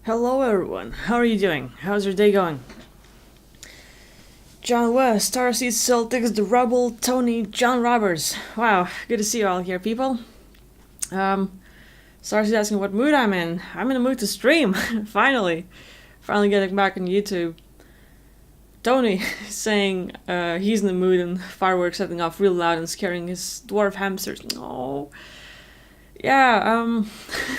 Hello everyone, how are you doing? How's your day going? John West, Starseed, Celtics, The Rebel, Tony, John Roberts. Wow, good to see you all here, people. Starseed asking what mood I'm in. I'm in the mood to stream, finally. Finally getting back on YouTube. Tony saying he's in the mood and fireworks setting off real loud and scaring his dwarf hamsters. Oh. Yeah,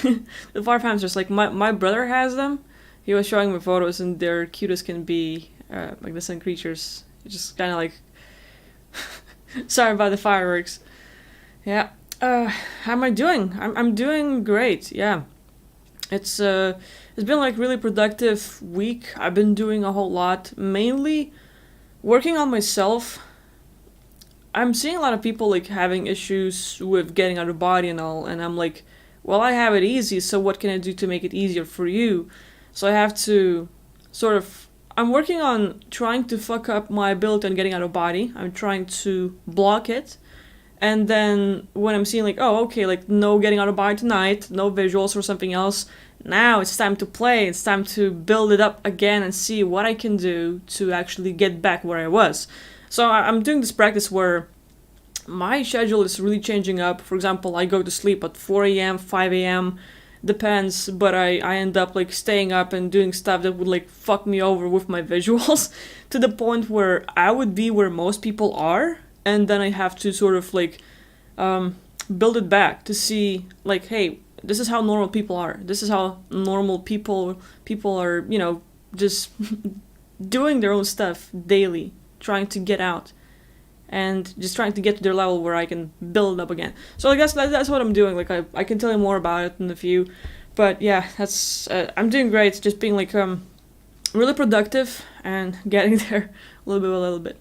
the dwarf hamsters, like my brother has them. He was showing me photos and they're cute as can be, magnificent creatures. Just kind of like, sorry about the fireworks. Yeah, how am I doing? I'm doing great, yeah. It's been like really productive week. I've been doing a whole lot, mainly working on myself. I'm seeing a lot of people like having issues with getting out of body and all, and I'm like, well, I have it easy, so what can I do to make it easier for you? So I have to I'm working on trying to fuck up my ability on getting out of body. I'm trying to block it. And then when I'm seeing like, oh, okay, like no getting out of body tonight, no visuals or something else, now it's time to play. It's time to build it up again and see what I can do to actually get back where I was. So I'm doing this practice where my schedule is really changing up. For example, I go to sleep at 4 a.m., 5 a.m., depends, but I end up like staying up and doing stuff that would like fuck me over with my visuals to the point where I would be where most people are, and then I have to sort of like build it back to see like, hey, this is how normal people are. This is how normal people are, just doing their own stuff daily, trying to get out and just trying to get to their level where I can build it up again. So I guess that's what I'm doing. Like I can tell you more about it in a few, but yeah, that's I'm doing great. Just being like really productive and getting there little bit by little bit.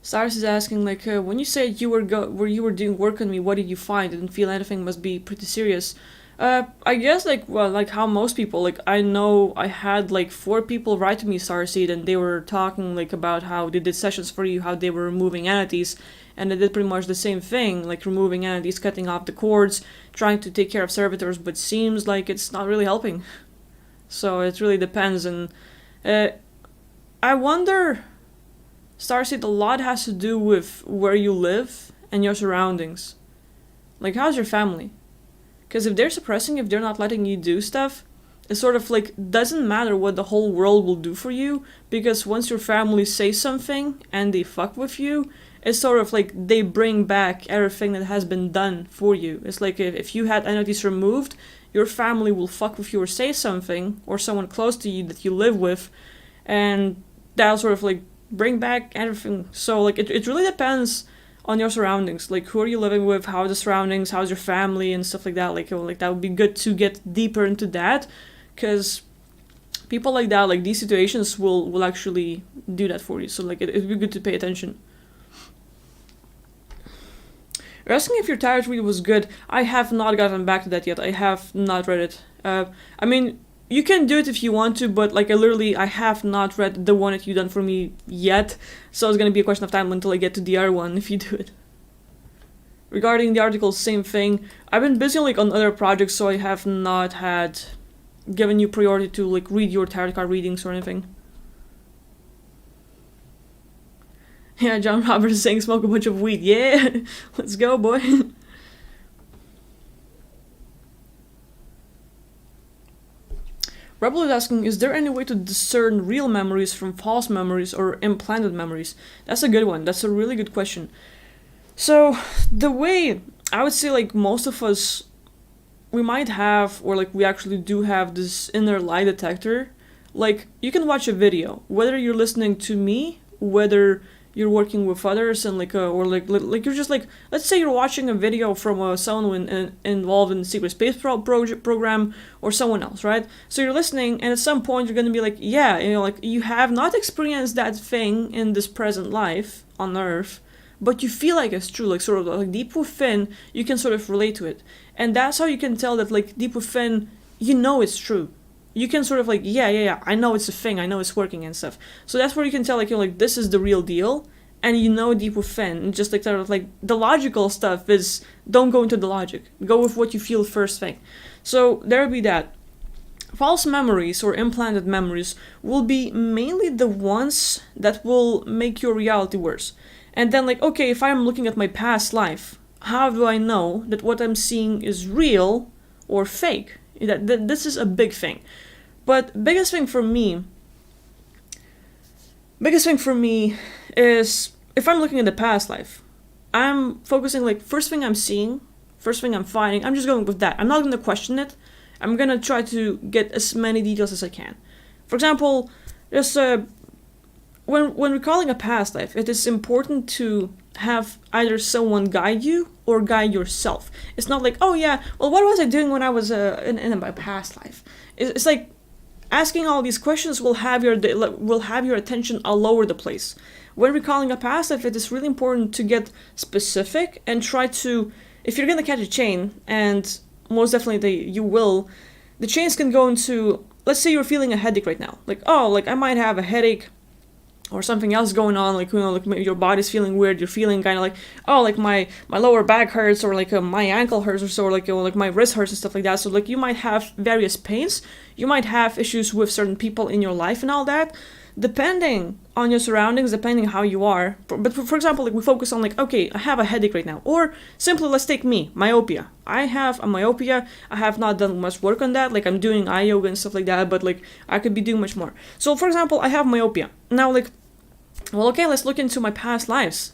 Cyrus is asking like, when you said you were doing work on me, what did you find? Didn't feel anything. Must be pretty serious. I guess like how most people, like I know I had like 4 people write to me Starseed, and they were talking like about how they did sessions for you, how they were removing entities, and they did pretty much the same thing, like removing entities, cutting off the cords, trying to take care of servitors, but seems like it's not really helping. So it really depends, and I wonder, Starseed, a lot has to do with where you live and your surroundings. Like, how's your family? Because if they're suppressing, if they're not letting you do stuff, it's sort of like, doesn't matter what the whole world will do for you, because once your family says something and they fuck with you, it's sort of like they bring back everything that has been done for you. It's like if you had entities removed, your family will fuck with you or say something, or someone close to you that you live with, and that'll sort of like bring back everything. So like it really depends on your surroundings, like who are you living with, how are the surroundings, how's your family and stuff like that. Like that would be good to get deeper into that, because people like that, like these situations will actually do that for you. So like it'd be good to pay attention. You're asking if your tarot read was good. I have not gotten back to that yet. I have not read it. I mean, you can do it if you want to, but like I have not read the one that you done for me yet, so it's gonna be a question of time until I get to the other one if you do it. Regarding the article, same thing. I've been busy like on other projects, so I have not had given you priority to like read your tarot card readings or anything. Yeah, John Roberts is saying smoke a bunch of weed. Yeah, let's go, boy. Rebel is asking, is there any way to discern real memories from false memories or implanted memories? That's a good one. That's a really good question. So, the way I would say, like, most of us, we might have, or like we actually do have this inner lie detector. Like, you can watch a video, whether you're listening to me, whether you're working with others, and like or like you're just like, let's say you're watching a video from someone involved in the secret space program or someone else, right? So you're listening, and at some point you're gonna be like, yeah, like you have not experienced that thing in this present life on Earth, but you feel like it's true, like sort of like deep within you can sort of relate to it, and that's how you can tell that like deep within it's true. You can sort of like, yeah, I know it's a thing, I know it's working and stuff. So that's where you can tell like, like this is the real deal, and you know deep within, and just like sort of like the logical stuff is don't go into the logic. Go with what you feel first thing. So there be that. False memories or implanted memories will be mainly the ones that will make your reality worse. And then like, okay, if I'm looking at my past life, how do I know that what I'm seeing is real or fake? This is a big thing. But biggest thing for me is if I'm looking at the past life, I'm focusing like first thing I'm seeing, first thing I'm finding, I'm just going with that. I'm not going to question it. I'm going to try to get as many details as I can. For example, just when recalling a past life, it is important to have either someone guide you or guide yourself. It's not like, oh yeah, well, what was I doing when I was in my past life? It's like asking all these questions will have your attention all over the place. When recalling a past life, it is really important to get specific and try to, if you're gonna catch a chain, and most definitely you will, the chains can go into, let's say you're feeling a headache right now, like, oh, like I might have a headache or something else going on, like, you know, like maybe your body's feeling weird, you're feeling kind of like, oh, like my lower back hurts, or like my ankle hurts, or so, or like, you know, like my wrist hurts and stuff like that. So like you might have various pains, you might have issues with certain people in your life and all that, depending on your surroundings, depending how you are. But for example, like we focus on like, okay, I have a headache right now, or simply let's take me, myopia. I have a myopia. I have not done much work on that. Like I'm doing eye yoga and stuff like that, but like I could be doing much more. So for example, I have myopia. Now like, well, okay, let's look into my past lives.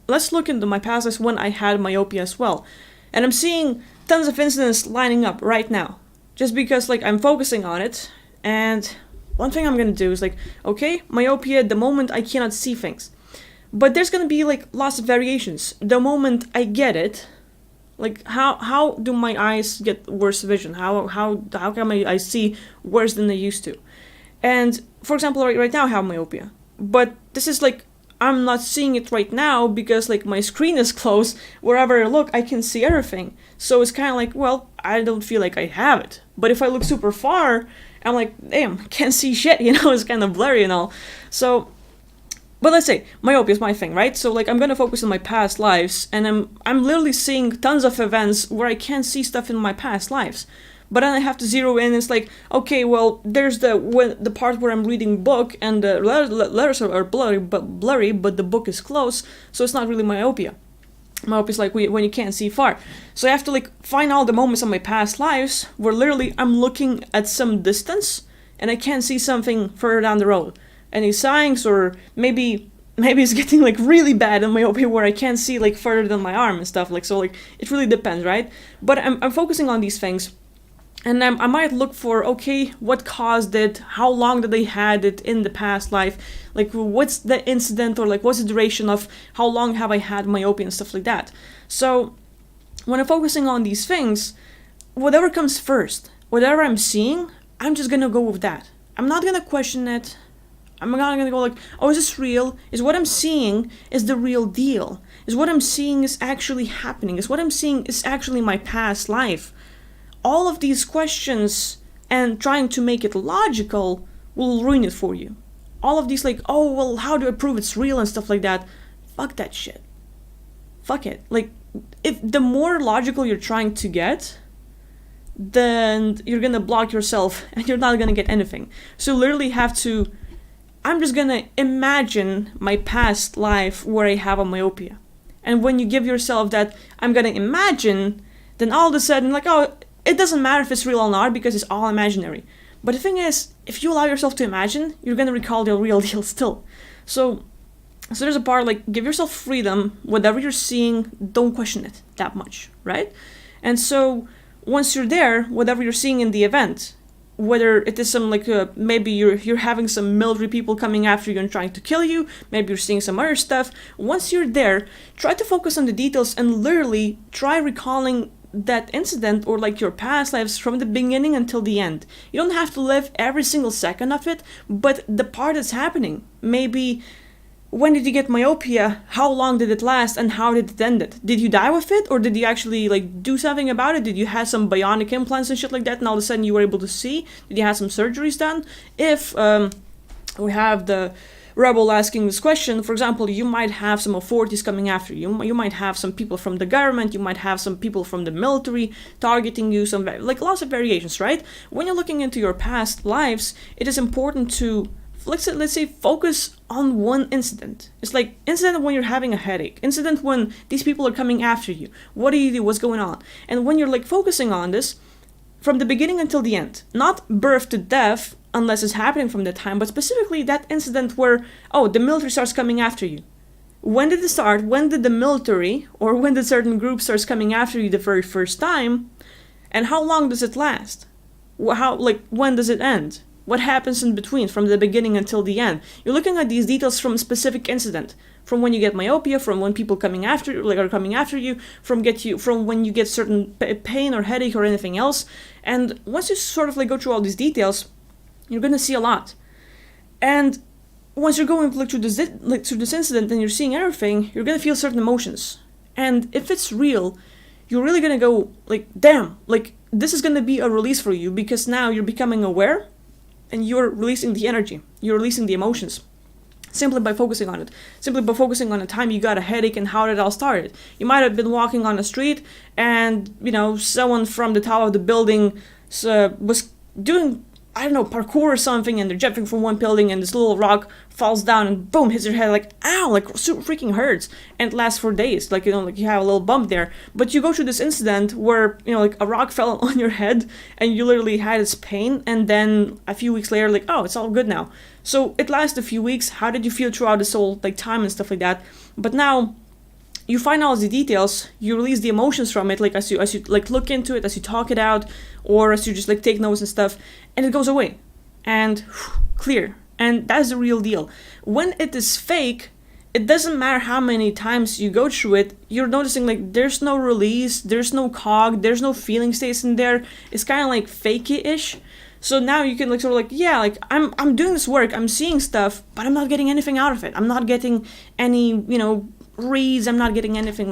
Let's look into my past lives when I had myopia as well. And I'm seeing tons of incidents lining up right now, just because like I'm focusing on it. And one thing I'm gonna do is like, okay, myopia, the moment I cannot see things. But there's gonna be like lots of variations. The moment I get it, like how do my eyes get worse vision? How come I see worse than they used to? And for example, right now I have myopia. But this is like, I'm not seeing it right now because like my screen is closed. Wherever I look, I can see everything. So it's kind of like, well, I don't feel like I have it. But if I look super far, I'm like, damn, can't see shit, you know, it's kind of blurry and all. So, but let's say myopia is my thing, right? So like I'm gonna focus on my past lives, and I'm literally seeing tons of events where I can't see stuff in my past lives. But then I have to zero in. It's like, okay, well, there's the part where I'm reading book and the letters are blurry, but the book is close, so it's not really myopia. Myopia is like when you can't see far. So I have to like find all the moments of my past lives where literally I'm looking at some distance and I can't see something further down the road. Any signs, or maybe it's getting like really bad in myopia where I can't see like further than my arm and stuff. Like, so like it really depends, right? But I'm focusing on these things. And I might look for, okay, what caused it? How long did they had it in the past life? Like, what's the incident, or like, what's the duration of how long have I had myopia and stuff like that? So when I'm focusing on these things, whatever comes first, whatever I'm seeing, I'm just gonna go with that. I'm not gonna question it. I'm not gonna go like, oh, is this real? Is what I'm seeing is the real deal? Is what I'm seeing is actually happening? Is what I'm seeing is actually my past life? All of these questions and trying to make it logical will ruin it for you. All of these like, oh, well, how do I prove it's real and stuff like that? Fuck that shit. Fuck it. Like, if the more logical you're trying to get, then you're gonna block yourself and you're not gonna get anything. So literally have to, I'm just gonna imagine my past life where I have a myopia. And when you give yourself that, I'm gonna imagine, then all of a sudden, like, oh, it doesn't matter if it's real or not because it's all imaginary. But the thing is, if you allow yourself to imagine, you're gonna recall the real deal still. So there's a part like, give yourself freedom. Whatever you're seeing, don't question it that much, right? And so once you're there, whatever you're seeing in the event, whether it is some like maybe you're having some military people coming after you and trying to kill you, maybe you're seeing some other stuff. Once you're there, try to focus on the details and literally try recalling that incident or like your past lives from the beginning until the end. You don't have to live every single second of it, but the part that's happening. Maybe when did you get myopia? How long did it last? And how did it end it? Did you die with it? Or did you actually like do something about it? Did you have some bionic implants and shit like that and all of a sudden you were able to see? Did you have some surgeries done? If we have the rebel asking this question, for example, you might have some authorities coming after you. You might have some people from the government. You might have some people from the military targeting you. Some like lots of variations, right? When you're looking into your past lives, it is important to let's say focus on one incident. It's like incident when you're having a headache, incident when these people are coming after you. What do you do? What's going on? And when you're like focusing on this from the beginning until the end, not birth to death unless it's happening from that time, but specifically that incident where, oh, the military starts coming after you. When did it start? When did the military or when did certain group starts coming after you the very first time? And how long does it last? When does it end? What happens in between from the beginning until the end? You're looking at these details from a specific incident, from when you get myopia, from when people coming after are coming after you, from when you get certain pain or headache or anything else. And once you sort of go through all these details, you're gonna see a lot. And once you're going through this incident and you're seeing everything, you're gonna feel certain emotions. And if it's real, you're really gonna go damn, this is gonna be a release for you, because now you're becoming aware and you're releasing the energy, you're releasing the emotions, simply by focusing on it. Simply by focusing on the time you got a headache and how it all started. You might have been walking on the street and, someone from the top of the building was doing, parkour or something, and they're jumping from one building and this little rock falls down and boom, hits your head ow, super freaking hurts. And it lasts for days, you have a little bump there. But you go through this incident where, a rock fell on your head and you literally had this pain, and then a few weeks later, oh, it's all good now. So it lasts a few weeks. How did you feel throughout this whole, time and stuff like that? But now, you find all the details, you release the emotions from it, as you look into it, as you talk it out, or as you just take notes and stuff, and it goes away. And clear. And that's the real deal. When it is fake, it doesn't matter how many times you go through it, you're noticing there's no release, there's no cog, there's no feeling states in there. It's kind of fakey-ish. So now you can I'm doing this work, I'm seeing stuff, but I'm not getting anything out of it. I'm not getting any, reads, I'm not getting anything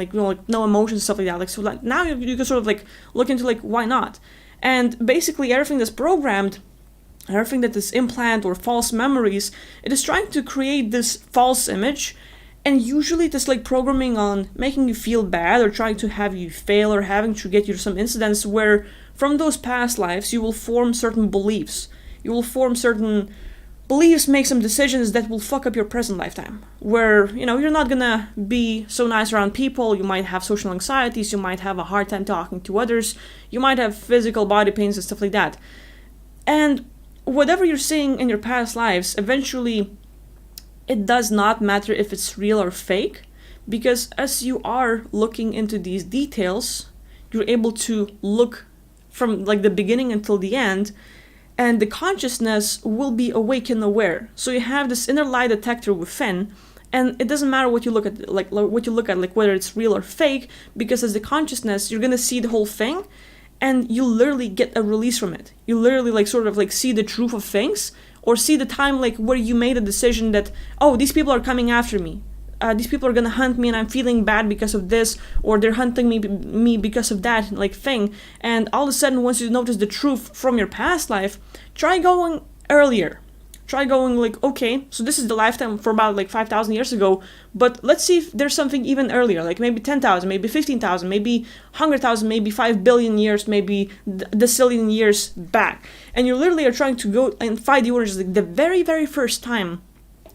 no emotions, stuff like that. So now you can sort of look into why not? And basically everything that's programmed, everything that is implant or false memories, it is trying to create this false image, and usually it is programming on making you feel bad or trying to have you fail or having to get you to some incidents where from those past lives you will form certain beliefs. You will form certain beliefs, make some decisions that will fuck up your present lifetime, where you're not gonna be so nice around people, you might have social anxieties, you might have a hard time talking to others, you might have physical body pains and stuff like that. And whatever you're seeing in your past lives, eventually it does not matter if it's real or fake, because as you are looking into these details, you're able to look from the beginning until the end, and the consciousness will be awake and aware. So you have this inner lie detector within, and it doesn't matter what you look at, whether it's real or fake, because as the consciousness, you're gonna see the whole thing, and you literally get a release from it. You literally see the truth of things, or see the time where you made a decision that, oh, these people are coming after me. These people are gonna hunt me and I'm feeling bad because of this, or they're hunting me because of that thing. And all of a sudden, once you notice the truth from your past life, try going earlier. Try going okay, so this is the lifetime for about 5,000 years ago, but let's see if there's something even earlier, maybe 10,000, maybe 15,000, maybe 100,000, maybe 5 billion years, maybe decillion years back. And you literally are trying to go and find the origins, the very, very first time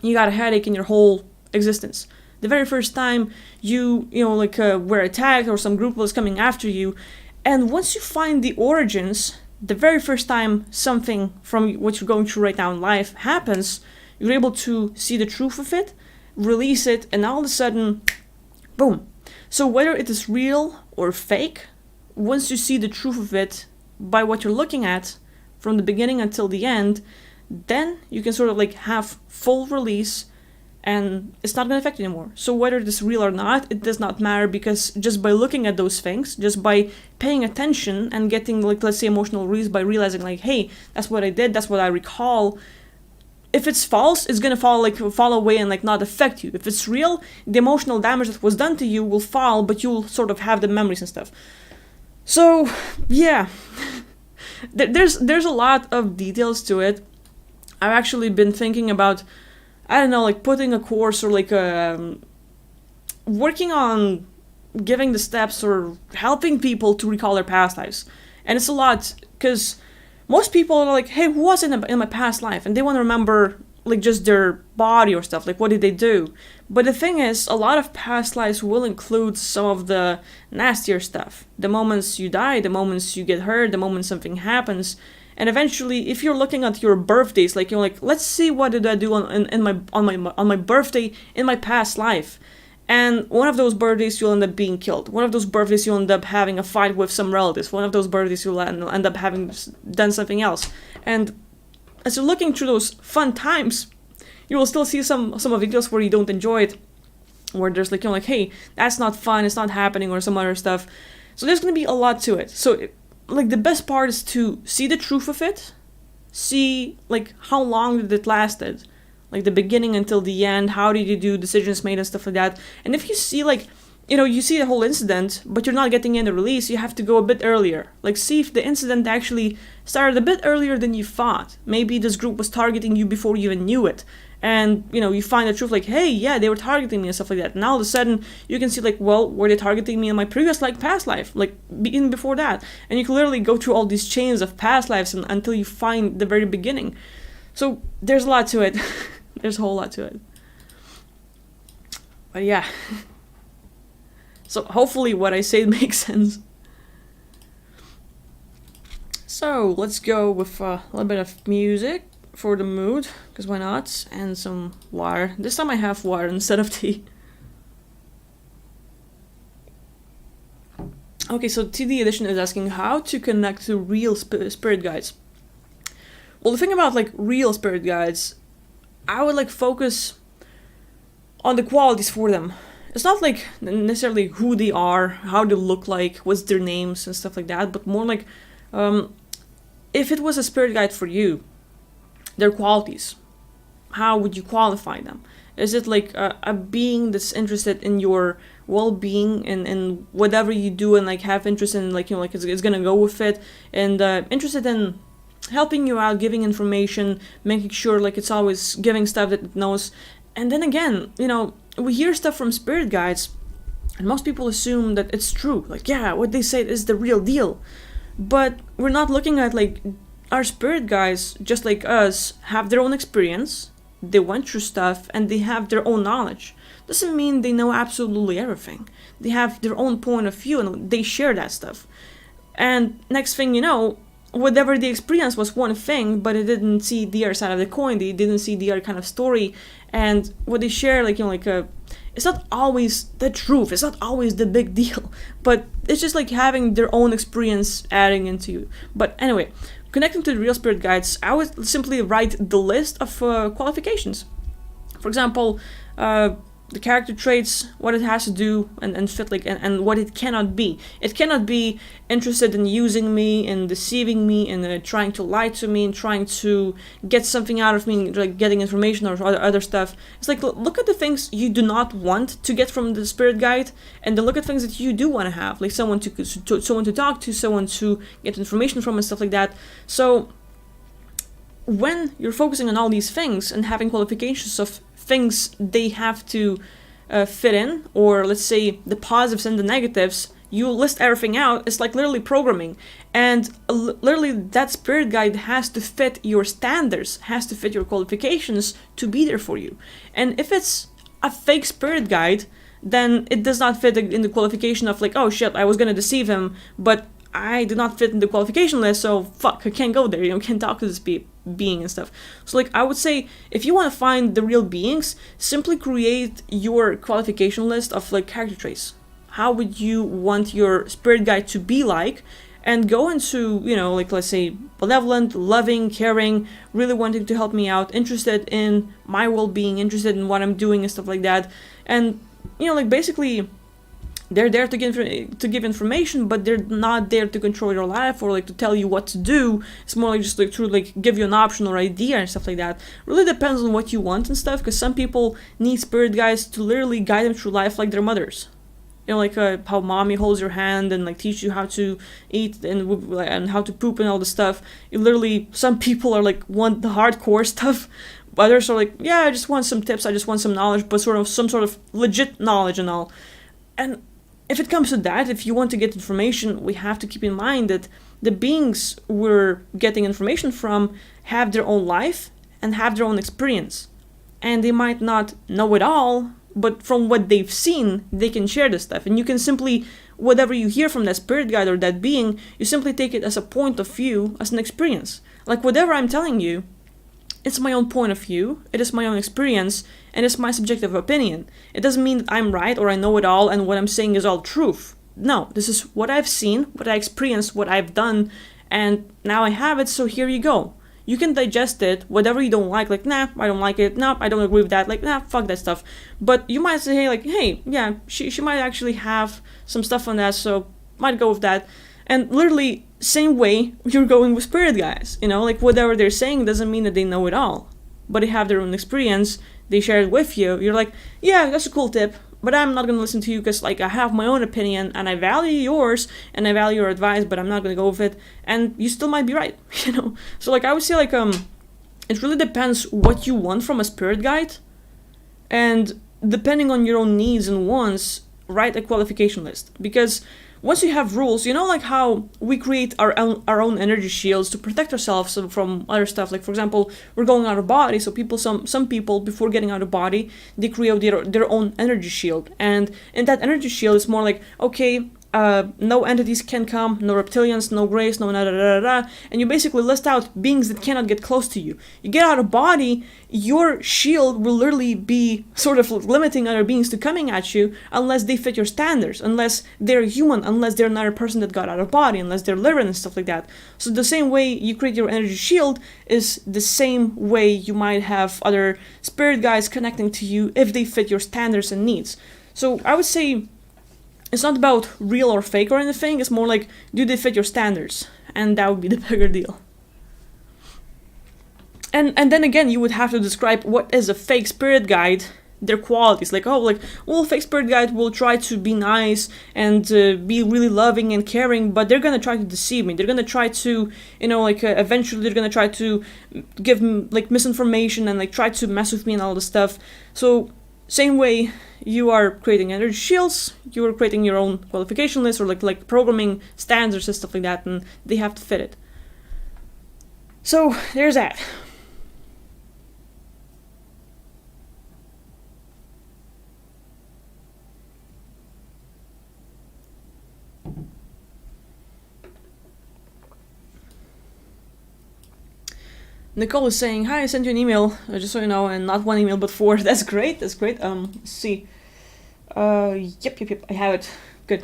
you got a headache in your whole existence. The very first time you were attacked or some group was coming after you. And once you find the origins, the very first time something from what you're going through right now in life happens, you're able to see the truth of it, release it, and all of a sudden, boom. So whether it is real or fake, once you see the truth of it by what you're looking at from the beginning until the end, then you can sort of have full release, and it's not going to affect you anymore. So whether it is real or not, it does not matter, because just by looking at those things, just by paying attention and getting, let's say, emotional release by realizing, hey, that's what I did, that's what I recall. If it's false, it's going to fall away and not affect you. If it's real, the emotional damage that was done to you will fall, but you'll sort of have the memories and stuff. So, yeah. There's a lot of details to it. I've actually been thinking about I don't know, like putting a course or like working on giving the steps or helping people to recall their past lives. And it's a lot because most people are like, hey, who was in my past life? And they want to remember like just their body or stuff, like what did they do? But the thing is, a lot of past lives will include some of the nastier stuff. The moments you die, the moments you get hurt, the moment something happens. And eventually, if you're looking at your birthdays, like you're like, let's see what did I do on my birthday in my past life. And one of those birthdays you'll end up being killed. One of those birthdays you'll end up having a fight with some relatives. One of those birthdays you'll end up having done something else. And as you're looking through those fun times, you will still see some of the videos where you don't enjoy it, where there's like, like, hey, that's not fun, it's not happening, or some other stuff. So there's gonna be a lot to it. So like the best part is to see the truth of it, see like how long did it lasted, like the beginning until the end, how did you do decisions made and stuff like that. And if you see like, you see the whole incident, but you're not getting in the release, you have to go a bit earlier. Like see if the incident actually started a bit earlier than you thought. Maybe this group was targeting you before you even knew it. And, you find the truth like, hey, yeah, they were targeting me and stuff like that. And all of a sudden, you can see like, well, were they targeting me in my previous, like, past life? Like, even before that. And you can literally go through all these chains of past lives until you find the very beginning. So, there's a lot to it. There's a whole lot to it. But yeah. So, hopefully what I say makes sense. So, let's go with a little bit of music for the mood, because why not, and some water. This time I have water instead of tea. Okay, so TD Edition is asking how to connect to real spirit guides. Well, the thing about like real spirit guides, I would like focus on the qualities for them. It's not like necessarily who they are, how they look like, what's their names and stuff like that, but more like if it was a spirit guide for you, their qualities. How would you qualify them? Is it like a being that's interested in your well-being and whatever you do and like have interest in like, like it's gonna go with it and interested in helping you out, giving information, making sure like it's always giving stuff that it knows. And then again, we hear stuff from spirit guides and most people assume that it's true. Like, yeah, what they say is the real deal. But we're not looking at like our spirit guides, just like us, have their own experience, they went through stuff, and they have their own knowledge. Doesn't mean they know absolutely everything. They have their own point of view, and they share that stuff. And next thing you know, whatever the experience was one thing, but it didn't see the other side of the coin, they didn't see the other kind of story, and what they share, like, it's not always the truth, it's not always the big deal, but it's just like having their own experience adding into you. But anyway, connecting to the real spirit guides, I would simply write the list of qualifications. For example, the character traits, what it has to do, and fit like, and what it cannot be. It cannot be interested in using me and deceiving me and trying to lie to me and trying to get something out of me, like getting information or other stuff. It's like, look at the things you do not want to get from the spirit guide, and then look at things that you do want to have, like someone to talk to, someone to get information from, and stuff like that. So when you're focusing on all these things and having qualifications of things they have to fit in, or let's say the positives and the negatives, you list everything out. It's like literally programming, and literally that spirit guide has to fit your standards, has to fit your qualifications to be there for you. And if it's a fake spirit guide, then it does not fit in the qualification of like, oh shit, I was gonna deceive him, but I do not fit in the qualification list, so fuck, I can't go there, can't talk to this being and stuff. So like, I would say, if you want to find the real beings, simply create your qualification list of like character traits. How would you want your spirit guide to be like? And go into, like, let's say, benevolent, loving, caring, really wanting to help me out, interested in my well-being, interested in what I'm doing and stuff like that. And, like, basically, they're there to give information, but they're not there to control your life or like to tell you what to do. It's more like just like to like give you an option or idea and stuff like that. Really depends on what you want and stuff, because some people need spirit guides to literally guide them through life like their mothers. Like how mommy holds your hand and like teach you how to eat and how to poop and all the stuff. Some people are like want the hardcore stuff, others are like, yeah, I just want some tips, I just want some knowledge, but sort of some sort of legit knowledge and all. And if it comes to that, if you want to get information, we have to keep in mind that the beings we're getting information from have their own life and have their own experience. And they might not know it all, but from what they've seen, they can share this stuff. And you can simply, whatever you hear from that spirit guide or that being, you simply take it as a point of view, as an experience. Like whatever I'm telling you, it's my own point of view, it is my own experience, and it's my subjective opinion. It doesn't mean that I'm right or I know it all and what I'm saying is all truth. No, this is what I've seen, what I experienced, what I've done, and now I have it, so here you go. You can digest it, whatever you don't like, nah, I don't like it, no, I don't agree with that, nah, fuck that stuff. But you might say, hey, yeah, she might actually have some stuff on that, so might go with that. And literally, same way you're going with spirit guides, whatever they're saying doesn't mean that they know it all. But they have their own experience, they share it with you, you're like, yeah, that's a cool tip, but I'm not gonna listen to you because I have my own opinion and I value yours and I value your advice, but I'm not gonna go with it, and you still might be right, So I would say it really depends what you want from a spirit guide, and depending on your own needs and wants, write a qualification list. Because once you have rules, how we create our own energy shields to protect ourselves from other stuff. Like, for example, we're going out of body, so some people, before getting out of body, they create their own energy shield. And in that energy shield, it's more like, okay, no entities can come, no reptilians, no grays, no da-da-da-da-da, and you basically list out beings that cannot get close to you. You get out of body, your shield will literally be sort of limiting other beings to coming at you unless they fit your standards, unless they're human, unless they're another person that got out of body, unless they're living and stuff like that. So the same way you create your energy shield is the same way you might have other spirit guides connecting to you if they fit your standards and needs. So I would say it's not about real or fake or anything, it's more like, do they fit your standards? And that would be the bigger deal. And then again, you would have to describe what is a fake spirit guide, their qualities. Fake spirit guide will try to be nice and be really loving and caring, but they're gonna try to deceive me. They're gonna try to, eventually they're gonna try to give me, misinformation and, try to mess with me and all this stuff. So, same way you are creating energy shields, you are creating your own qualification list or like programming standards and stuff like that, and they have to fit it. So there's that. Nicole is saying, hi, I sent you an email, just so you know, and not one email, but 4. That's great, Let's see. Yep, I have it. Good.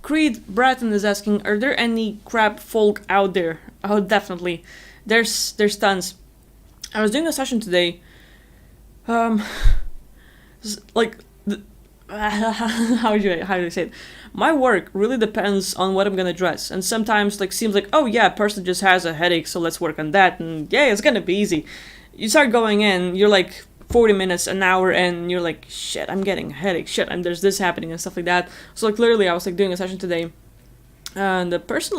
Creed Bratton is asking, are there any crab folk out there? Oh, definitely. There's tons. I was doing a session today. How do I say it? My work really depends on what I'm gonna address, and sometimes seems like, oh yeah, a person just has a headache, so let's work on that, and yeah, it's gonna be easy. You start going in, you're 40 minutes, an hour, and you're like, shit, I'm getting a headache, shit, and there's this happening and stuff like that. So literally, I was doing a session today, and the person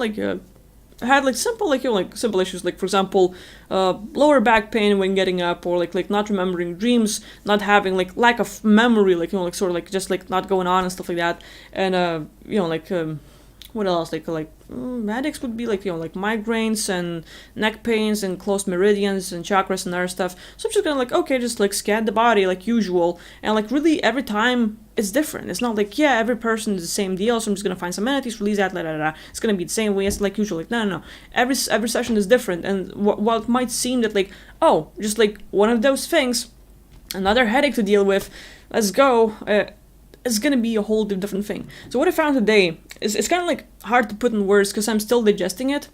had simple simple issues, for example, lower back pain when getting up, or not remembering dreams, not having lack of memory, just not going on and stuff like that, and what else, headaches would be migraines and neck pains and closed meridians and chakras and other stuff. So I'm just gonna just scan the body like usual, and really every time it's different. It's not every person is the same deal, so I'm just gonna find some entities, release that, it's gonna be the same way as usual. No. Every session is different, and while it might seem that just one of those things, another headache to deal with, let's go, it's gonna be a whole different thing. So what I found today is it's kind of hard to put in words because I'm still digesting it,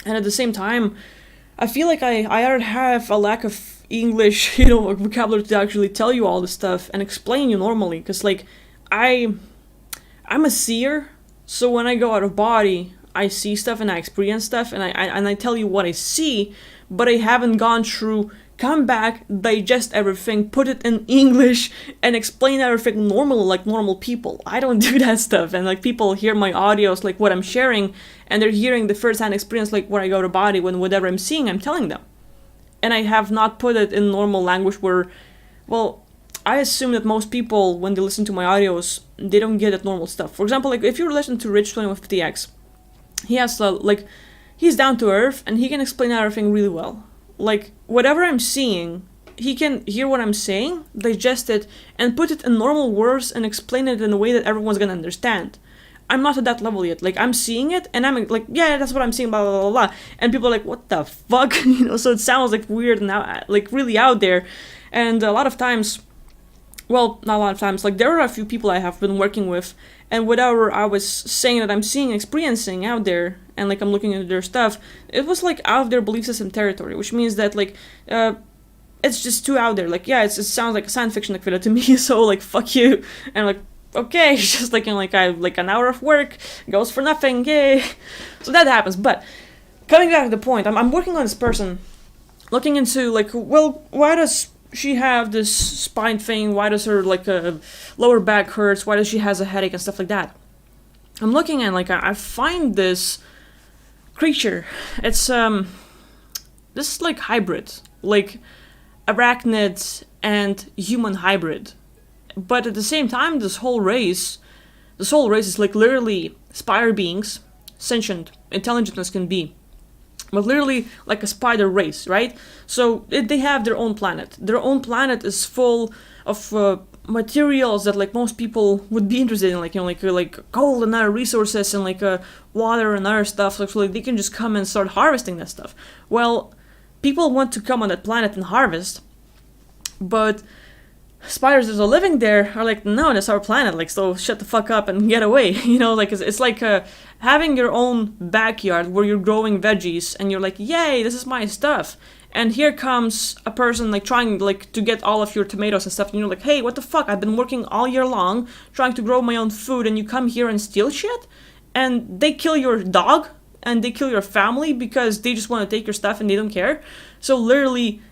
and at the same time, I feel like I either have a lack of English, vocabulary to actually tell you all this stuff and explain you normally, because I'm a seer, so when I go out of body, I see stuff and I experience stuff, and I tell you what I see, but I haven't gone through come back, digest everything, put it in English, and explain everything normal, like normal people. I don't do that stuff. And like people hear my audios, like what I'm sharing, and they're hearing the first-hand experience, like where I go to body, when whatever I'm seeing, I'm telling them. And I have not put it in normal language where, well, I assume that most people, when they listen to my audios, they don't get at normal stuff. For example, like if you listen to Rich 2150X, he has he's down to earth and he can explain everything really well. Like whatever I'm seeing, he can hear what I'm saying, digest it, and put it in normal words and explain it in a way that everyone's gonna understand. I'm not at that level yet. Like I'm seeing it and I'm like, yeah, that's what I'm seeing, blah blah blah blah. And people are like, what the fuck, So it sounds like weird and like really out there. And a lot of times, well, not a lot of times, like there are a few people I have been working with, and whatever I was saying that I'm seeing, experiencing out there, and like I'm looking into their stuff, it was like out of their belief system territory, which means that like it's just too out there. Like yeah, it sounds like a science fiction activity to me, so like fuck you. And I'm like, okay, just like an hour of work goes for nothing, yay. So that happens. But coming back to the point, I'm working on this person, looking into like, well, why does she have this spine thing? Why does her like lower back hurts? Why does she has a headache and stuff like that? I'm looking and like I find this creature. It's this like hybrid, like arachnid and human hybrid. But at the same time, this whole race is like literally spider beings, sentient, intelligent as can be. But literally like a spider race, right? So they have their own planet. Their own planet is full of materials that like most people would be interested in, like like gold and other resources and like water and other stuff. So like they can just come and start harvesting that stuff. Well, people want to come on that planet and harvest, but spiders that are living there are like, no, that's our planet, like, so shut the fuck up and get away. Like it's like having your own backyard where you're growing veggies and you're like, yay, this is my stuff. And here comes a person like trying like to get all of your tomatoes and stuff, and you're like, hey, what the fuck, I've been working all year long trying to grow my own food, and you come here and steal shit? And they kill your dog and they kill your family because they just want to take your stuff and they don't care. So literally,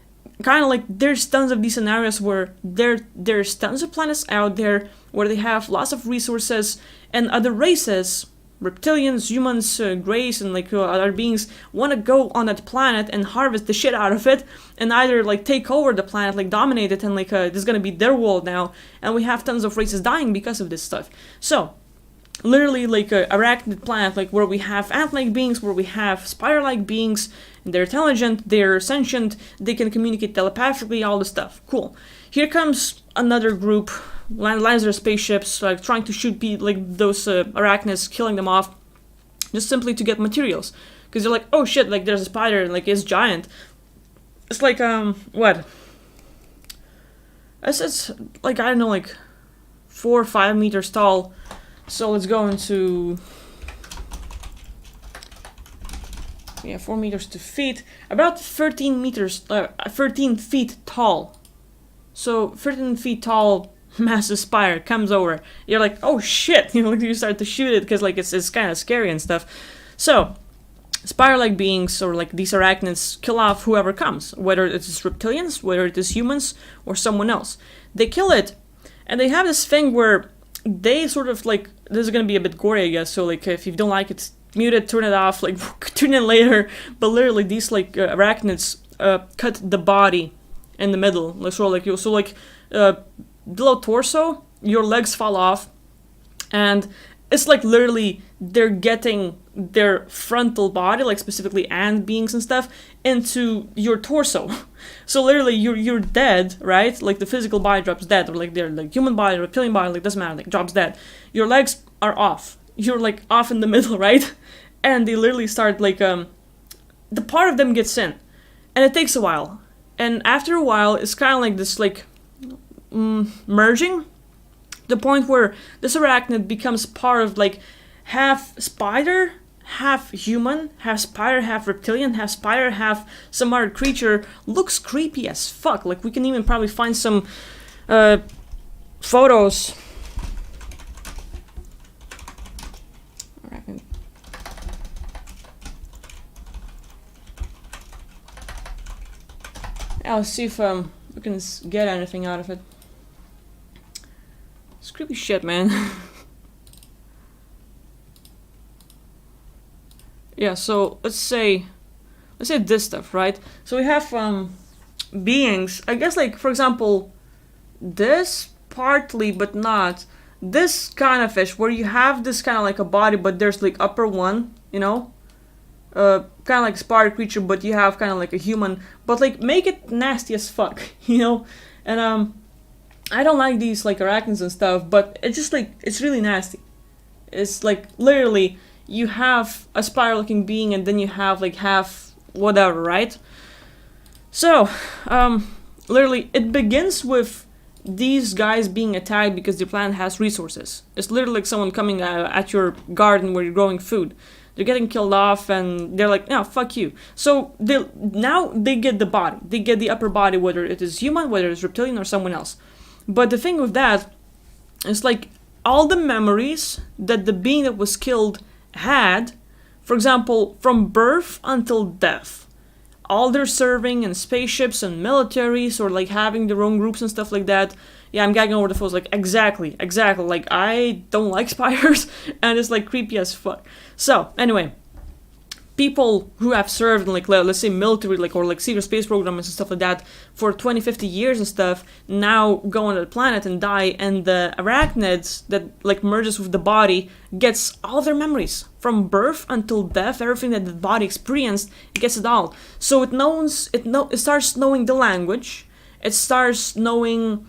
kind of like there's tons of these scenarios where there's tons of planets out there where they have lots of resources, and other races, reptilians, humans, greys, and like other beings want to go on that planet and harvest the shit out of it and either like take over the planet, like dominate it, and like this is gonna be their world now, and we have tons of races dying because of this stuff. So literally like a arachnid planet, like where we have ant-like beings, where we have spider-like beings, and they're intelligent, they're sentient, they can communicate telepathically, all this stuff. Cool. Here comes another group, lands their spaceships, like trying to shoot like those arachnids, killing them off, just simply to get materials. Because they're like, oh shit, like there's a spider, and like it's giant. It's like, what? It's like, I don't know, like 4 or 5 meters tall. So let's go into, 4 meters to feet, about 13 feet tall. So 13 feet tall, massive spider comes over. You're like, oh shit, like you start to shoot it because like it's kind of scary and stuff. So spider-like beings, or like these arachnids, kill off whoever comes, whether it is reptilians, whether it is humans, or someone else. They kill it, and they have this thing where they sort of like, this is gonna be a bit gory, I guess, so like if you don't like it, mute it, turn it off, like tune in later. But literally these like arachnids cut the body in the middle, like sort of like you, so like below torso, your legs fall off, and it's like literally they're getting their frontal body, like specifically ant beings and stuff, into your torso. So literally you're dead, right? Like the physical body drops dead, or like their like human body, reptilian body, like doesn't matter, like drops dead. Your legs are off. You're like off in the middle, right? And they literally start like the part of them gets in, and it takes a while. And after a while, it's kind of like this like merging, the point where this arachnid becomes part of like half spider, half human, half spider, half reptilian, half spider, half some other creature. Looks creepy as fuck. Like we can even probably find some photos. Arachnid. I'll see if we can get anything out of it. It's creepy shit, man. Yeah, so let's say this stuff, right? So we have beings, I guess, like, for example, this partly but not, this kind of fish where you have this kind of like a body but there's like upper one, you know, kind of like spider creature, but you have kind of like a human, but like make it nasty as fuck, you know. And I don't like these like arachnids and stuff, but it's just like, it's really nasty. It's like literally you have a spider looking being and then you have like half whatever, right? So literally it begins with these guys being attacked because their planet has resources. It's literally like someone coming at your garden where you're growing food. They're getting killed off and they're like, no, fuck you. So now they get the body. They get the upper body, whether it is human, whether it's reptilian or someone else. But the thing with that is like all the memories that the being that was killed had, for example, from birth until death. All their serving in spaceships and militaries or like having their own groups and stuff like that. Yeah, I'm gagging over the photos. Like, exactly. Like, I don't like spiders, and it's like creepy as fuck. So, anyway, people who have served in like, let's say military, like, or like secret space programs and stuff like that for 20, 50 years and stuff, now go on the planet and die, and the arachnids that like merges with the body gets all their memories from birth until death. Everything that the body experienced, it gets it all. So it starts knowing the language. It starts knowing,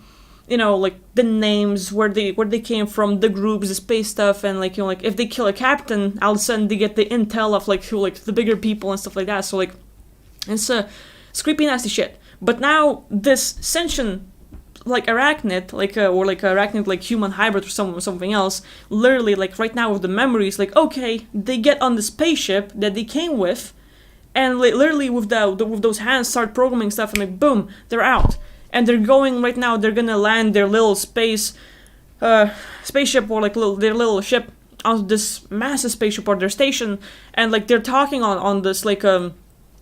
you know, like the names, where they came from, the groups, the space stuff, and like, you know, like if they kill a captain, all of a sudden they get the intel of like who, like the bigger people and stuff like that. So like it's creepy nasty shit. But now this sentient like arachnid, like or like arachnid like human hybrid or something else, literally like right now with the memories, like okay, they get on the spaceship that they came with, and like, literally with those hands start programming stuff, and like boom, they're out. And they're going right now, they're gonna land their little spaceship or like their little ship on this massive spaceship or their station, and like they're talking on this like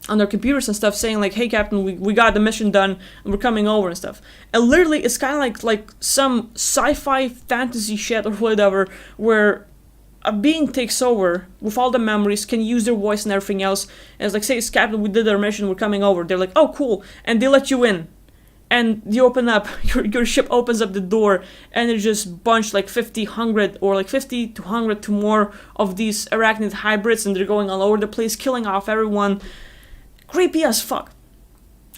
on their computers and stuff, saying like, hey captain, we got the mission done and we're coming over and stuff. And literally it's kind of like some sci-fi fantasy shit or whatever, where a being takes over with all the memories, can use their voice and everything else, and it's like, say, captain, we did our mission, we're coming over. They're like, oh cool, and they let you in. And you open up, your ship opens up the door, and there's just bunch like 50, 100, or like 50 to 100 to more of these arachnid hybrids, and they're going all over the place, killing off everyone. Creepy as fuck.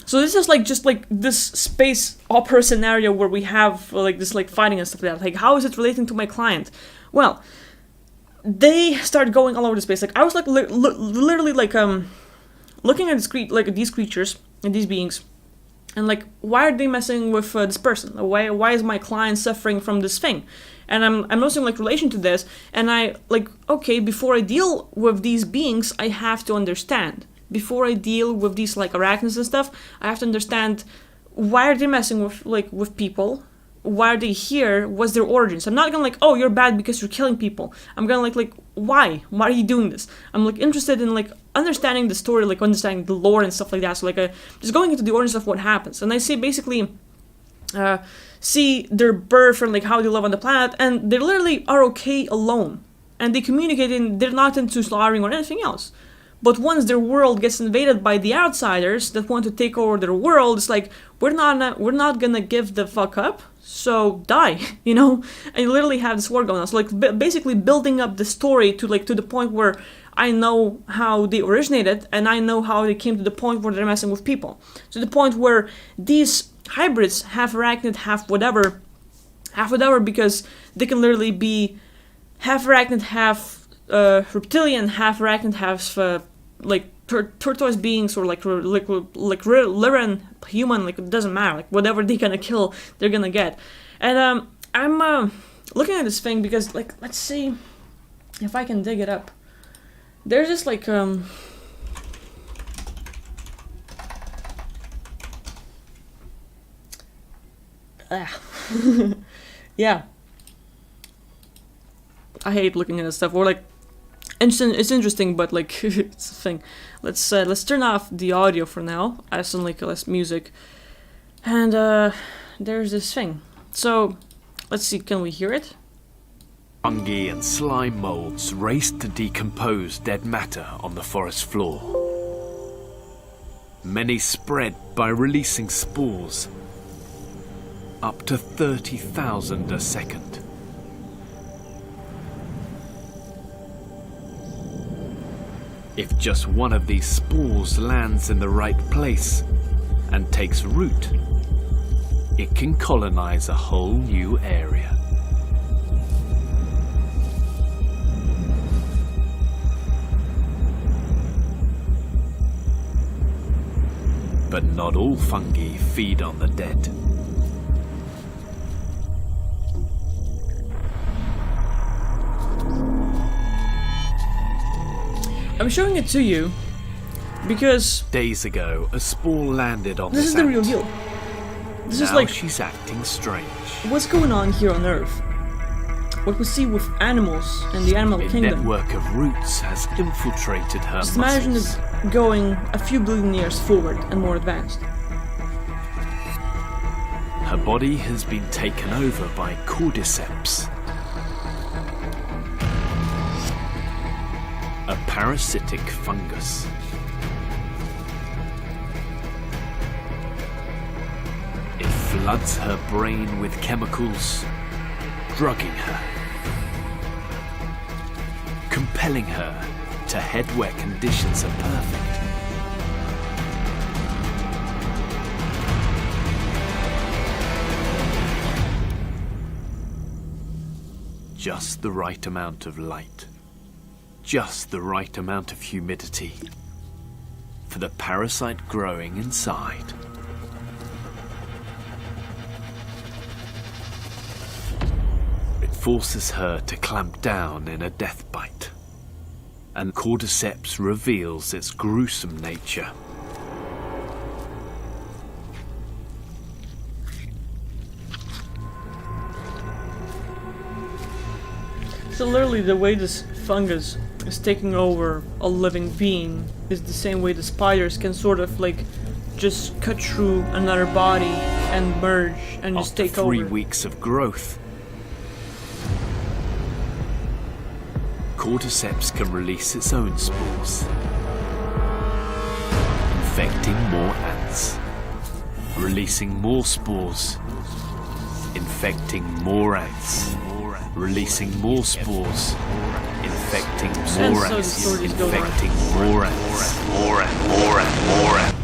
So this is like just like this space opera scenario where we have like this like fighting and stuff like that. Like, how is it relating to my client? Well, they start going all over the space. Like, I was like literally like looking at these creatures and these beings. And like, why are they messing with this person? Why is my client suffering from this thing? And I'm noticing like relation to this, and I like, okay, before I deal with these beings, I have to understand. Before I deal with these like arachnids and stuff, I have to understand, why are they messing with people? Why are they here? What's their origins? I'm not gonna like, oh, you're bad because you're killing people. I'm gonna like why? Why are you doing this? I'm like interested in like understanding the story, like understanding the lore and stuff like that. So like just going into the origins of what happens. And I see basically see their birth and like how they live on the planet, and they literally are okay alone. And they communicate, and they're not into slaughtering or anything else. But once their world gets invaded by the outsiders that want to take over their world, it's like, we're not gonna give the fuck up, so die, you know? And you literally have this war going on. So like basically building up the story to the point where I know how they originated, and I know how they came to the point where they're messing with people. To the point where these hybrids, half arachnid, half whatever, because they can literally be half arachnid, half reptilian, half arachnid, half tortoise beings, or like Lyran human. Like, it doesn't matter. Like, whatever they gonna kill, they're gonna get. And I'm looking at this thing because, like, let's see if I can dig it up. There's just like yeah. I hate looking at this stuff. Or like, It's interesting, but like it's a thing. Let's turn off the audio for now. I sound like less music, and there's this thing. So let's see, can we hear it? Fungi and slime molds race to decompose dead matter on the forest floor. Many spread by releasing spores, up to 30,000 a second. If just one of these spores lands in the right place and takes root, it can colonize a whole new area. But not all fungi feed on the dead. I'm showing it to you because Days ago, a spore landed on this is the real deal. This is like she's acting strange. what's going on here on Earth. What we see with animals and the animal A kingdom. network of roots has infiltrated her Just imagine muscles. it going a few billion years forward and more advanced. Her body has been taken over by cordyceps, a parasitic fungus. It floods her brain with chemicals, drugging her, compelling her to head where conditions are perfect. Just the right amount of light, just the right amount of humidity for the parasite growing inside. It forces her to clamp down in a death bite, and cordyceps reveals its gruesome nature. So literally the way this fungus is taking over a living being is the same way the spiders can sort of like just cut through another body and merge and just After take 3 over. weeks of growth, cordyceps can release its own spores, infecting more ants, releasing more spores, infecting more ants, releasing more spores, infecting more so the ants, story is going on. infecting more ants, more and more ants.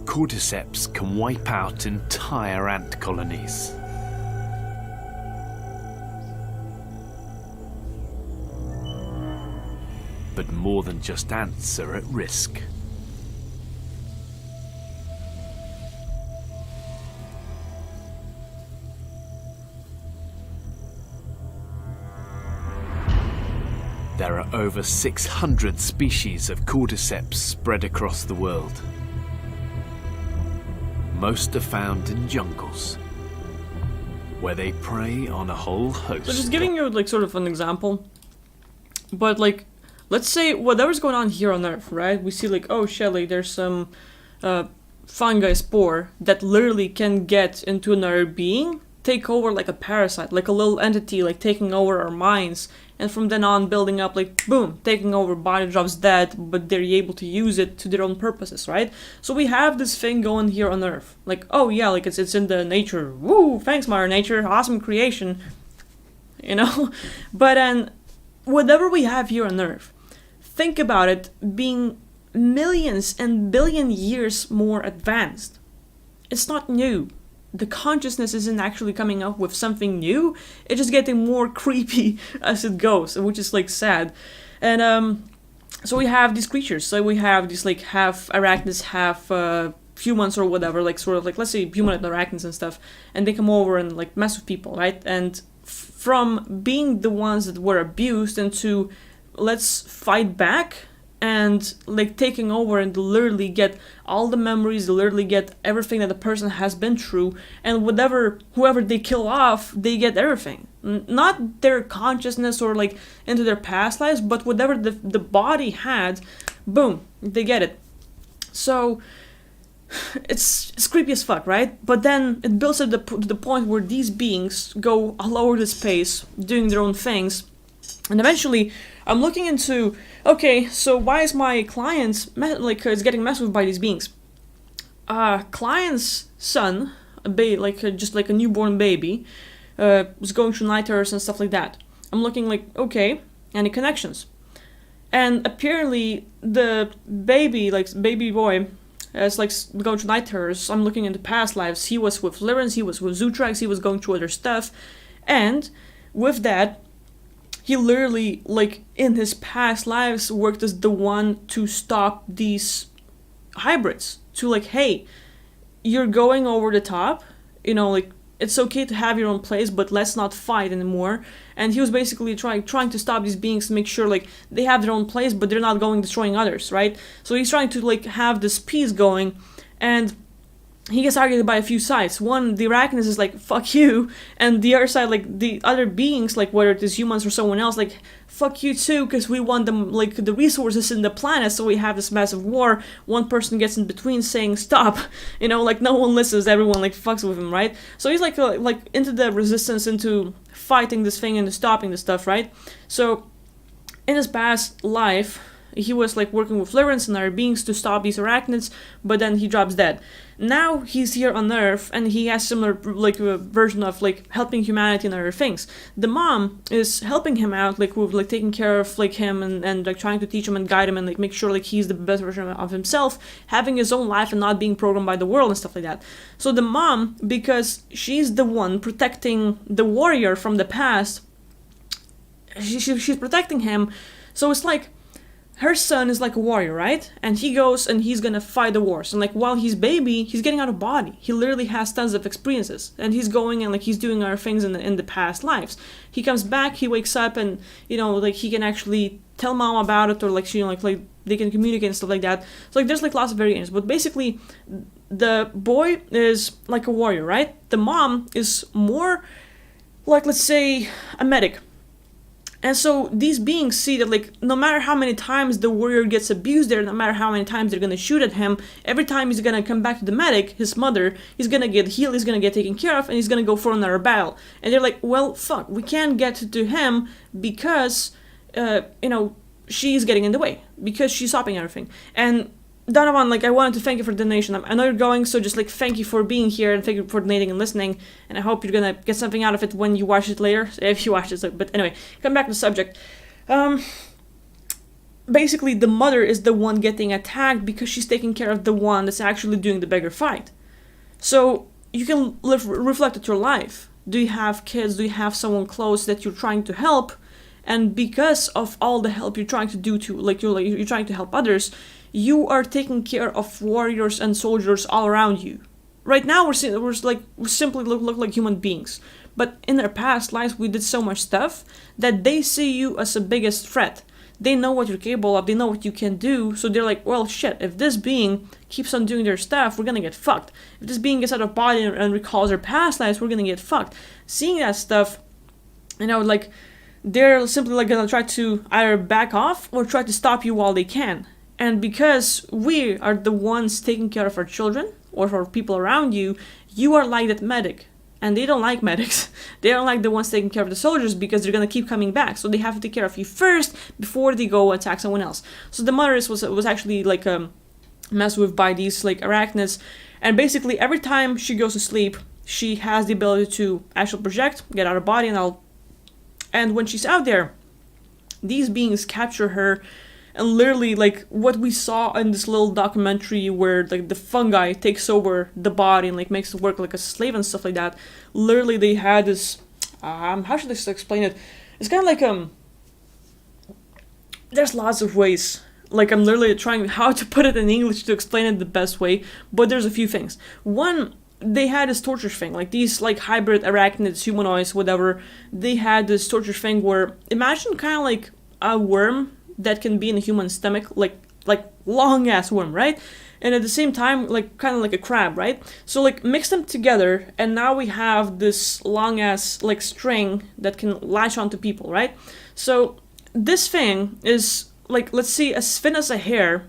Cordyceps can wipe out entire ant colonies. But more than just ants are at risk. There are over 600 species of cordyceps spread across the world. Most are found in jungles, where they prey on a whole host. So just giving you like sort of an example, but like let's say whatever's going on here on Earth, right? We see like, oh Shelly, there's some fungi spore that literally can get into another being, take over like a parasite, like a little entity, like taking over our minds, and from then on building up, like boom, taking over, body drops dead, but they're able to use it to their own purposes, right? So we have this thing going here on Earth, like, oh yeah, like it's in the nature, woo, thanks Mother Nature, awesome creation, you know. But then whatever we have here on Earth, think about it being millions and billion years more advanced. It's not new. The consciousness isn't actually coming up with something new. It's just getting more creepy as it goes, which is like sad. And so we have these creatures. So we have these like half arachnids, half humans or whatever, like sort of like, let's say humanoid arachnids and stuff, and they come over and like mess with people, right? And from being the ones that were abused into let's fight back and like taking over, and literally get all the memories, literally get everything that the person has been through, and whoever they kill off, they get everything. Not their consciousness or like into their past lives, but whatever the body had, boom, they get it. So it's creepy as fuck, right? But then it builds up to the point where these beings go all over the space, doing their own things, and eventually I'm looking into, okay, so why is my client is getting messed with by these beings? Client's son, just like a newborn baby, was going through night terrors and stuff like that. I'm looking like, okay, any connections? And apparently the baby boy, as like going through night terrors. I'm looking into past lives. He was with Lyrans, he was with Zutrax, he was going through other stuff, and with that, he literally, like in his past lives, worked as the one to stop these hybrids. To like, hey, you're going over the top, like it's okay to have your own place, but let's not fight anymore. And he was basically trying to stop these beings to make sure like they have their own place, but they're not going destroying others, right? So he's trying to like have this peace going, and he gets targeted by a few sides. One, the arachnids is like, fuck you, and the other side, like the other beings, like whether it is humans or someone else, like, fuck you too, because we want them, like, the resources in the planet, so we have this massive war. One person gets in between saying stop, like no one listens, everyone like fucks with him, right? So he's like into the resistance, into fighting this thing and stopping the stuff, right? So in his past life, he was like working with Lyrans and other beings to stop these arachnids, but then he drops dead. Now he's here on Earth, and he has similar like a version of like helping humanity and other things. The mom is helping him out, like with like taking care of like him and like trying to teach him and guide him and like make sure like he's the best version of himself, having his own life and not being programmed by the world and stuff like that. So the mom, because she's the one protecting the warrior from the past, she's protecting him. So it's like, her son is like a warrior, right? And he goes and he's gonna fight the wars. And like while he's baby, he's getting out of body. He literally has tons of experiences. And he's going and like he's doing other things in the past lives. He comes back, he wakes up, and like he can actually tell mom about it, or like she like they can communicate and stuff like that. So like there's like lots of variations. But basically the boy is like a warrior, right? The mom is more like, let's say, a medic. And so these beings see that like no matter how many times the warrior gets abused there, no matter how many times they're gonna shoot at him, every time he's gonna come back to the medic, his mother, he's gonna get healed, he's gonna get taken care of, and he's gonna go for another battle. And they're like, well, fuck, we can't get to him because, she's getting in the way, because she's stopping everything. And Donovan, like, I wanted to thank you for the donation. I know you're going, so just like thank you for being here and thank you for donating and listening. And I hope you're gonna get something out of it when you watch it later, if you watch it. But anyway, come back to the subject. Basically, the mother is the one getting attacked because she's taking care of the one that's actually doing the bigger fight. So you can reflect at your life. Do you have kids? Do you have someone close that you're trying to help? And because of all the help you're trying to do you're trying to help others, you are taking care of warriors and soldiers all around you. Right now, we simply look like human beings. But in our past lives, we did so much stuff that they see you as the biggest threat. They know what you're capable of, they know what you can do, so they're like, well, shit, if this being keeps on doing their stuff, we're gonna get fucked. If this being gets out of body and recalls their past lives, we're gonna get fucked. Seeing that stuff, they're simply like gonna try to either back off or try to stop you while they can. And because we are the ones taking care of our children or for people around you, you are like that medic. And they don't like medics. They don't like the ones taking care of the soldiers because they're gonna keep coming back. So they have to take care of you first before they go attack someone else. So the mother was actually like messed with by these like arachnids. And basically every time she goes to sleep, she has the ability to astral project, get out of body, and when she's out there, these beings capture her. And literally, like, what we saw in this little documentary where, like, the fungi takes over the body and, like, makes it work like a slave and stuff like that. Literally, they had this, how should I explain it? It's kind of like, there's lots of ways. Like, I'm literally trying how to put it in English to explain it the best way. But there's a few things. One, they had this torture thing. Like, these, like, hybrid arachnids, humanoids, whatever. They had this torture thing where, imagine kind of like a worm that can be in a human stomach, like long ass worm, right? And at the same time, like kind of like a crab, right? So like mix them together, and now we have this long ass like string that can latch onto people, right? So this thing is like, let's see, as thin as a hair,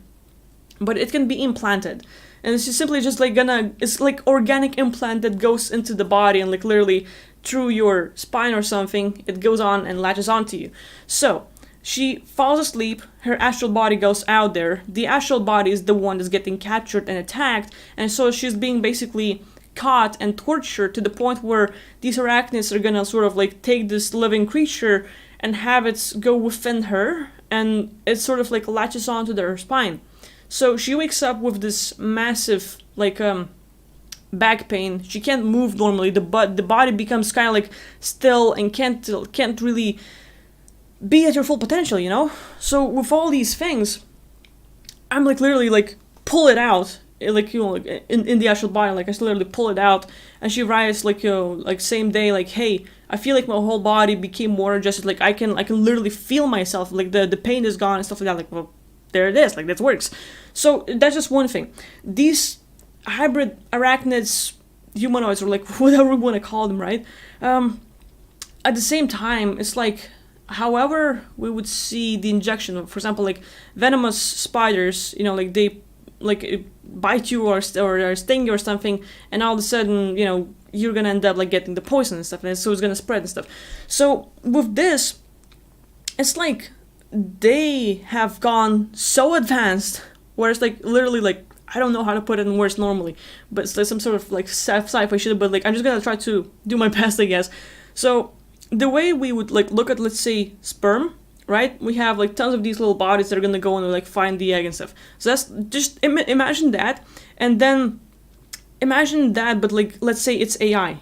but it can be implanted. And it's just simply just like it's like organic implant that goes into the body and like literally through your spine or something, it goes on and latches onto you. So she falls asleep, her astral body goes out there, the astral body is the one that's getting captured and attacked, and so she's being basically caught and tortured to the point where these arachnids are gonna sort of like take this living creature and have it go within her, and it sort of like latches onto their spine. So she wakes up with this massive like back pain. She can't move normally. The body becomes kind of like still and can't really be at your full potential, you know? So with all these things, I'm like literally like pull it out, like, you know, like in the actual body, like I literally pull it out, and she writes like, you know, like same day, like, hey, I feel like my whole body became more adjusted, like I can literally feel myself, like the pain is gone and stuff like that. Like, well, there it is, like that works. So that's just one thing. These hybrid arachnids, humanoids, or like whatever we want to call them, right? At the same time, it's like, however we would see the injection of, for example, like venomous spiders, you know, like they like bite you or sting you or something, and all of a sudden, you know, you're gonna end up like getting the poison and stuff, and so it's gonna spread and stuff. So with this, it's like they have gone so advanced, where it's like literally like, I don't know how to put it in words normally, but it's like some sort of like sci-fi shit, but like I'm just gonna try to do my best, I guess. So the way we would like look at, let's say, sperm, right? We have like tons of these little bodies that are gonna go and like find the egg and stuff. So that's just imagine that, and then imagine that, but like let's say it's AI.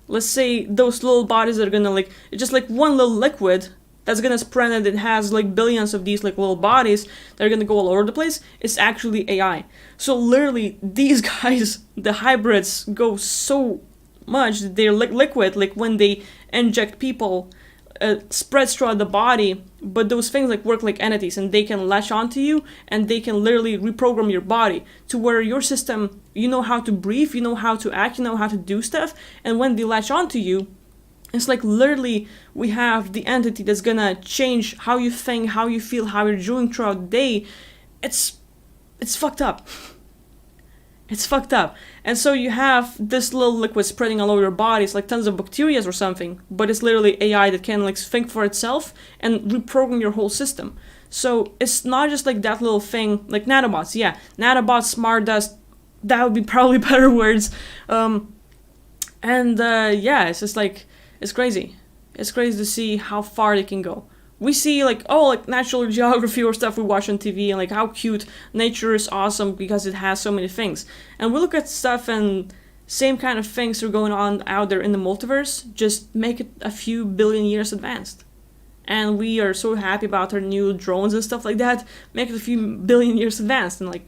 Let's say those little bodies that are gonna like, it's just like one little liquid that's gonna spread, and it has like billions of these like little bodies that are gonna go all over the place. It's actually AI. So literally these guys, the hybrids, go so much that they're like liquid, like when they inject people, spreads throughout the body, but those things like work like entities, and they can latch onto you, and they can literally reprogram your body to where your system, you know how to breathe, you know how to act, you know how to do stuff, and when they latch onto you, it's like literally we have the entity that's gonna change how you think, how you feel, how you're doing throughout the day. It's fucked up. It's fucked up. And so you have this little liquid spreading all over your body. It's like tons of bacteria or something, but it's literally AI that can like think for itself and reprogram your whole system. So it's not just like that little thing, like nanobots. Yeah, nanobots, smart dust, that would be probably better words. Yeah, it's just like, it's crazy. It's crazy to see how far they can go. We see like, oh, like Natural Geography or stuff we watch on TV, and like how cute nature is awesome because it has so many things. And we look at stuff, and same kind of things are going on out there in the multiverse, just make it a few billion years advanced. And we are so happy about our new drones and stuff like that, make it a few billion years advanced, and like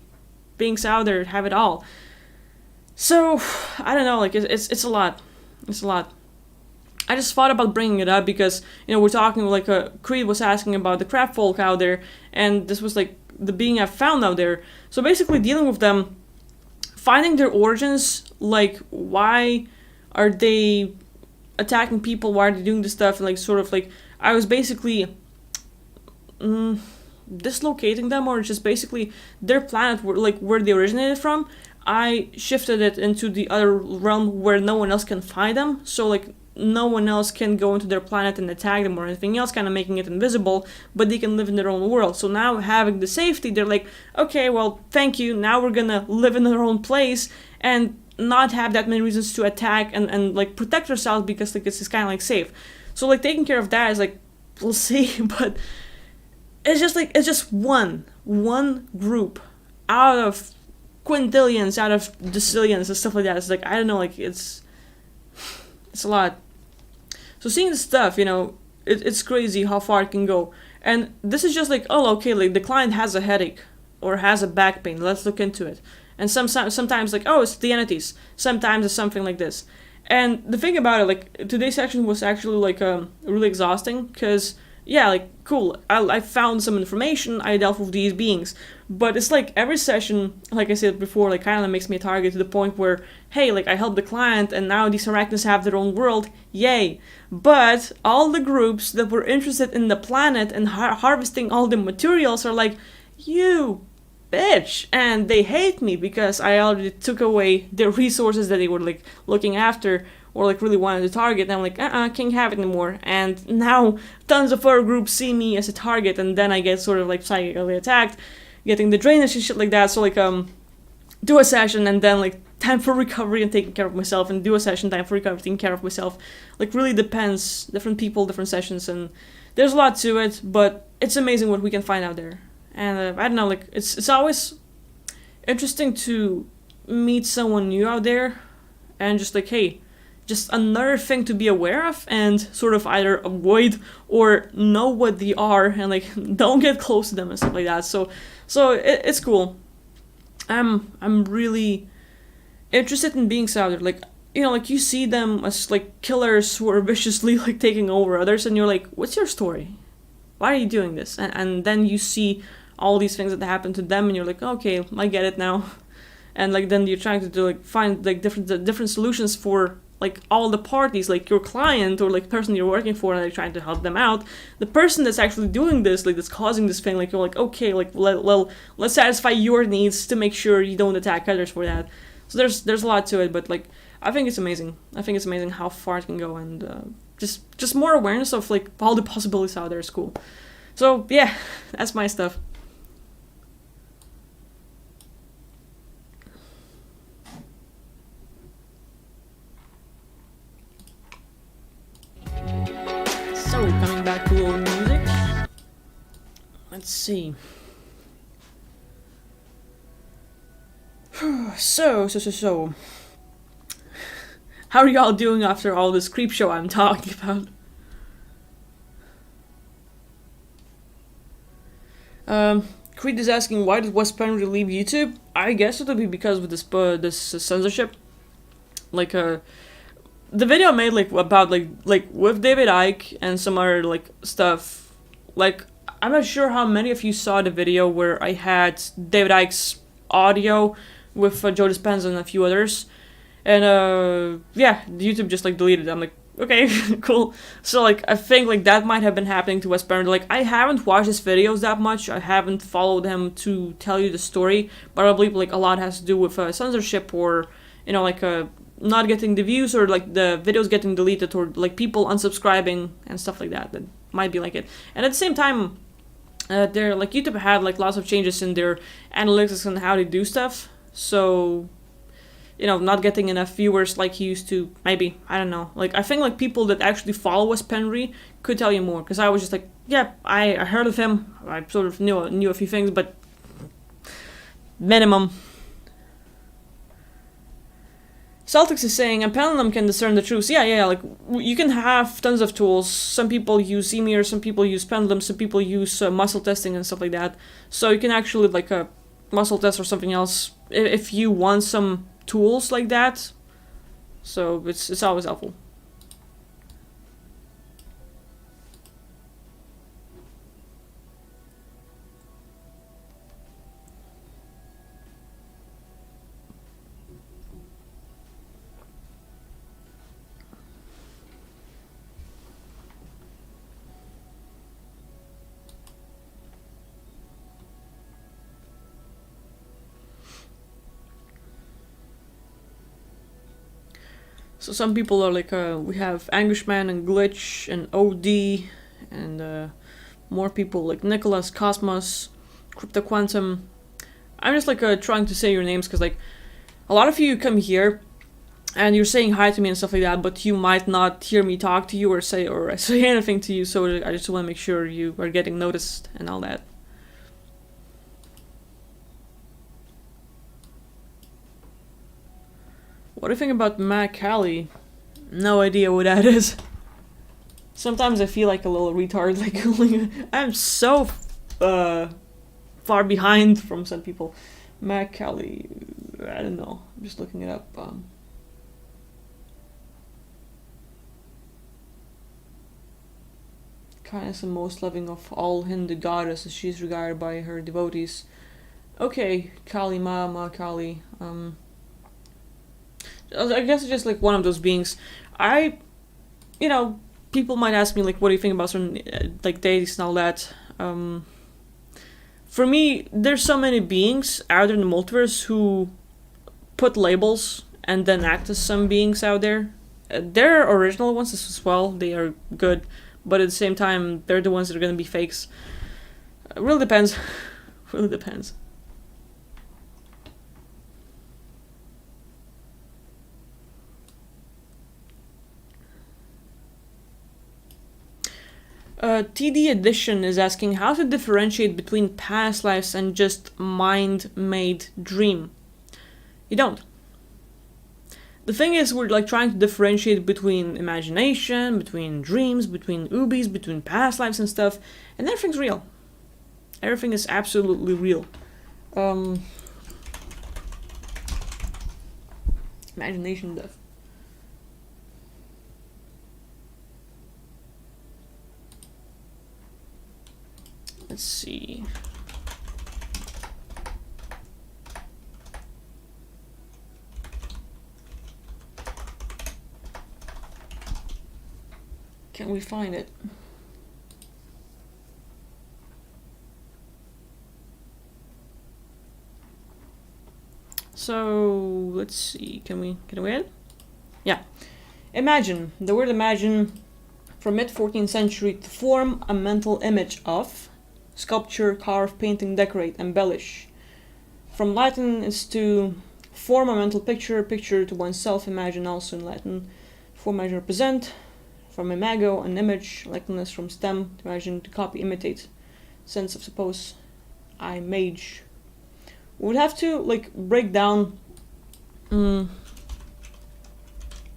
beings out there have it all. So I don't know, like it's a lot. It's a lot. I just thought about bringing it up because, you know, we're talking like Creed was asking about the crab folk out there, and this was like the being I found out there. So basically dealing with them, finding their origins, like why are they attacking people, why are they doing this stuff, and like sort of like I was basically dislocating them, or just basically their planet, where they originated from. I shifted it into the other realm where no one else can find them, so like no one else can go into their planet and attack them or anything else, kind of making it invisible, but they can live in their own world. So now having the safety, they're like, okay, well, thank you, now we're gonna live in our own place and not have that many reasons to attack and like protect ourselves, because like it's kind of like safe. So like taking care of that is like, we'll see, but it's just one group out of quintillions, out of decillions and stuff like that. It's like, I don't know, like it's a lot. So seeing this stuff, you know, it's crazy how far it can go. And this is just like, oh, okay, like the client has a headache or has a back pain, let's look into it. And sometimes like, oh, it's the entities. Sometimes it's something like this. And the thing about it, like today's section was actually like really exhausting, because yeah, like, cool, I found some information, I dealt with these beings. But it's like every session, like I said before, like kind of makes me a target to the point where, hey, like I helped the client and now these arachnids have their own world, yay. But all the groups that were interested in the planet and harvesting all the materials are like, you bitch, and they hate me because I already took away their resources that they were like looking after or like really wanted to target. And I'm like, can't have it anymore. And now tons of other groups see me as a target, and then I get sort of like psychically attacked, getting the drainage and shit like that. So like do a session and then like time for recovery and taking care of myself, and do a session, time for recovery, taking care of myself. Like really depends, different people, different sessions, and there's a lot to it, but it's amazing what we can find out there. And I don't know, like it's always interesting to meet someone new out there, and just like, hey, just another thing to be aware of and sort of either avoid or know what they are, and like don't get close to them and stuff like that. So it's cool. I'm really interested in beings out there. Like, you know, like you see them as like killers who are viciously like taking over others, and you're like, what's your story? Why are you doing this? And then you see all these things that happen to them, and you're like, okay, I get it now. And like then you're trying to do like find like different solutions for like all the parties, like your client or like person you're working for, and you're trying to help them out. The person that's actually doing this, like that's causing this thing, like you're like, okay, like let's satisfy your needs to make sure you don't attack others for that. So there's a lot to it, but like I think it's amazing. I think it's amazing how far it can go, and just more awareness of like all the possibilities out there is cool. So yeah, that's my stuff. So coming back to a little music. Let's see. So. How are y'all doing after all this creep show I'm talking about? Creed is asking, why did Wes Penry leave YouTube? I guess it'll be because of this censorship. Like the video I made like about like with David Icke and some other like stuff. Like I'm not sure how many of you saw the video where I had David Icke's audio with Joe Dispenza and a few others. And yeah, YouTube just like deleted it. I'm like, okay, cool. So like I think like that might have been happening to Wes Penry. Like I haven't watched his videos that much. I haven't followed him to tell you the story, but I believe like a lot has to do with censorship, or you know, like not getting the views, or like the videos getting deleted, or like people unsubscribing and stuff like that. That might be like it. And at the same time, they're like YouTube had like lots of changes in their analytics and how they do stuff. So you know, not getting enough viewers like he used to, maybe, I don't know. Like, I think, like, people that actually follow Wes Penry could tell you more, because I was just like, yeah, I heard of him, I sort of knew a few things, but minimum. Celtics is saying, a pendulum can discern the truth. Yeah, like, you can have tons of tools. Some people use emirs, some people use pendulums, some people use muscle testing and stuff like that. So you can actually, like, a muscle test or something else, if you want some tools like that. So it's always helpful. So some people are like, we have Anguishman and Glitch and OD, and more people like Nicholas, Cosmos, Crypto Quantum. I'm just like trying to say your names, because like a lot of you come here and you're saying hi to me and stuff like that, but you might not hear me talk to you or say anything to you. So I just want to make sure you are getting noticed and all that. What do you think about Matt Callie? No idea what that is. Sometimes I feel like a little retard. Like I'm so far behind from some people. Matt Callie, I don't know. I'm just looking it up. kindness and most loving of all Hindu goddesses. She is regarded by her devotees. Okay, Kali Ma Kali. I guess it's just like one of those beings. People might ask me like, what do you think about certain like deities and all that. For me, there's so many beings out there in the multiverse who put labels and then act as some beings out there. There are original ones as well. They are good, but at the same time, they're the ones that are gonna be fakes. It really depends. Really depends. TD Edition is asking how to differentiate between past lives and just mind-made dream. You don't. The thing is, we're like trying to differentiate between imagination, between dreams, between ubis, between past lives and stuff, and everything's real. Everything is absolutely real. Imagination stuff. Let's see. Can we find it? So let's see. Can we in? Yeah. Imagine. The word imagine from mid 14th century to form a mental image of. Sculpture, carve, painting, decorate, embellish. From Latin is to form a mental picture, picture to oneself, imagine also in Latin. Form, imagine, represent. From imago, an image, likeness from stem, to imagine, to copy, imitate. Sense of suppose, I mage. We would have to like break down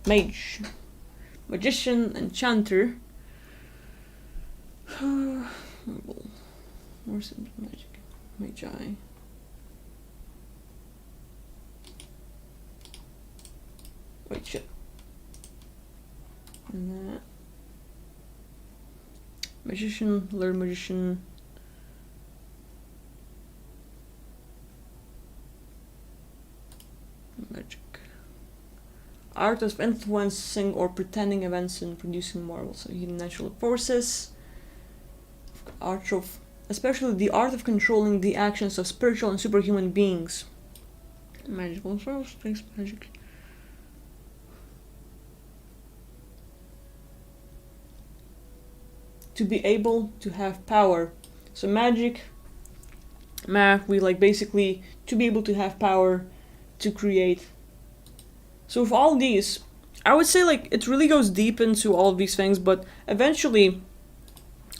mage, magician, enchanter. Where's the magic? Magi. Wait, shit. And that. Magician, learn magician. Magic. Art of influencing or pretending events and producing marvels. So hidden natural forces. Art of, especially the art of controlling the actions of spiritual and superhuman beings. Magical force, things magic. To be able to have power. So magic, we like basically to be able to have power to create. So with all these, I would say like it really goes deep into all of these things, but eventually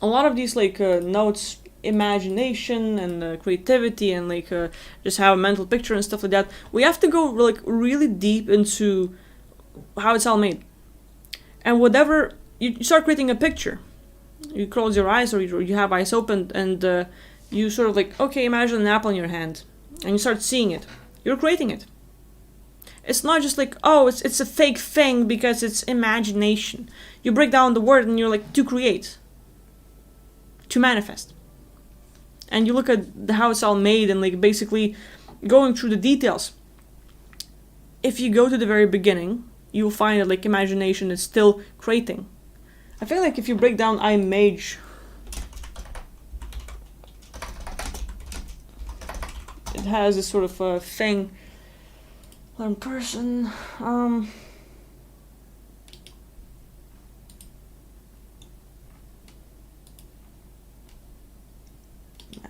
a lot of these like notes, imagination and creativity and like just have a mental picture and stuff like that, we have to go like really deep into how it's all made. And whatever, you start creating a picture. You close your eyes or you have eyes open and you sort of like, okay, imagine an apple in your hand and you start seeing it. You're creating it. It's not just like, oh, it's a fake thing because it's imagination. You break down the word and you're like, to create. To manifest. And you look at how it's all made and like basically going through the details. If you go to the very beginning, you'll find that like imagination is still creating. I feel like if you break down I Mage, it has this sort of thing. Learn person.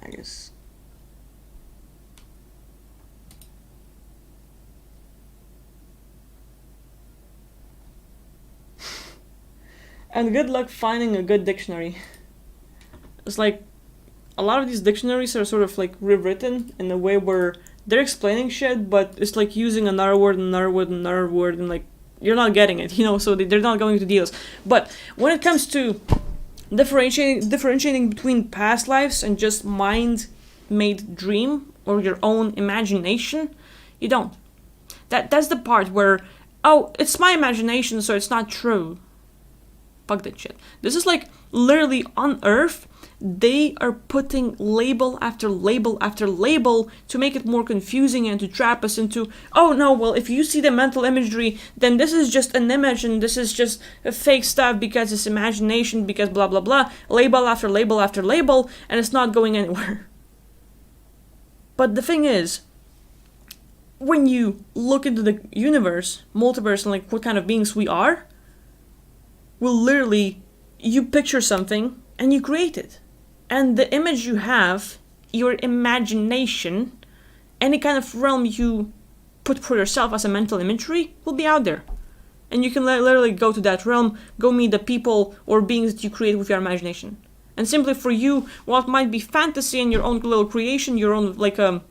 I guess. And good luck finding a good dictionary. It's like a lot of these dictionaries are sort of like rewritten in a way where they're explaining shit, but it's like using another word, another word, another word, and like you're not getting it, so they're not going to deals. But when it comes to differentiating between past lives and just mind-made dream or your own imagination, you don't. That's the part where, oh, it's my imagination, so it's not true. fuck that shit. This is like literally on Earth, they are putting label after label after label to make it more confusing and to trap us into, oh no, well, if you see the mental imagery, then this is just an image and this is just a fake stuff because it's imagination, because blah blah blah, label after label after label, and it's not going anywhere. But the thing is, when you look into the universe, multiverse, and like what kind of beings we are, well, literally, you picture something and you create it. And the image you have, your imagination, any kind of realm you put for yourself as a mental imagery, will be out there. And you can literally go to that realm, go meet the people or beings that you create with your imagination. And simply for you, what might be fantasy in your own little creation, your own, like, I'm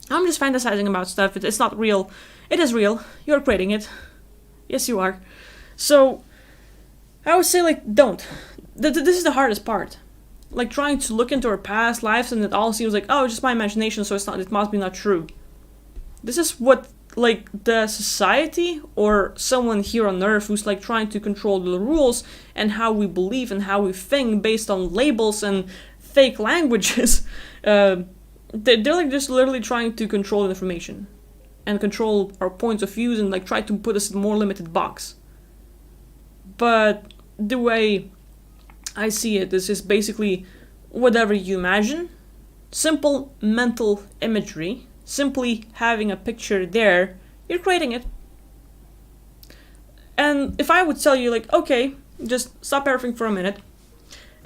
just fantasizing about stuff, it's not real. It is real. You're creating it. Yes, you are. So, I would say, like, don't. This is the hardest part. Like, trying to look into our past lives and it all seems like, oh, it's just my imagination, so it must be not true. This is what, like, the society or someone here on Earth who's, like, trying to control the rules and how we believe and how we think based on labels and fake languages, they're like just literally trying to control information and control our points of views and like try to put us in a more limited box. But the way I see it is basically whatever you imagine, simple mental imagery, simply having a picture there, you're creating it. And if I would tell you like, okay, just stop everything for a minute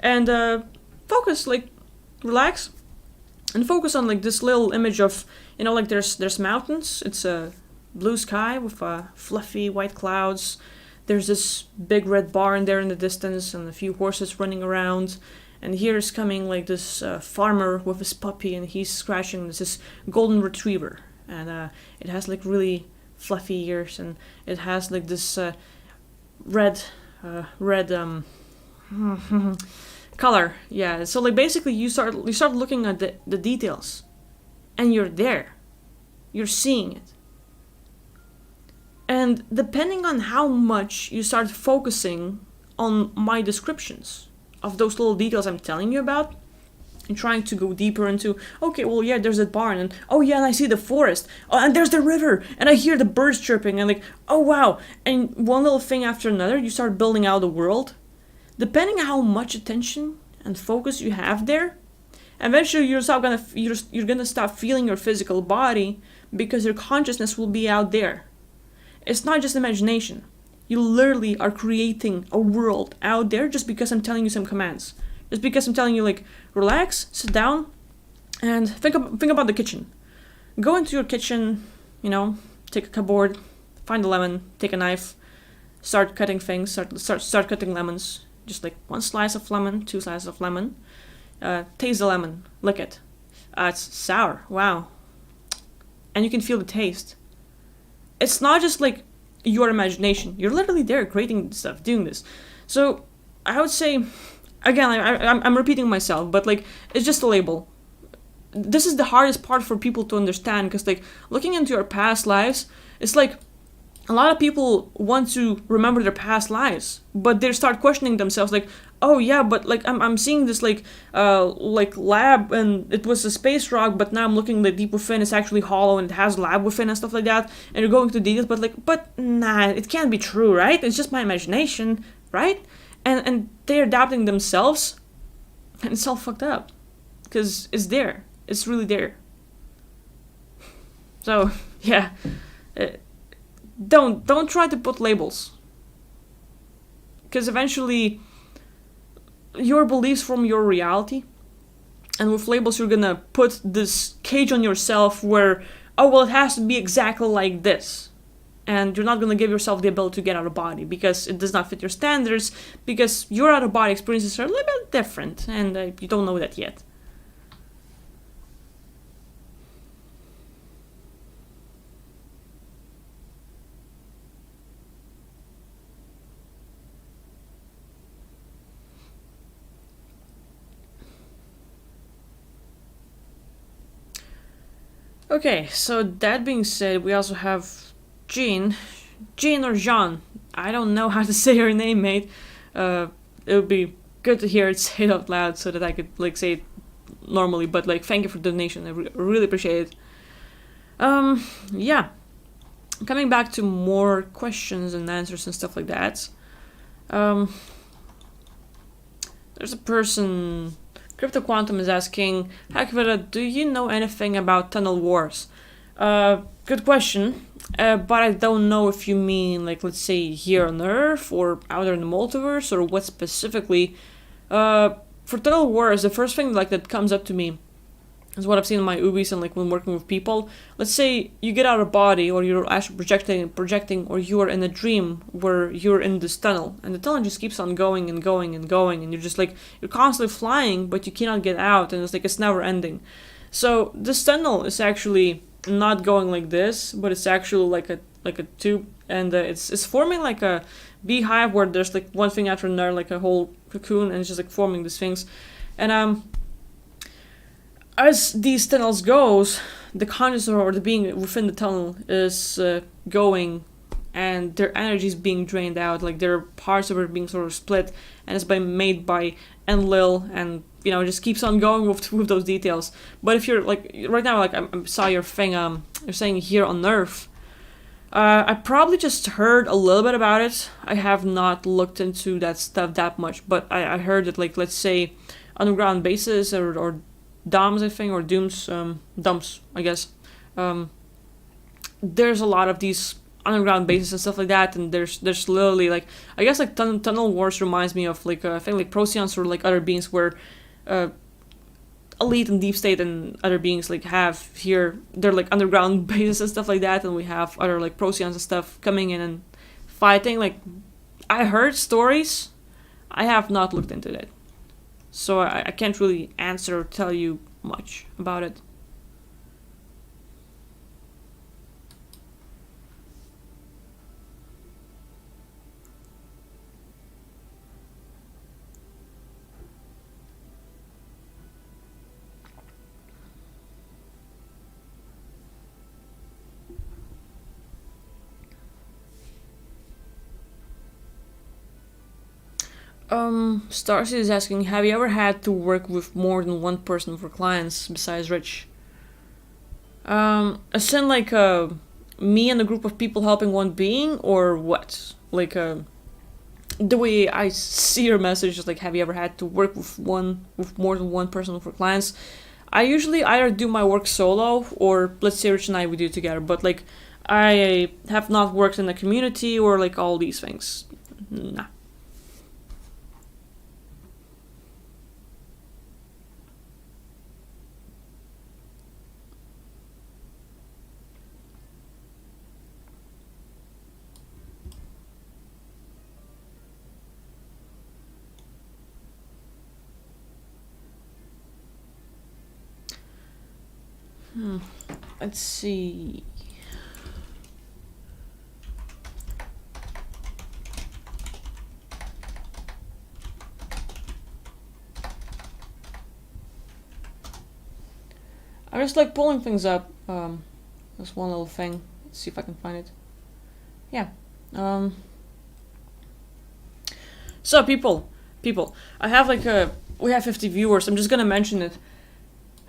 and focus, like relax and focus on like this little image of, you know, like there's mountains, it's a blue sky with fluffy white clouds. There's this big red barn there in the distance and a few horses running around. And here's coming like this farmer with his puppy and he's scratching this golden retriever. And it has like really fluffy ears and it has like this red color. Yeah, so like basically you start looking at the details and you're there. You're seeing it. And depending on how much you start focusing on my descriptions of those little details I'm telling you about, and trying to go deeper into, okay, well, yeah, there's that barn, and oh, yeah, and I see the forest, oh, and there's the river, and I hear the birds chirping, and like, oh, wow, and one little thing after another, you start building out the world. Depending on how much attention and focus you have there, eventually you're gonna stop feeling your physical body because your consciousness will be out there. It's not just imagination. You literally are creating a world out there just because I'm telling you some commands. Just because I'm telling you, like, relax, sit down, and think about the kitchen. Go into your kitchen, you know, take a cupboard, find a lemon, take a knife, start cutting things, start cutting lemons. Just like 1 slice of lemon, 2 slices of lemon. Taste the lemon, lick it. It's sour, wow. And you can feel the taste. It's not just like your imagination. You're literally there creating stuff, doing this. So I would say, again, I'm repeating myself, but like it's just a label. This is the hardest part for people to understand because like looking into your past lives, it's like a lot of people want to remember their past lives, but they start questioning themselves like, oh yeah, but like I'm seeing this like lab and it was a space rock, but now I'm looking like deep within, it's actually hollow and it has lab within and stuff like that, and you're going to details, but nah, it can't be true, right? It's just my imagination, right? And they're adapting themselves, and it's all fucked up because it's there, it's really there. So yeah. Don't try to put labels, because eventually your beliefs form your reality, and with labels you're gonna put this cage on yourself where, oh well, it has to be exactly like this, and you're not gonna give yourself the ability to get out of body because it does not fit your standards, because your out of body experiences are a little bit different, and you don't know that yet. Okay, so that being said, we also have Jean or Jean. I don't know how to say her name, mate. it would be good to hear it say it out loud so that I could like say it normally. But like, thank you for the donation. I really appreciate it. Yeah. Coming back to more questions and answers and stuff like that. There's a person. Crypto Quantum is asking, Hakvera, do you know anything about tunnel wars? Good question. But I don't know if you mean, like, let's say here on Earth or out there in the multiverse, or what specifically. For tunnel wars, the first thing like that comes up to me is what I've seen in my Ubis and like when working with people. Let's say you get out of body, or you're actually projecting, or you are in a dream where you're in this tunnel, and the tunnel just keeps on going and going and going, and you're just like, you're constantly flying, but you cannot get out, and it's like it's never ending. So this tunnel is actually not going like this, but it's actually like a tube, and it's forming like a beehive where there's like one thing after another, like a whole cocoon, and it's just like forming these things, and as these tunnels goes, the consciousness or the being within the tunnel is going, and their energy is being drained out. Like their parts of it being sort of split, and it's made by Enlil, and it just keeps on going with those details. But if you're like right now, like I saw your thing, you're saying here on Earth. I probably just heard a little bit about it. I have not looked into that stuff that much, but I heard that, like, let's say underground bases or DOMs, I think, or dumps, I guess. There's a lot of these underground bases and stuff like that, and there's literally, like, I guess, like, Tunnel Wars reminds me of, like, I think, like, Procyons or, like, other beings where Elite and Deep State and other beings, like, have here, they're, like, underground bases and stuff like that, and we have other, like, Procyons and stuff coming in and fighting. Like, I heard stories. I have not looked into it. So I can't really answer or tell you much about it. Starseed is asking, have you ever had to work with more than one person for clients besides Rich? As in, like, me and a group of people helping one being, or what? Like, the way I see your message is like, have you ever had to work with more than one person for clients? I usually either do my work solo, or let's say Rich and I, we do it together, but like, I have not worked in a community or like all these things. Nah. Let's see. I just like pulling things up. There's one little thing. Let's see if I can find it. Yeah. So people, I have like we have 50 viewers. I'm just gonna mention it.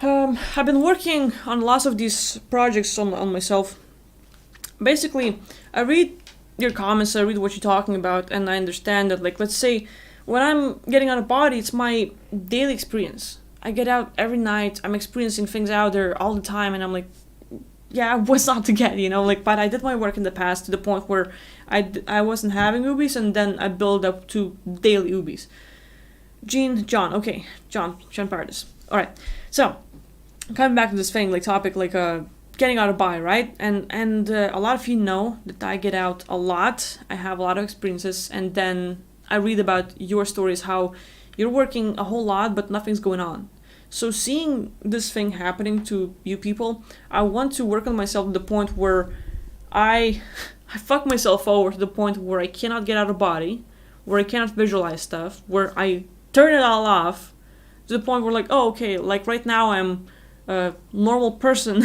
I've been working on lots of these projects on myself. Basically, I read your comments, I read what you're talking about, and I understand that, like, let's say, when I'm getting out of body, it's my daily experience. I get out every night, I'm experiencing things out there all the time, and I'm like, yeah, what's not to get, like, but I did my work in the past to the point where I wasn't having Ubis, and then I build up to daily Ubis. John Paradis. Alright, so, coming back to this thing, like, topic, like, getting out of body, right? And a lot of you know that I get out a lot. I have a lot of experiences, and then I read about your stories, how you're working a whole lot, but nothing's going on. So seeing this thing happening to you people, I want to work on myself to the point where I fuck myself over to the point where I cannot get out of body, where I cannot visualize stuff, where I turn it all off, to the point where, like, oh, okay, like, right now I'm a normal person,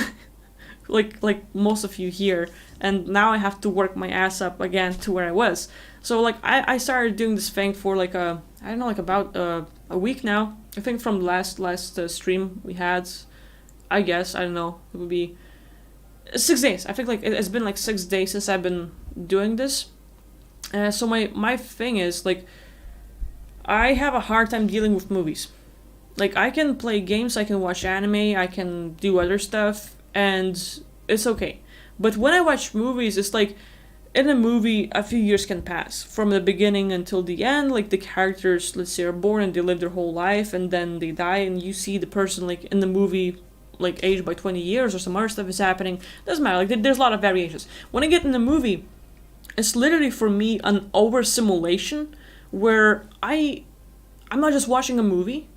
like most of you here, and now I have to work my ass up again to where I was. So, like, I started doing this thing for, like, I don't know, like about a week now. I think from the last stream we had. I guess I don't know. It would be 6 days. I think like it's been like 6 days since I've been doing this. So my thing is like I have a hard time dealing with movies. Like I can play games, I can watch anime, I can do other stuff, and it's okay. But when I watch movies, it's like in a movie, a few years can pass from the beginning until the end. Like the characters, let's say, are born and they live their whole life, and then they die, and you see the person like in the movie, like aged by 20 years or some other stuff is happening. Doesn't matter. Like there's a lot of variations. When I get in the movie, it's literally for me an over simulation where I'm not just watching a movie.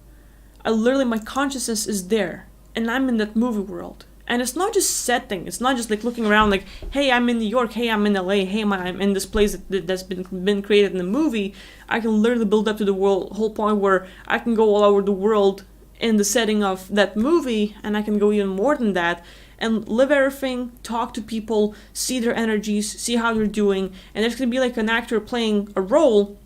I literally my consciousness is there, and I'm in that movie world. And it's not just setting. It's not just like looking around like, hey, I'm in New York. Hey, I'm in LA. Hey, I'm in this place that's been created in the movie. I can literally build up to the whole point where I can go all over the world in the setting of that movie, and I can go even more than that and live everything, talk to people, see their energies, see how they're doing, and there's gonna be like an actor playing a role,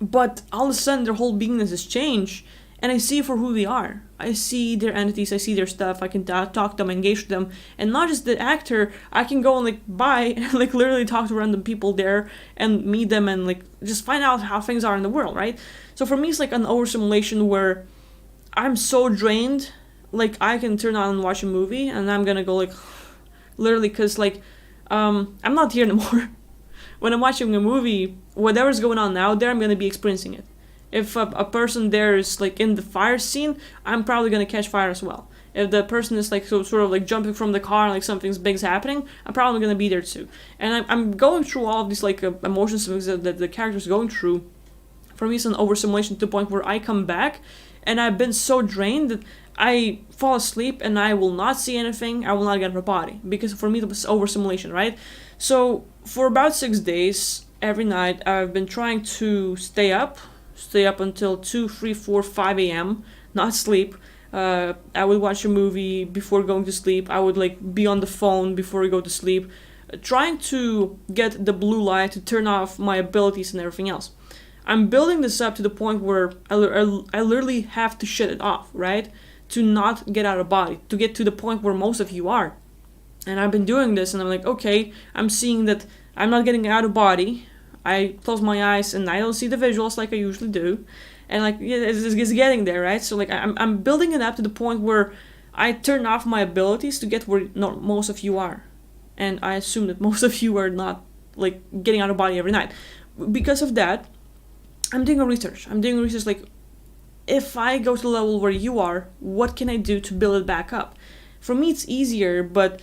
but all of a sudden their whole beingness has changed, and I see for who they are. I see their entities, I see their stuff, I can talk to them, engage with them, and not just the actor, I can go and like buy and like literally talk to random people there and meet them and like just find out how things are in the world, right? So for me it's like an over simulation where I'm so drained, like I can turn on and watch a movie and I'm gonna go like literally because like I'm not here anymore. When I'm watching a movie, whatever's going on out there, I'm gonna be experiencing it. If a person there is like in the fire scene, I'm probably gonna catch fire as well. If the person is like sort of like jumping from the car and like something's big's happening, I'm probably gonna be there too. And I'm going through all of these like emotions that the character's going through. For me, it's an over simulation to the point where I come back and I've been so drained that I fall asleep and I will not see anything. I will not get out of body because for me it was over simulation, right? So for about 6 days, every night I've been trying to stay up until 2, 3, 4, 5 a.m. Not sleep. I would watch a movie before going to sleep. I would like be on the phone before I go to sleep, trying to get the blue light to turn off my abilities and everything else. I'm building this up to the point where I literally have to shut it off, right? To not get out of body, to get to the point where most of you are. And I've been doing this and I'm like, okay, I'm seeing that I'm not getting out of body. I close my eyes and I don't see the visuals like I usually do. And like, yeah, it's getting there, right? So like, I'm building it up to the point where I turn off my abilities to get where not most of you are. And I assume that most of you are not like getting out of body every night. Because of that, I'm doing research like, if I go to the level where you are, what can I do to build it back up? For me, it's easier, but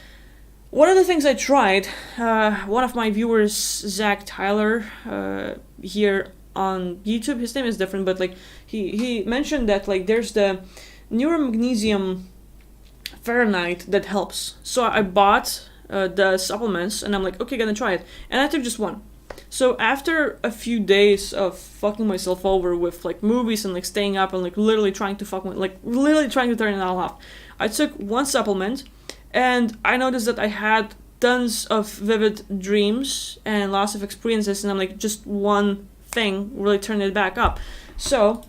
one of the things I tried, one of my viewers, Zach Tyler, here on YouTube, his name is different, but like he mentioned that like there's the neuromagnesium Fahrenheit that helps. So I bought the supplements and I'm like, okay, gonna try it. And I took just one. So after a few days of fucking myself over with like movies and like staying up and like literally trying to turn it all off, I took one supplement and I noticed that I had tons of vivid dreams and lots of experiences, and I'm like, just one thing really turned it back up. So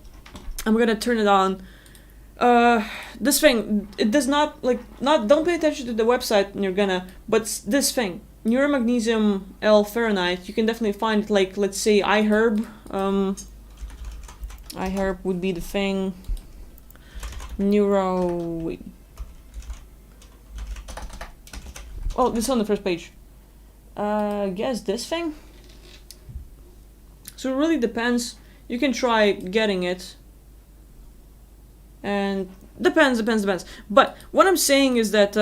I'm gonna turn it on. This thing, it does not don't pay attention to the website and you're gonna, but this thing, neuromagnesium L Fahrenheit, you can definitely find it, like, let's say iHerb. iHerb would be the thing. Oh, this is on the first page. Guess this thing? So it really depends. You can try getting it. And depends. But what I'm saying is that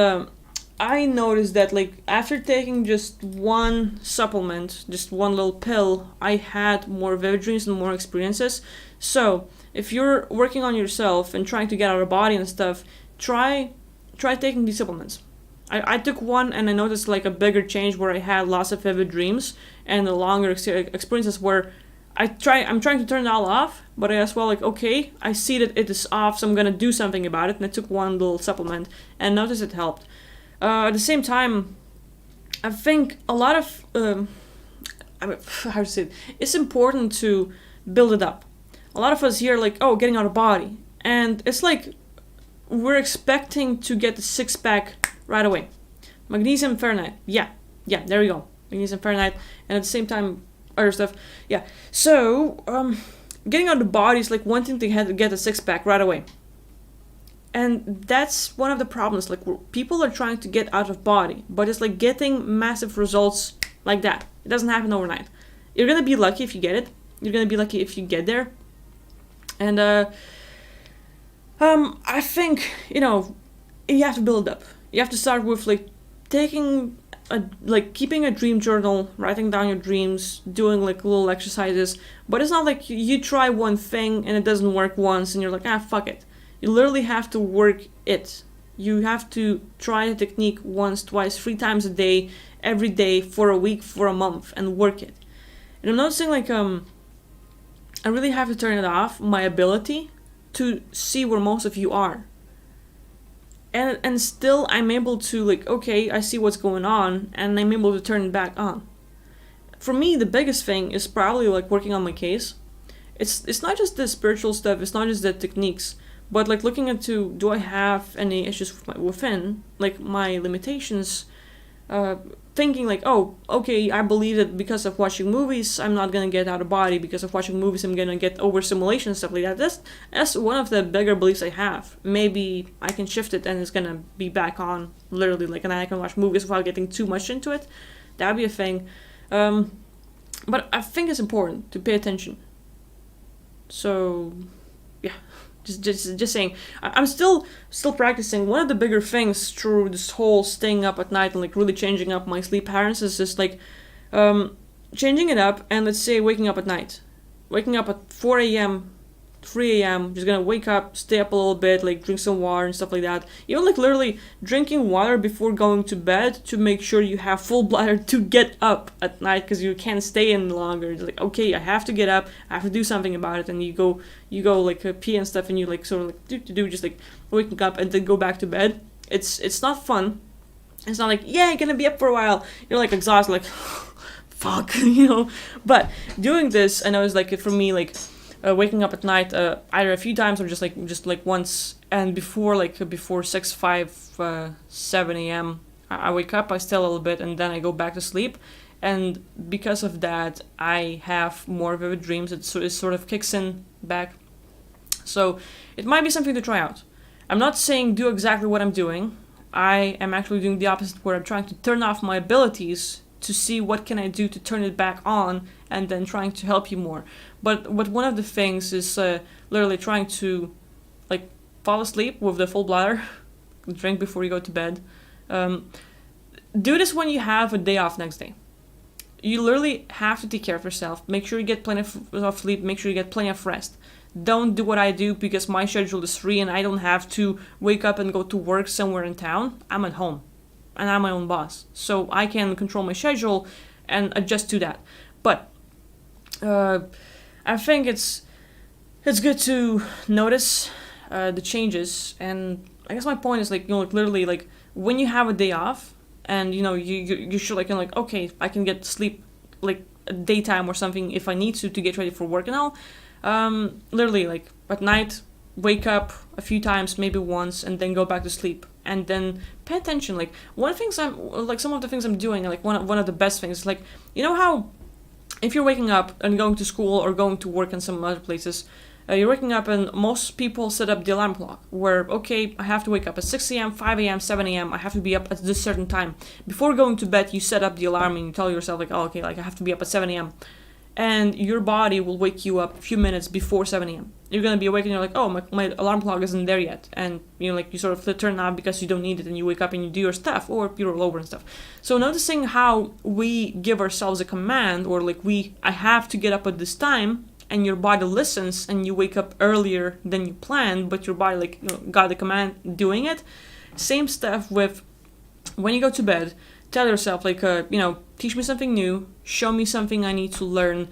I noticed that like after taking just one supplement, just one little pill, I had more vivid dreams and more experiences. So if you're working on yourself and trying to get out of body and stuff, try taking these supplements. I took one and I noticed like a bigger change where I had lots of vivid dreams and the longer experiences where I'm trying to turn it all off, but I as well like, okay, I see that it is off, so I'm gonna do something about it. And I took one little supplement and noticed it helped. At the same time, I think a lot of how to say it, it's important to build it up. a lot of us hear like, oh, getting out of body, and it's like we're expecting to get the six-pack right away. Magnesium, Fahrenheit, yeah, there we go. Magnesium, Fahrenheit, and at the same time, other stuff, yeah. So, getting out of the body is like wanting to get a six-pack right away. And that's one of the problems, like people are trying to get out of body, but it's like getting massive results like that. It doesn't happen overnight. You're gonna be lucky if you get it. You're gonna be lucky if you get there. And I think, you have to build up. You have to start with like keeping a dream journal, writing down your dreams, doing like little exercises. But it's not like you try one thing and it doesn't work once and you're like, fuck it. You literally have to work it. You have to try the technique once, twice, 3 times a day, every day, for a week, for a month, and work it. And I'm noticing like I really have to turn it off, my ability to see where most of you are. And still I'm able to like, okay, I see what's going on, and I'm able to turn it back on. For me, the biggest thing is probably like working on my case. It's not just the spiritual stuff, it's not just the techniques, but like looking into, do I have any issues within, like my limitations, thinking like, oh, okay, I believe that because of watching movies, I'm not gonna get out of body. Because of watching movies, I'm gonna get overstimulation and stuff like that. That's one of the bigger beliefs I have. Maybe I can shift it and it's gonna be back on, literally, like, and I can watch movies without getting too much into it. That'd be a thing. But I think it's important to pay attention. So, yeah. Just saying, I'm still practicing. One of the bigger things through this whole staying up at night and like really changing up my sleep patterns is just like changing it up, and let's say waking up at night. Waking up at 4 a.m., 3 a.m., just gonna wake up, stay up a little bit, like drink some water and stuff like that. Even like literally drinking water before going to bed to make sure you have full bladder to get up at night, because you can't stay in longer. It's like, okay, I have to get up, I have to do something about it, and you go like pee and stuff, and you like sort of like do just like waking up and then go back to bed. It's not fun. It's not like, yeah, you're gonna be up for a while. You're like exhausted, like fuck, But doing this, I know it's like for me like. Waking up at night either a few times or just like once, and before 6, 5, 7 a.m. I wake up, I stay a little bit, and then I go back to sleep. And because of that, I have more vivid dreams. It sort of kicks in back. So it might be something to try out. I'm not saying do exactly what I'm doing. I am actually doing the opposite, where I'm trying to turn off my abilities to see what can I do to turn it back on, and then trying to help you more. But one of the things is literally trying to like fall asleep with the full bladder, drink before you go to bed. Do this when you have a day off next day. You literally have to take care of yourself. Make sure you get plenty of sleep. Make sure you get plenty of rest. Don't do what I do because my schedule is free and I don't have to wake up and go to work somewhere in town. I'm at home and I'm my own boss. So I can control my schedule and adjust to that. But I think it's good to notice the changes. And I guess my point is like, like literally like when you have a day off and you should like okay, I can get sleep like daytime or something if I need to get ready for work and all. Literally like at night, wake up a few times, maybe once, and then go back to sleep. And then pay attention. Like one of the things some of the things I'm doing, like one of the best things is like, how if you're waking up and going to school or going to work in some other places, you're waking up and most people set up the alarm clock where, okay, I have to wake up at 6 a.m., 5 a.m., 7 a.m., I have to be up at this certain time. Before going to bed, you set up the alarm and you tell yourself like, oh, okay, like I have to be up at 7 a.m. And your body will wake you up a few minutes before 7 a.m. You're going to be awake and you're like, oh, my alarm clock isn't there yet. And, you sort of turn it off because you don't need it, and you wake up and you do your stuff, or you roll over and stuff. So noticing how we give ourselves a command, or like I have to get up at this time, and your body listens and you wake up earlier than you planned, but your body got the command doing it. Same stuff with when you go to bed. Tell yourself teach me something new, show me something I need to learn,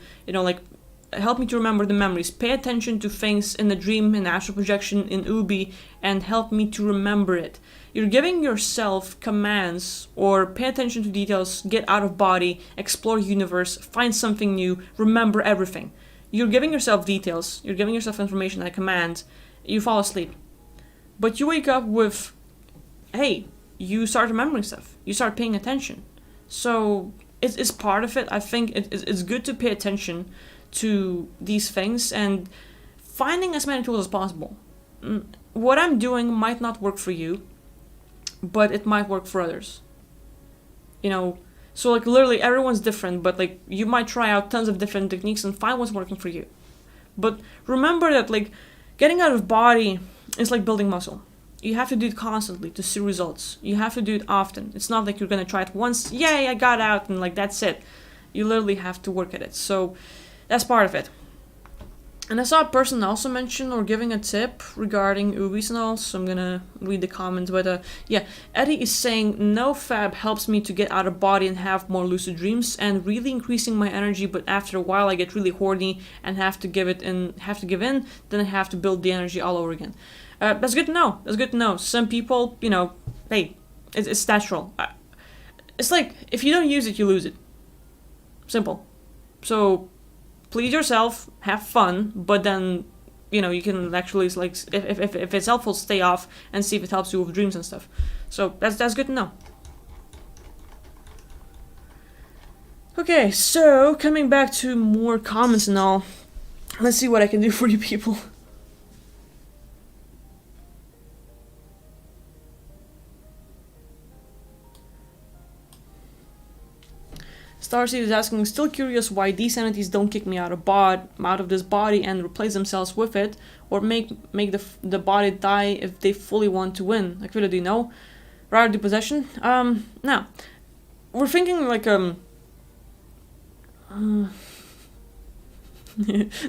help me to remember the memories, pay attention to things in the dream, in astral projection, in Ubi, and help me to remember it. You're giving yourself commands, or pay attention to details, get out of body, explore universe, find something new, remember everything. You're giving yourself details, you're giving yourself information at command, you fall asleep. But you wake up with, hey, you start remembering stuff, you start paying attention. So it's part of it. I think it's good to pay attention to these things and finding as many tools as possible. What I'm doing might not work for you, but it might work for others. You know, so like literally everyone's different, but like you might try out tons of different techniques and find what's working for you. But remember that like getting out of body is like building muscle. You have to do it constantly to see results. You have to do it often. It's not like you're gonna try it once, yay, I got out, and like that's it. You literally have to work at it. So that's part of it. And I saw a person also mention or giving a tip regarding Ubis and all, so I'm gonna read the comments. But yeah, Eddie is saying, no fab helps me to get out of body and have more lucid dreams and really increasing my energy, but after a while I get really horny and have to give in, then I have to build the energy all over again. That's good to know. That's good to know. Some people, you know, hey, it's natural. It's like, if you don't use it, you lose it. Simple. So please yourself, have fun, but then, you know, you can actually, like, if it's helpful, stay off and see if it helps you with dreams and stuff. So that's good to know. Okay, so coming back to more comments and all, let's see what I can do for you people. Starseed is asking, still curious why these entities don't kick me out of this body and replace themselves with it, or make the body die if they fully want to win. Like, really, do you know? Rather depossession? Now, we're thinking like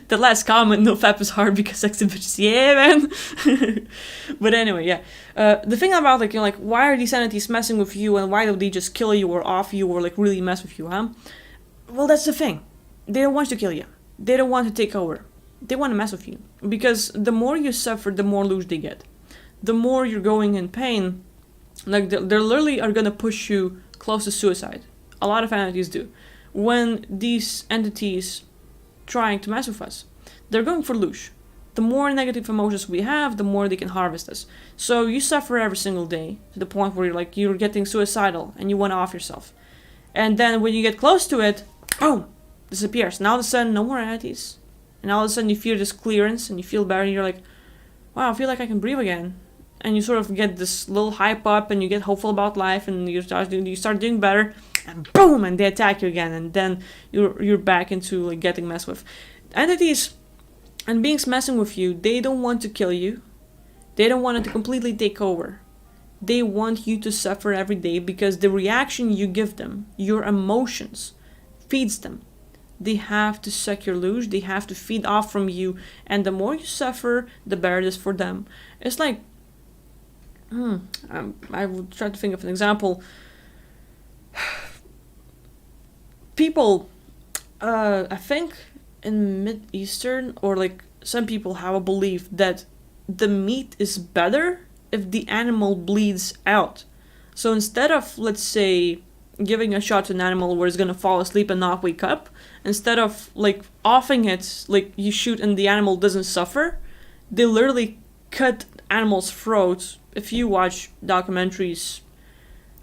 the last comment, no fap is hard because sex and bitches, yeah, man. But anyway, yeah. The thing about like, you know, like, why are these entities messing with you, and why don't they just kill you or off you or like really mess with you, huh? Well, that's the thing. They don't want to kill you. They don't want to take over. They want to mess with you, because the more you suffer, the more loose they get. The more you're going in pain, like they literally are gonna push you close to suicide. A lot of entities do. When these entities trying to mess with us, they're going for loosh. The more negative emotions we have, the more they can harvest us. So you suffer every single day to the point where you're getting suicidal and you want to off yourself. And then when you get close to it, boom, disappears. Now all of a sudden, no more entities. And all of a sudden you feel this clearance and you feel better and you're like, wow, I feel like I can breathe again. And you sort of get this little hype up and you get hopeful about life and you start doing better, and boom, and they attack you again, and then you're back into like getting messed with. Entities and beings messing with you, they don't want to kill you. They don't want it to completely take over. They want you to suffer every day, because the reaction you give them, your emotions, feeds them. They have to suck your loosh, they have to feed off from you, and the more you suffer, the better it is for them. It's like, I would try to think of an example. People, I think in Mid-Eastern, or like some people have a belief that the meat is better if the animal bleeds out. So instead of, let's say, giving a shot to an animal where it's gonna fall asleep and not wake up, instead of like offing it, like you shoot and the animal doesn't suffer, they literally cut animals' throats. If you watch documentaries,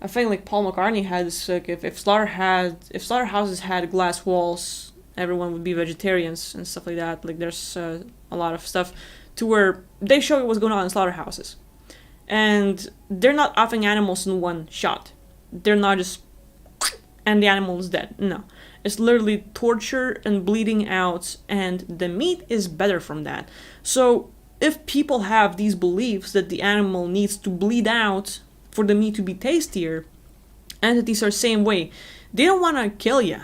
I think like Paul McCartney had this, like, if slaughterhouses had glass walls, everyone would be vegetarians and stuff like that. Like there's a lot of stuff to where they show you what's going on in slaughterhouses. And they're not offing animals in one shot. They're not just, and the animal is dead. No. It's literally torture and bleeding out, and the meat is better from that. So if people have these beliefs that the animal needs to bleed out for the meat to be tastier, entities are the same way. They don't want to kill you.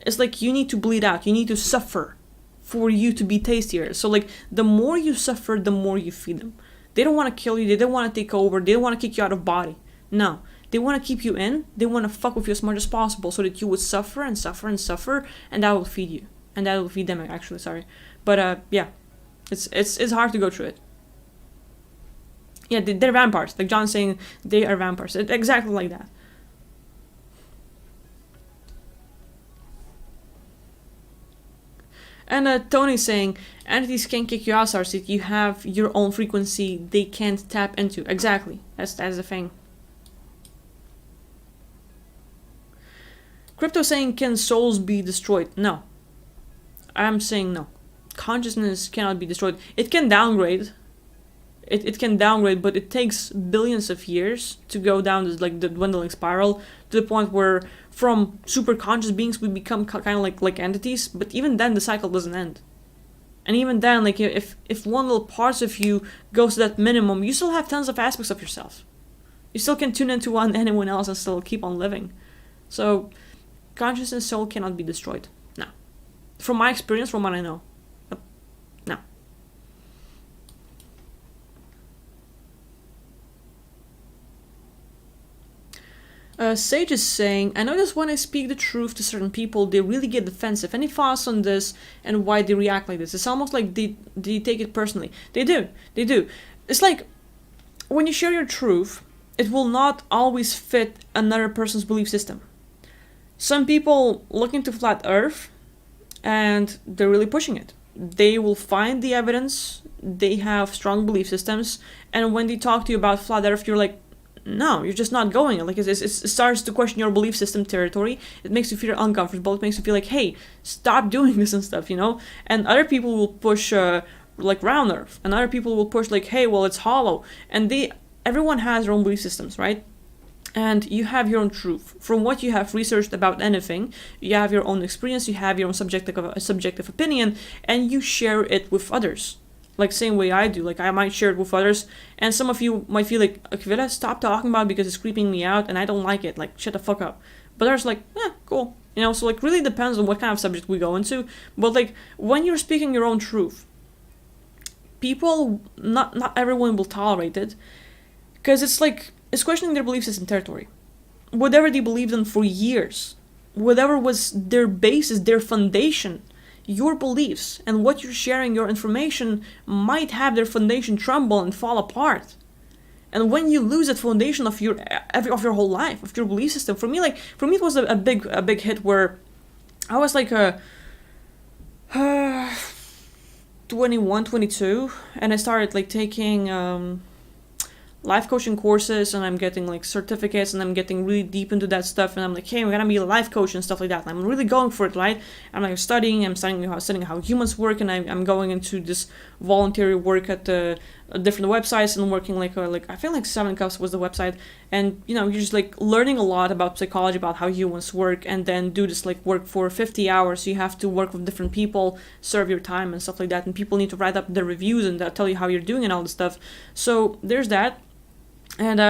It's like you need to bleed out. You need to suffer for you to be tastier. So like the more you suffer, the more you feed them. They don't want to kill you. They don't want to take over. They don't want to kick you out of body. No. They want to keep you in. They want to fuck with you as much as possible so that you would suffer and suffer and suffer, and that will feed you. And that will feed them, actually, sorry. But yeah. It's hard to go through it. Yeah, they're vampires. Like John's saying, they are vampires. It's exactly like that. And Tony's saying, entities can't kick you out, Starseed. You have your own frequency they can't tap into. Exactly. That's the thing. Crypto saying, can souls be destroyed? No. I'm saying no. Consciousness cannot be destroyed. It can downgrade. It can downgrade, but it takes billions of years to go down this, like, the dwindling spiral to the point where from super conscious beings we become kind of like entities. But even then, the cycle doesn't end. And even then, like, if one little part of you goes to that minimum, you still have tons of aspects of yourself. You still can tune into anyone else and still keep on living. So consciousness, soul cannot be destroyed. No. From my experience, from what I know. No. Sage is saying, I notice when I speak the truth to certain people, they really get defensive. Any thoughts on this and why they react like this? It's almost like they take it personally. They do. It's like, when you share your truth, it will not always fit another person's belief system. Some people look into flat earth and they're really pushing it. They will find the evidence, they have strong belief systems, and when they talk to you about flat earth, you're like, no, you're just not going. Like, it starts to question your belief system territory. It makes you feel uncomfortable. It makes you feel like, hey, stop doing this and stuff, And other people will push like round earth, and other people will push like, hey, well, it's hollow. And everyone has their own belief systems, right? And you have your own truth. From what you have researched about anything, you have your own experience, you have your own subjective opinion, and you share it with others. Like, same way I do. Like, I might share it with others, and some of you might feel like, Akvila, stop talking about it because it's creeping me out and I don't like it. Like, shut the fuck up. But others like, cool. So, like, really depends on what kind of subject we go into. But, like, when you're speaking your own truth, people, not everyone will tolerate it. Because it's like, it's questioning their belief system territory. Whatever they believed in for years, whatever was their basis, their foundation, your beliefs and what you're sharing, your information might have their foundation tremble and fall apart. And when you lose that foundation of your whole life, of your belief system, for me it was a big hit where I was like 21, 22, and I started like taking life coaching courses, and I'm getting like certificates, and I'm getting really deep into that stuff, and I'm like, hey, I'm gonna be a life coach and stuff like that, and I'm really going for it, right? I'm like studying how humans work, and I'm going into this voluntary work at different websites, and working like I feel like 7 Cups was the website, and you're just like learning a lot about psychology, about how humans work, and then do this like work for 50 hours. So you have to work with different people, serve your time and stuff like that, and people need to write up their reviews and tell you how you're doing and all this stuff. So there's that. And,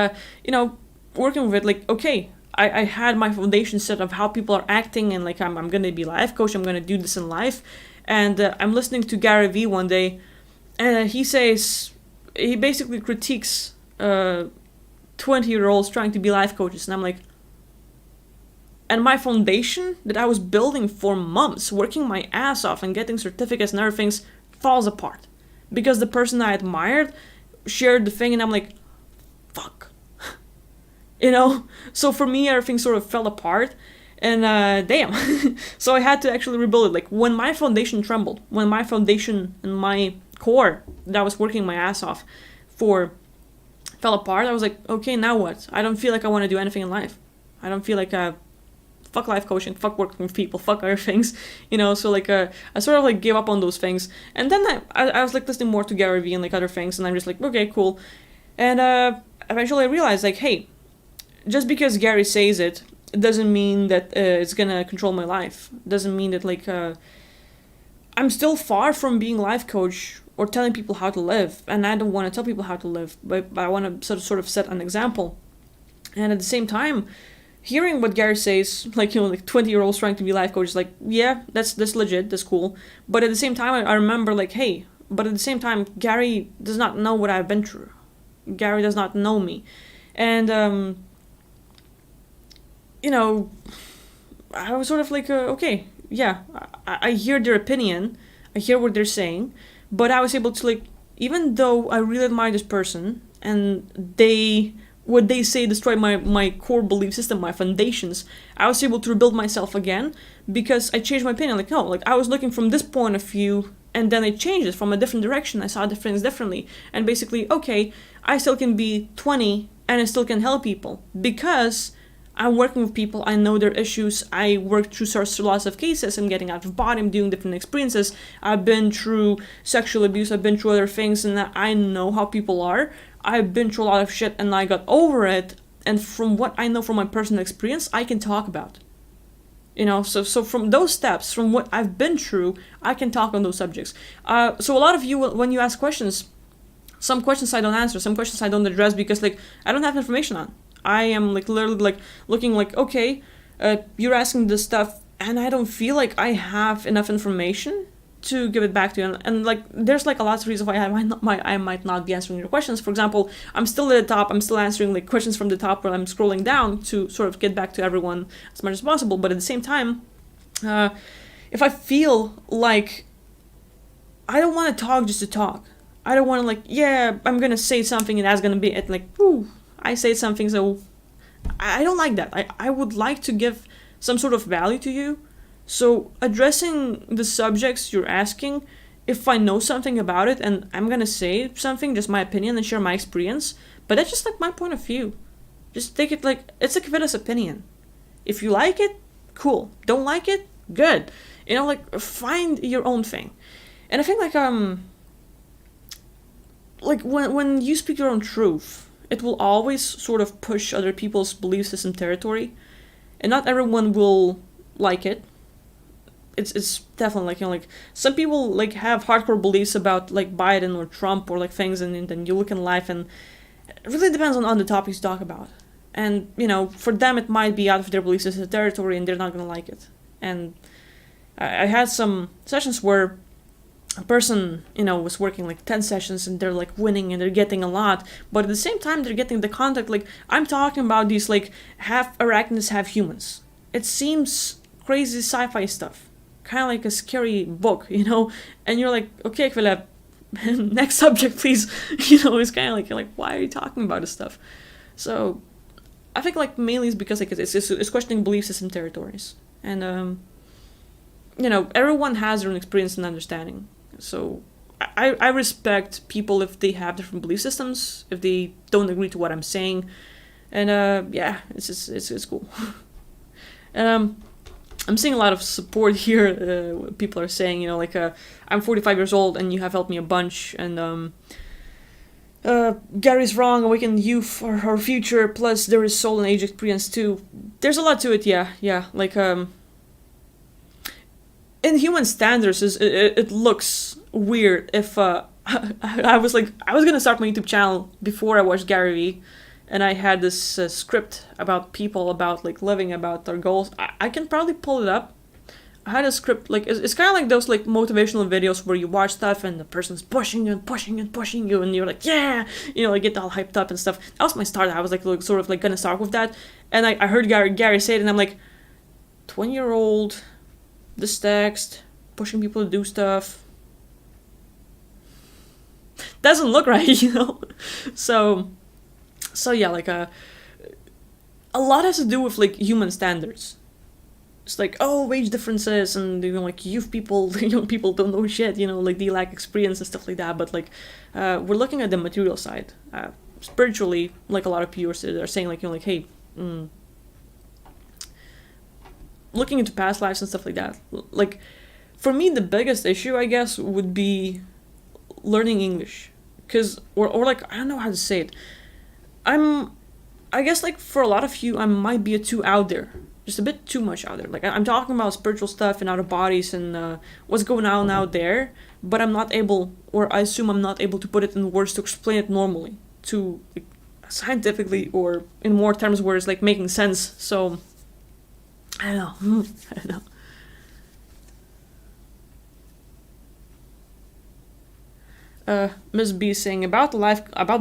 working with it, like, okay, I had my foundation set of how people are acting, and, like, I'm going to be a life coach, I'm going to do this in life. And I'm listening to Gary Vee one day, and he basically critiques 20-year-olds trying to be life coaches. And I'm like, and my foundation that I was building for months, working my ass off and getting certificates and other things, falls apart. Because the person I admired shared the thing, and I'm like, fuck. So for me, everything sort of fell apart, and damn. So I had to actually rebuild it. Like, when my foundation trembled, when my foundation and my core that I was working my ass off for fell apart, I was like, okay, now what? I don't feel like I want to do anything in life. I don't feel like fuck life coaching, fuck working with people, fuck other things, so like I sort of like gave up on those things. And then I was like listening more to Gary Vee and like other things, and I'm just like, okay, cool. And eventually I realized, like, hey, just because Gary says it doesn't mean that it's gonna control my life. It doesn't mean that, like, I'm still far from being a life coach or telling people how to live, and I don't want to tell people how to live, but I want to sort of set an example. And at the same time, hearing what Gary says, like, like 20-year-olds trying to be life coaches, like, yeah, that's legit, that's cool. But at the same time, I remember, like, hey, but at the same time, Gary does not know what I've been through. Gary does not know me. And, I was sort of like, okay, yeah, I hear their opinion, I hear what they're saying, but I was able to, like, even though I really admire this person, and they what they say destroyed my core belief system, my foundations, I was able to rebuild myself again because I changed my opinion. Like, no, like I was looking from this point of view and then I changed it from a different direction. I saw things differently. And basically, okay, I still can be 20 and I still can help people because I'm working with people, I know their issues, I worked through lots of cases, I'm getting out of body, I'm doing different experiences, I've been through sexual abuse, I've been through other things, and I know how people are. I've been through a lot of shit and I got over it, and from what I know from my personal experience, I can talk about. You know, so from those steps, from what I've been through, I can talk on those subjects. So a lot of you, when you ask questions, some questions I don't answer, some questions I don't address because like I don't have information on. I am like literally like looking like, okay, you're asking this stuff and I don't feel like I have enough information to give it back to you. And like there's like a lot of reasons why I might not be answering your questions. For example, I'm still at the top, I'm still answering like questions from the top where I'm scrolling down to sort of get back to everyone as much as possible. But at the same time, if I feel like I don't want to talk just to talk, I don't want to like, yeah, I'm gonna say something and that's gonna be it. Like, whew, I say something, so I don't like that. I would like to give some sort of value to you. So addressing the subjects you're asking, if I know something about it and I'm gonna say something, just my opinion and share my experience, but that's just like my point of view. Just take it like, it's a Kvida's opinion. If you like it, cool. Don't like it, good. You know, like find your own thing. And I think like when you speak your own truth, it will always sort of push other people's belief system territory, and not everyone will like it. It's definitely like, you know, like some people like have hardcore beliefs about like Biden or Trump or like things, and then you look in life and it really depends on the topics you talk about. And you know, for them it might be out of their belief system territory and they're not gonna like it. And I had some sessions where a person, you know, was working like 10 sessions and they're like winning and they're getting a lot, but at the same time they're getting the contact. Like I'm talking about these like half arachnids, half humans. It seems crazy sci-fi stuff, kind of like a scary book, you know, and you're like, okay, Kvila, next subject please. You know, it's kind of like, you're like, why are you talking about this stuff? So I think like mainly it's because like it's questioning belief system territories, and you know, everyone has their own experience and understanding. So I respect people if they have different belief systems, if they don't agree to what I'm saying, and yeah, it's cool. And I'm seeing a lot of support here. People are saying, you know, like I'm 45 years old and you have helped me a bunch, and Gary's wrong, awaken youth or her future. Plus there is soul and age experience too. There's a lot to it, yeah. Like in human standards, it looks weird if I was gonna start my YouTube channel before I watched Gary Vee, and I had this script about people, about like living, about their goals. I can probably pull it up. I had a script, like it's kind of like those like motivational videos where you watch stuff and the person's pushing you and pushing and pushing you and you're like, yeah, you know, like get all hyped up and stuff. That was my start. I was like sort of like gonna start with that, and I heard Gary say it and I'm like, 20-year-old, this text, pushing people to do stuff, doesn't look right, you know. So yeah, like a lot has to do with like human standards. It's like, oh, wage differences, and you know, like young people don't know shit, you know, like they lack experience and stuff like that. But like we're looking at the material side. Spiritually, like a lot of people are saying, like, you know, like, hey, looking into past lives and stuff like that. Like for me, the biggest issue, I guess, would be learning English, because or like, I don't know how to say it. I guess like for a lot of you, I might be too out there, just a bit too much out there. Like I'm talking about spiritual stuff and out of bodies and what's going on out there, but I'm not able, or I assume I'm not able to put it in words to explain it normally, to like, scientifically, or in more terms where it's like making sense. So I don't know. Miss B saying about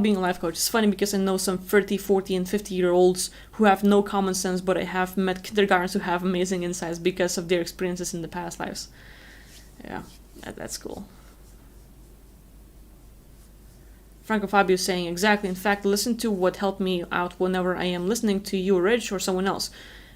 being a life coach. It's funny because I know some 30, 40, and 50-year-olds who have no common sense, but I have met kindergartners who have amazing insights because of their experiences in the past lives. Yeah, that's cool. Franco Fabio is saying exactly. In fact, listen to what helped me out whenever I am listening to you, Rich, or someone else.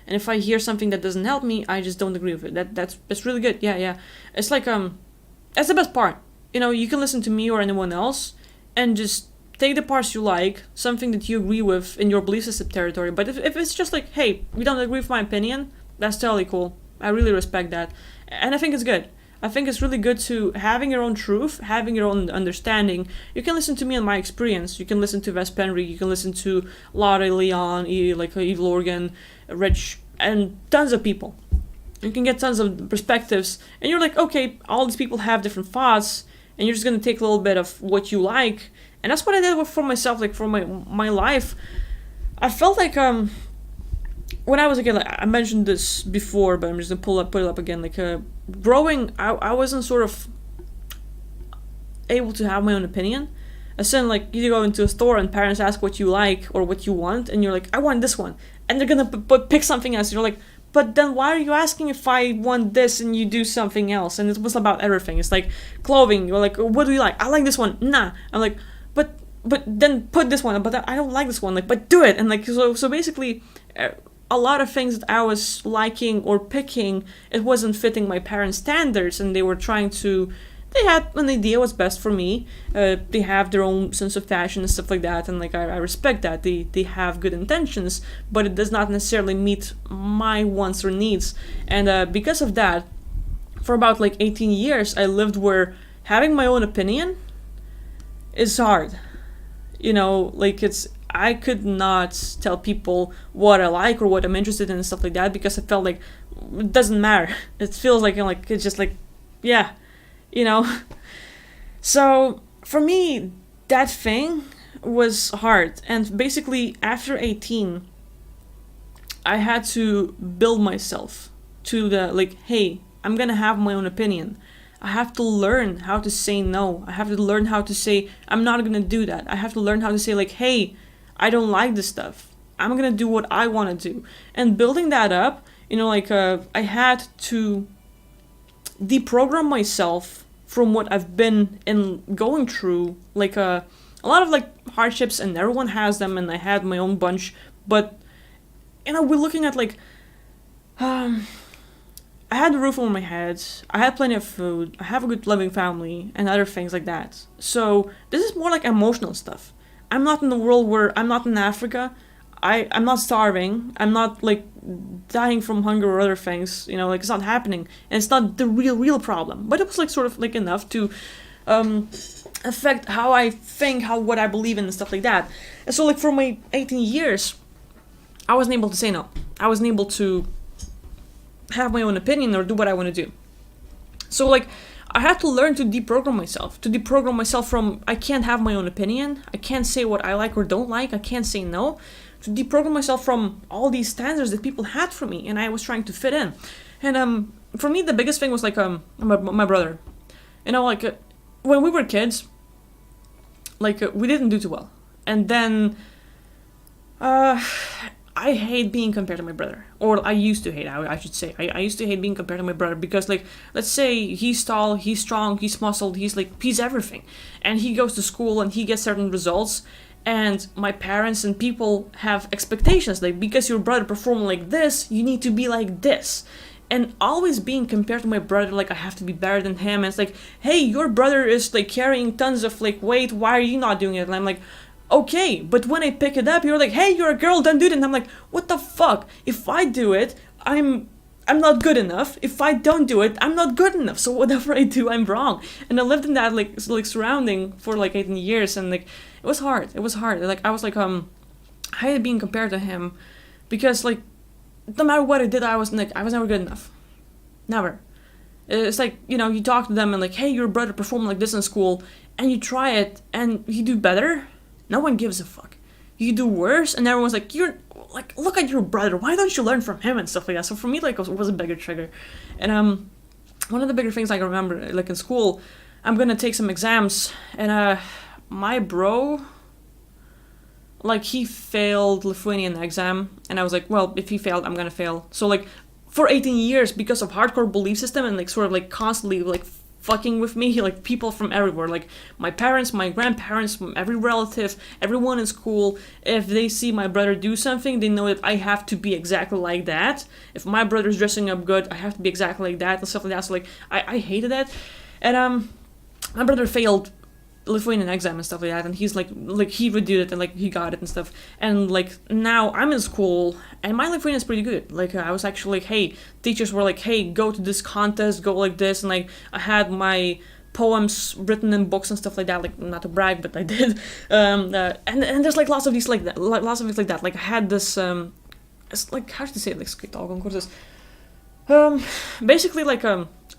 And if I hear something that doesn't help me, I just don't agree with it. That's really good. Yeah. It's like that's the best part. You can listen to me or anyone else, and just take the parts you like, something that you agree with in your belief system territory. But if it's just like, hey, we don't agree with my opinion, that's totally cool. I really respect that, and I think it's good. I think it's really good to having your own truth, having your own understanding. You can listen to me and my experience. You can listen to Wes Penry. You can listen to Lara Leon, like Evil Organ, Rich, and tons of people. You can get tons of perspectives, and you're like, okay, all these people have different thoughts, and you're just gonna take a little bit of what you like. And that's what I did for myself, like for my life. I felt like when I was a kid, like I mentioned this before, but I'm just gonna put it up again. Like growing, I wasn't sort of able to have my own opinion. As in, like, you go into a store and parents ask what you like or what you want, and you're like, I want this one, and they're gonna pick something else. You're like, but then why are you asking if I want this and you do something else? And it was about everything. It's like clothing. You're like, what do you like? I like this one. Nah. I'm like, but then put this one. But I don't like this one. Like, but do it. And like, so basically, a lot of things that I was liking or picking, it wasn't fitting my parents' standards, and they were trying to. They had an idea what's best for me. They have their own sense of fashion and stuff like that, and like I respect that. They have good intentions, but it does not necessarily meet my wants or needs. And because of that, for about like 18 years, I lived where having my own opinion is hard. Like I could not tell people what I like or what I'm interested in and stuff like that, because I felt like it doesn't matter. It feels like it's just like, yeah. So for me, that thing was hard. And basically, after 18, I had to build myself to the, like, hey, I'm gonna have my own opinion. I have to learn how to say no. I have to learn how to say, I'm not gonna do that. I have to learn how to say, like, hey, I don't like this stuff. I'm gonna do what I wanna do. And building that up, I had to deprogram myself from what I've been going through, like a lot of like hardships, and everyone has them, and I had my own bunch. But we're looking at like, I had a roof over my head, I had plenty of food, I have a good loving family, and other things like that. So this is more like emotional stuff. I'm not in the world where I'm not in Africa. I'm not starving. I'm not like dying from hunger or other things. Like it's not happening, and it's not the real problem. But it was like sort of like enough to affect how I think, what I believe in, and stuff like that. And so like for my 18 years, I wasn't able to say no. I wasn't able to have my own opinion or do what I want to do. So like I had to learn to deprogram myself from I can't have my own opinion. I can't say what I like or don't like. I can't say no. To deprogram myself from all these standards that people had for me, and I was trying to fit in. And for me, the biggest thing was like my brother. When we were kids, we didn't do too well. And then I hate being compared to my brother. Or I used to hate, I should say. I used to hate being compared to my brother because, like, let's say he's tall, he's strong, he's muscled, he's everything. And he goes to school and he gets certain results. And my parents and people have expectations, like, because your brother performed like this, you need to be like this. And always being compared to my brother, like, I have to be better than him. And it's like, hey, your brother is, like, carrying tons of, like, weight, why are you not doing it? And I'm like, okay, but when I pick it up, you're like, hey, you're a girl, don't do it. And I'm like, what the fuck? If I do it, I'm not good enough. If I don't do it, I'm not good enough. So whatever I do, I'm wrong. And I lived in that, like surrounding for, like, 18 years, and, like, it was hard. Like, I was, like, I hated being compared to him because, like, no matter what I did, I was never good enough. Never. It's like, you talk to them and, like, hey, your brother performed like this in school, and you try it, and you do better. No one gives a fuck. You do worse, and everyone's like, look at your brother. Why don't you learn from him and stuff like that? So for me, like, it was a bigger trigger. And one of the bigger things I can remember, like, in school, I'm gonna take some exams, and my bro, like, he failed Lithuanian exam, and I was like, well, if he failed, I'm gonna fail. So, like, for 18 years, because of hardcore belief system and, like, sort of, like, constantly, like, fucking with me. Like people from everywhere, like my parents, my grandparents, every relative, everyone in school. If they see my brother do something, they know that I have to be exactly like that. If my brother's dressing up good, I have to be exactly like that and stuff like that. So like I hated that. And my brother failed Lithuanian exam and stuff like that, and he's like he reviewed it and like he got it and stuff, and like now I'm in school and my Lithuanian is pretty good. Like I was actually like, hey, teachers were like, hey, go to this contest, go like this, and like I had my poems written in books and stuff like that. Like not to brag, but I did. And there's like lots of these like that, lots of things like that. Like I had this it's like, how should I say it, like skrytkonkurses. Basically like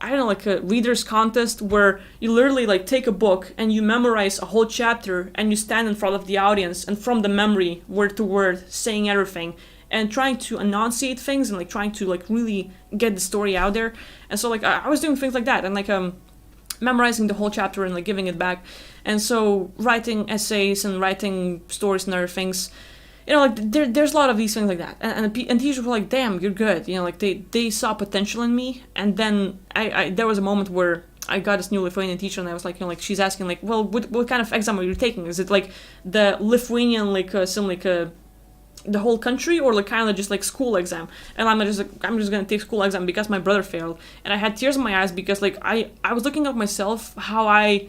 I don't know, like a reader's contest where you literally like take a book and you memorize a whole chapter and you stand in front of the audience and from the memory, word to word, saying everything and trying to enunciate things and like trying to like really get the story out there. And so like I was doing things like that and like memorizing the whole chapter and like giving it back. And so writing essays and writing stories and other things. You know, like there's a lot of these things like that, and teachers were like, "Damn, you're good." You know, like they saw potential in me, and then I there was a moment where I got this new Lithuanian teacher, and I was like, you know, like she's asking like, "Well, what kind of exam are you taking? Is it like the Lithuanian like some like the whole country, or like kind of just like school exam?" And I'm just gonna take school exam because my brother failed, and I had tears in my eyes because like I was looking at myself, how I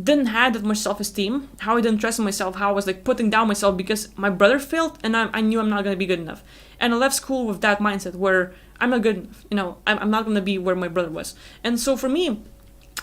didn't have that much self-esteem, how I didn't trust in myself, how I was like putting down myself because my brother failed and I knew I'm not going to be good enough. And I left school with that mindset where I'm not good enough, you know, I'm not going to be where my brother was. And so for me,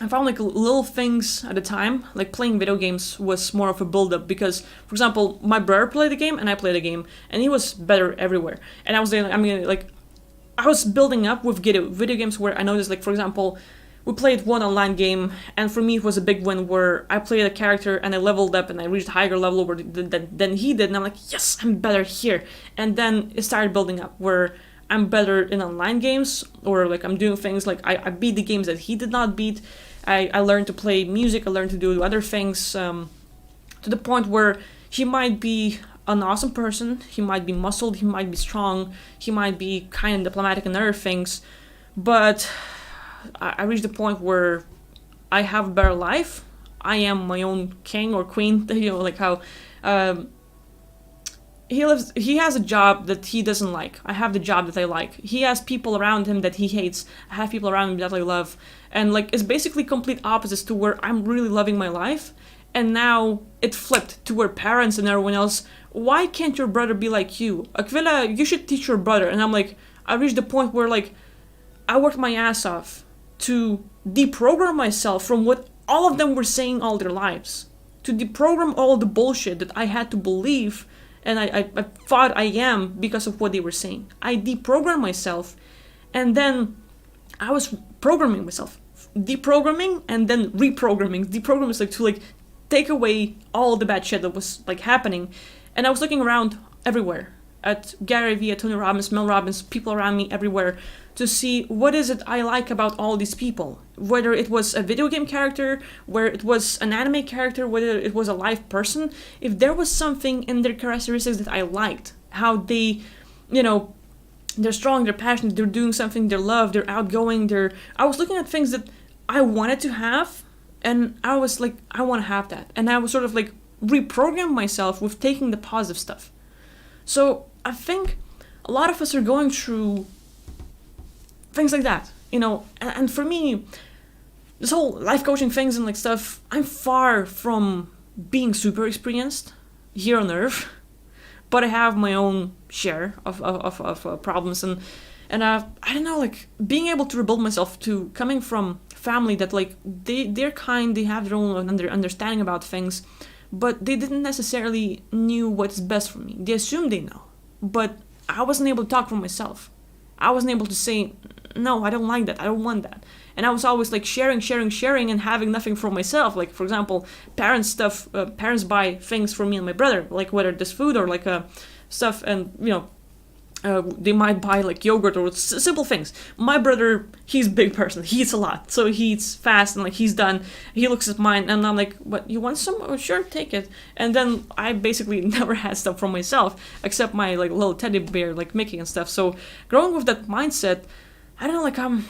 I found like little things at a time, like playing video games was more of a build-up because, for example, my brother played the game and I played the game and he was better everywhere. And I was I was building up with video games where I noticed, like, for example, we played one online game, and for me it was a big win where I played a character and I leveled up and I reached a higher level than he did, and I'm like, yes, I'm better here. And then it started building up where I'm better in online games, or like I'm doing things like I beat the games that he did not beat. I learned to play music, I learned to do other things, to the point where he might be an awesome person, he might be muscled, he might be strong, he might be kind and diplomatic and other things, but I reached the point where I have a better life. I am my own king or queen, you know, like how he has a job that he doesn't like. I have the job that I like. He has people around him that he hates. I have people around him that I love. And like it's basically complete opposites to where I'm really loving my life. And now it flipped to where parents and everyone else, why can't your brother be like you? Aquila, you should teach your brother. And I'm like, I reached the point where like I worked my ass off to deprogram myself from what all of them were saying all their lives, to deprogram all the bullshit that I had to believe and I thought I am because of what they were saying. I deprogrammed myself, and then I was programming myself, deprogramming and then reprogramming. Deprogramming is like to like take away all the bad shit that was like happening, and I was looking around everywhere at Gary Vee, Tony Robbins, Mel Robbins, people around me everywhere, to see what is it I like about all these people. Whether it was a video game character, whether it was an anime character, whether it was a live person, if there was something in their characteristics that I liked, how they, you know, they're strong, they're passionate, they're doing something they love, they're outgoing, I was looking at things that I wanted to have, and I was like, I want to have that. And I was sort of like reprogram myself with taking the positive stuff. So I think a lot of us are going through things like that, you know, and for me, this whole life coaching things and like stuff, I'm far from being super experienced here on Earth, but I have my own share of problems, and I don't know, like being able to rebuild myself to coming from family that like they're kind, they have their own understanding about things, but they didn't necessarily knew what's best for me. They assumed they know, but I wasn't able to talk for myself. I wasn't able to say, no, I don't like that, I don't want that. And I was always like sharing and having nothing for myself. Like, for example, parents buy things for me and my brother, like whether this food or like stuff, and you know, they might buy like yogurt or simple things. My brother, he's a big person, he eats a lot, so he eats fast, and like he's done, he looks at mine and I'm like, what, you want some? Oh, sure, take it. And then I basically never had stuff for myself except my like little teddy bear like Mickey and stuff. So growing with that mindset, I don't know, like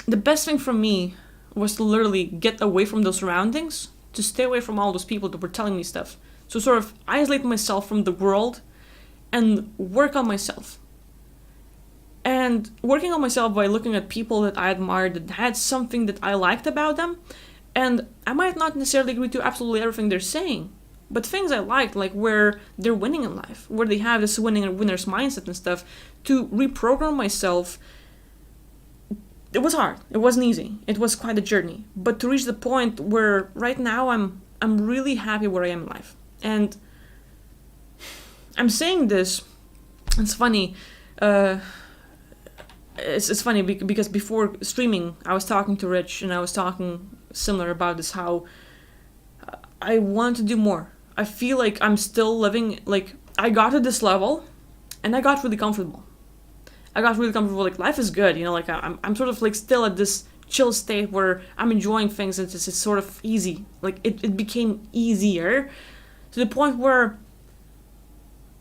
the best thing for me was to literally get away from those surroundings, to stay away from all those people that were telling me stuff. So sort of isolate myself from the world and work on myself. And working on myself by looking at people that I admired, that had something that I liked about them. And I might not necessarily agree to absolutely everything they're saying, but things I liked, like where they're winning in life, where they have this winner's mindset and stuff, to reprogram myself. It was hard. It wasn't easy. It was quite a journey. But to reach the point where right now I'm really happy where I am in life. And I'm saying this, it's funny, it's funny because before streaming, I was talking to Rich and I was talking similar about this, how I want to do more. I feel like I'm still living, like, I got to this level and I got really comfortable. Like, life is good, like I'm sort of like still at this chill state where I'm enjoying things and it's sort of easy. Like, it became easier to the point where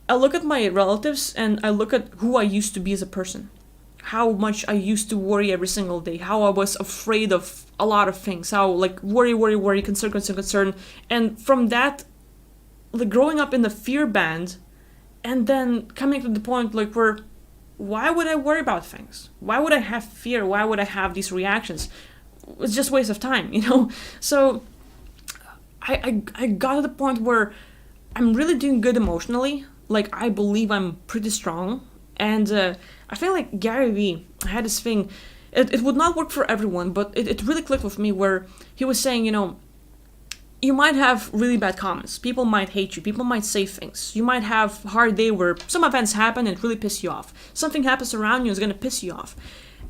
I look at my relatives and I look at who I used to be as a person. How much I used to worry every single day, how I was afraid of a lot of things, how like worry, concern. And from that, like growing up in the fear band and then coming to the point like where, why would I worry about things? Why would I have fear? Why would I have these reactions? It's just a waste of time, So I got to the point where I'm really doing good emotionally. Like, I believe I'm pretty strong. And I feel like Gary Vee had this thing, it would not work for everyone, but it really clicked with me, where he was saying, you might have really bad comments. People might hate you. People might say things. You might have a hard day where some events happen and it really piss you off. Something happens around you is going to piss you off.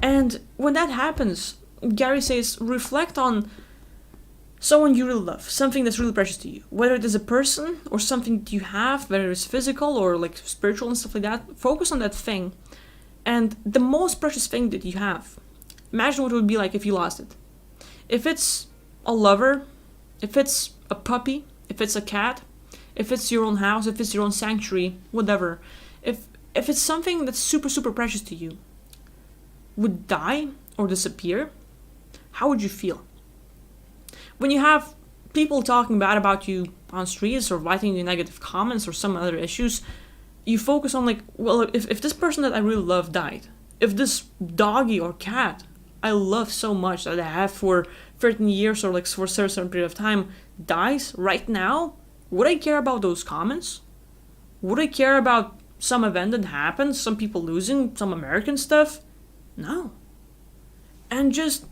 And when that happens, Gary says, reflect on someone you really love, something that's really precious to you, whether it is a person or something that you have, whether it's physical or like spiritual and stuff like that. Focus on that thing, and the most precious thing that you have. Imagine what it would be like if you lost it. If it's a lover, if it's a puppy, if it's a cat, if it's your own house, if it's your own sanctuary, whatever. If it's something that's super, super precious to you, would die or disappear, how would you feel? When you have people talking bad about you on streets or writing you negative comments or some other issues, you focus on like, well, if this person that I really love died, if this doggy or cat I love so much that I have for 13 years or like for a certain period of time dies right now, would I care about those comments? Would I care about some event that happened, some people losing, some American stuff? No. And just,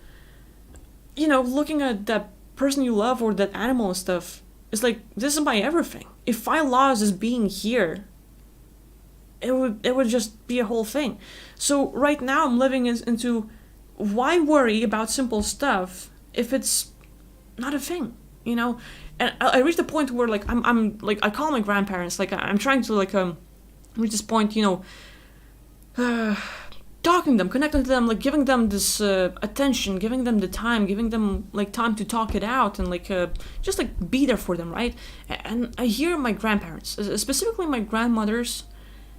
looking at that person you love or that animal and stuff, it's like, this is my everything. If I lost this being here, it would just be a whole thing. So right now I'm living into, why worry about simple stuff if it's not a thing, And I reached the point where like I'm like, I call my grandparents, like I'm trying to like reach this point, talking to them, connecting to them, like giving them this attention, giving them the time, giving them like time to talk it out and like just like be there for them, right? And I hear my grandparents, specifically my grandmothers,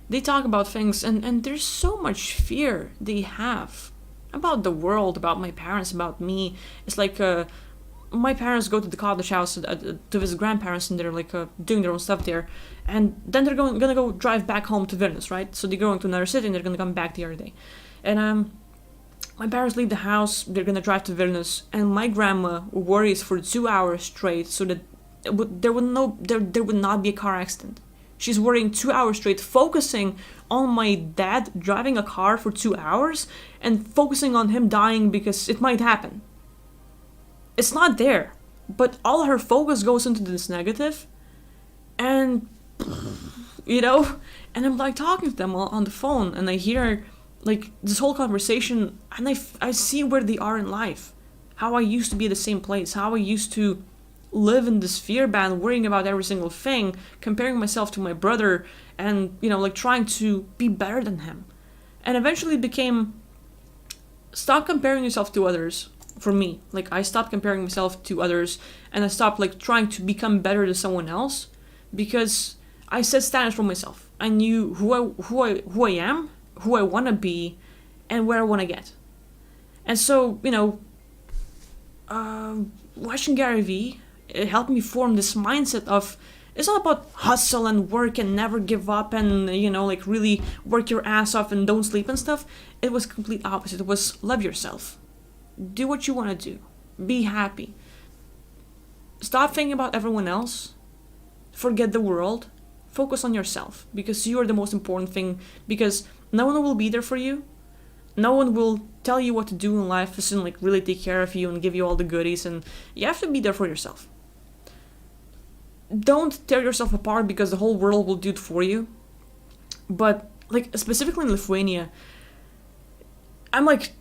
they talk about things and there's so much fear they have about the world, about my parents, about me. It's like my parents go to the cottage house to visit grandparents and they're like doing their own stuff there, and then they're gonna go drive back home to Vilnius, right? So they're going to another city and they're gonna come back the other day, and my parents leave the house, they're gonna drive to Vilnius, and my grandma worries for 2 hours straight so that there would not be a car accident. She's worrying 2 hours straight, focusing on my dad driving a car for 2 hours and focusing on him dying because it might happen. It's not there, but all her focus goes into this negative, and and I'm like talking to them on the phone, and I hear like this whole conversation, and I see where they are in life, how I used to be at the same place, how I used to live in this fear band, worrying about every single thing, comparing myself to my brother, and like trying to be better than him, and eventually it became, stop comparing yourself to others. For me, like I stopped comparing myself to others, and I stopped like trying to become better than someone else, because I set standards for myself. I knew who I am, who I want to be, and where I want to get. And so watching Gary Vee, it helped me form this mindset of it's not about hustle and work and never give up and like really work your ass off and don't sleep and stuff. It was complete opposite. It was love yourself, do what you want to do, be happy, stop thinking about everyone else, forget the world, focus on yourself, because you are the most important thing, because no one will be there for you. No one will tell you what to do in life, and like really take care of you and give you all the goodies, and you have to be there for yourself. Don't tear yourself apart because the whole world will do it for you. But like specifically in Lithuania, I'm like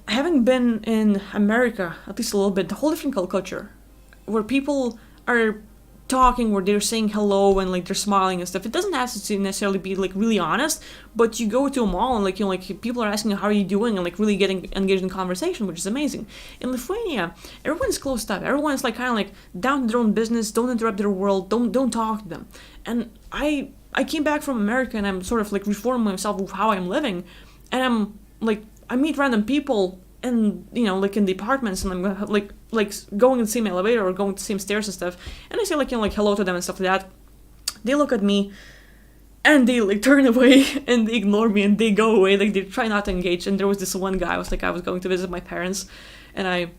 having been in America at least a little bit, the whole different culture, where people are talking, where they're saying hello and like they're smiling and stuff. It doesn't have to necessarily be like really honest, but you go to a mall and like like people are asking how are you doing and like really getting engaged in conversation, which is amazing. In Lithuania, everyone's closed up. Everyone's like kind of like down to their own business. Don't interrupt their world. Don't talk to them. And I came back from America and I'm sort of like reforming myself with how I'm living, and I'm like I meet random people and like in the apartments, and I'm like going in the same elevator or going to the same stairs and stuff, and I say like like hello to them and stuff like that. They look at me and they like turn away and they ignore me and they go away, like they try not to engage. And there was this one guy, I was going to visit my parents, and I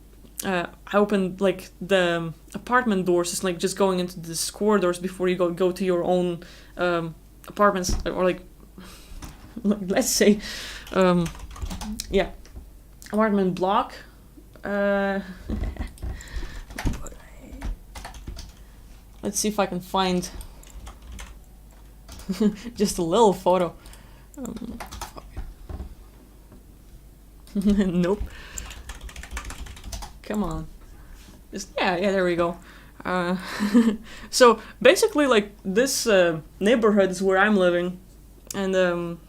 opened like the apartment doors, it's like just going into this corridors before you go to your own apartments, or like let's say yeah, apartment block. Let's see if I can find just a little photo. Nope. Come on. Yeah, there we go. So basically, like this neighborhood is where I'm living, and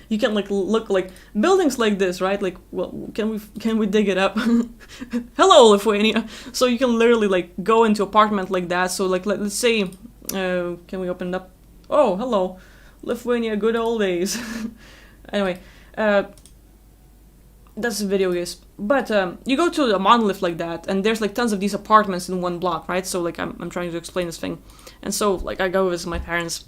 you can like look like buildings like this, right? Like, well, can we dig it up? Hello, Lithuania. So you can literally like go into apartment like that. So like let's say, can we open it up? Oh, hello, Lithuania, good old days. Anyway, that's the video, guys. But you go to a monolith like that, and there's like tons of these apartments in one block, right? So like I'm trying to explain this thing, and so like I go visit my parents.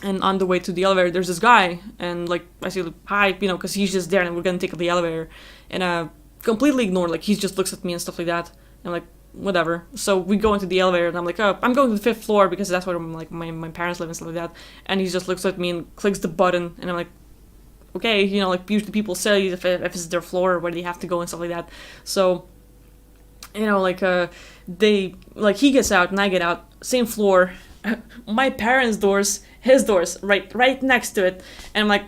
And on the way to the elevator, there's this guy, and like I say, like, hi, because he's just there, and we're gonna take the elevator, and completely ignored, like he just looks at me and stuff like that, and I'm like whatever. So we go into the elevator, and I'm like, oh, I'm going to the 5th floor because that's where like my parents live and stuff like that, and he just looks at me and clicks the button, and I'm like, okay, like usually people say if it's their floor where they have to go and stuff like that. So like they like he gets out and I get out, same floor. My parents' doors, his doors, right next to it, and I'm like,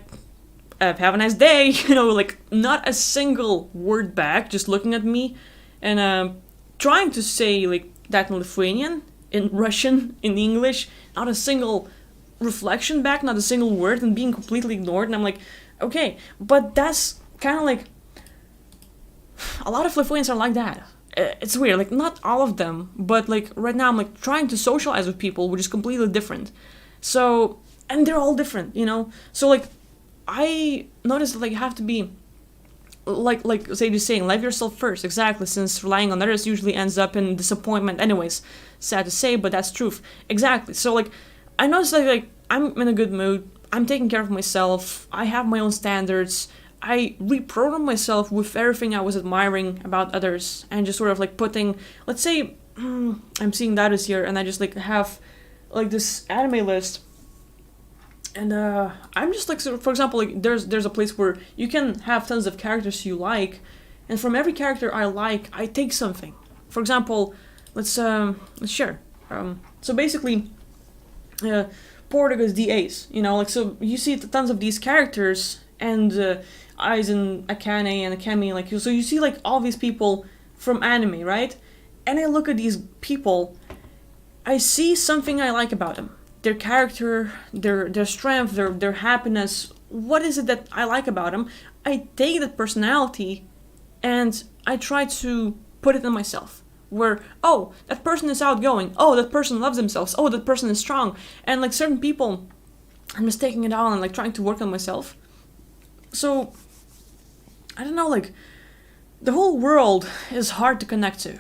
have a nice day, like not a single word back, just looking at me, and trying to say like that in Lithuanian, in Russian, in English, not a single reflection back, not a single word, and being completely ignored. And I'm like, okay, but that's kind of like a lot of Lithuanians are like that. It's weird, like not all of them, but like right now I'm like trying to socialize with people, which is completely different. So, and they're all different, So like, I noticed that like you have to be, like say you're saying, love yourself first, exactly. Since relying on others usually ends up in disappointment, anyways. Sad to say, but that's truth, exactly. So like, I noticed that like I'm in a good mood. I'm taking care of myself. I have my own standards. I reprogram myself with everything I was admiring about others, and just sort of like putting, let's say, I'm seeing that is here, and I just like have like this anime list, and I'm just like, so for example, like there's a place where you can have tons of characters you like, and from every character I like, I take something. For example, let's share. So basically, Portugal's DAs, like so you see tons of these characters, and Aizen, Akane, and Akemi, like so you see like all these people from anime, right? And I look at these people, I see something I like about them. Their character, their strength, their happiness. What is it that I like about them? I take that personality and I try to put it in myself. Where, oh, that person is outgoing. Oh, that person loves themselves. Oh, that person is strong. And like certain people, I'm just taking it all and like trying to work on myself. So, I don't know, like, the whole world is hard to connect to.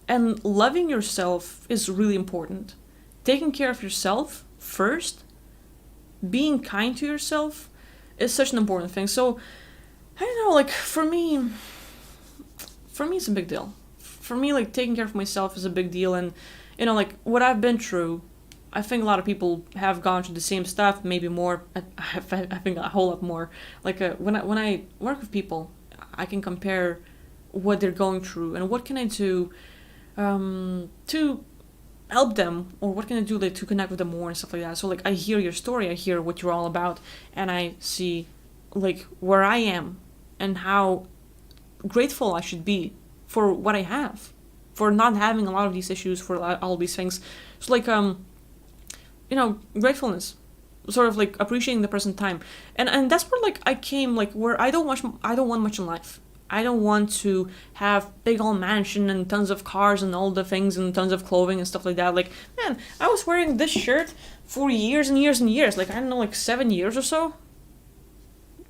And loving yourself is really important. Taking care of yourself first, being kind to yourself, is such an important thing. So, I don't know, like, for me, it's a big deal. For me, like, taking care of myself is a big deal. And, like, what I've been through, I think a lot of people have gone through the same stuff, maybe more. I think a whole lot more. Like, when I work with people, I can compare what they're going through and what can I do to help them, or what can I do, like, to connect with them more and stuff like that. So, like, I hear your story, I hear what you're all about, and I see, like, where I am and how grateful I should be for what I have, for not having a lot of these issues, for all these things. So, like, gratefulness, sort of like appreciating the present time, and that's where, like, I came, like, where I don't want much in life. I don't want to have big old mansion and tons of cars and all the things and tons of clothing and stuff like that. Like, man, I was wearing this shirt for years and years and years. Like, I don't know, like 7 years or so.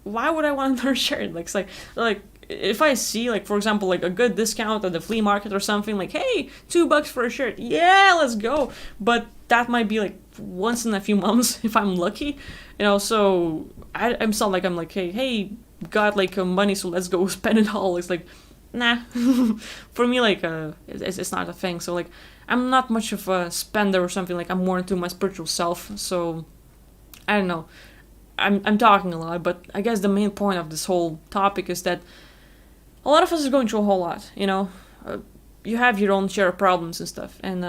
Why would I want another shirt? Like if I see, like, for example, like a good discount at the flea market or something, like, hey, $2 for a shirt, yeah, let's go. But that might be like once in a few months if I'm lucky, So I'm still like, I'm like, hey, got like money, so let's go spend it all. It's like, nah. For me, like, it's not a thing. So, like, I'm not much of a spender or something. Like, I'm more into my spiritual self. So I don't know. I'm talking a lot, but I guess the main point of this whole topic is that a lot of us is going through a whole lot. You have your own share of problems and stuff, and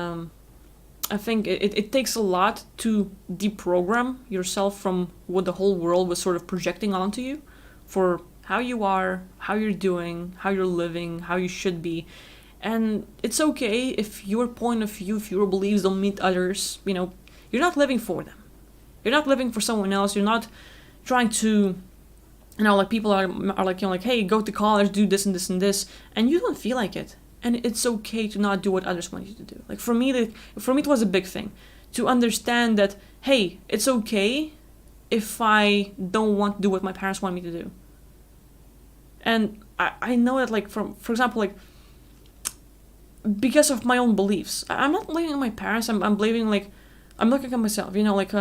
I think it takes a lot to deprogram yourself from what the whole world was sort of projecting onto you, for how you are, how you're doing, how you're living, how you should be. And it's okay if your point of view, if your beliefs don't meet others. You're not living for them. You're not living for someone else. You're not trying to, like, people are like, like, hey, go to college, do this and this and this, and you don't feel like it. And it's okay to not do what others want you to do. Like, for me, it was a big thing to understand that, hey, it's okay if I don't want to do what my parents want me to do. And I know that, like, for example, like, because of my own beliefs, I'm not blaming my parents. I'm blaming, like, I'm looking at myself. Like,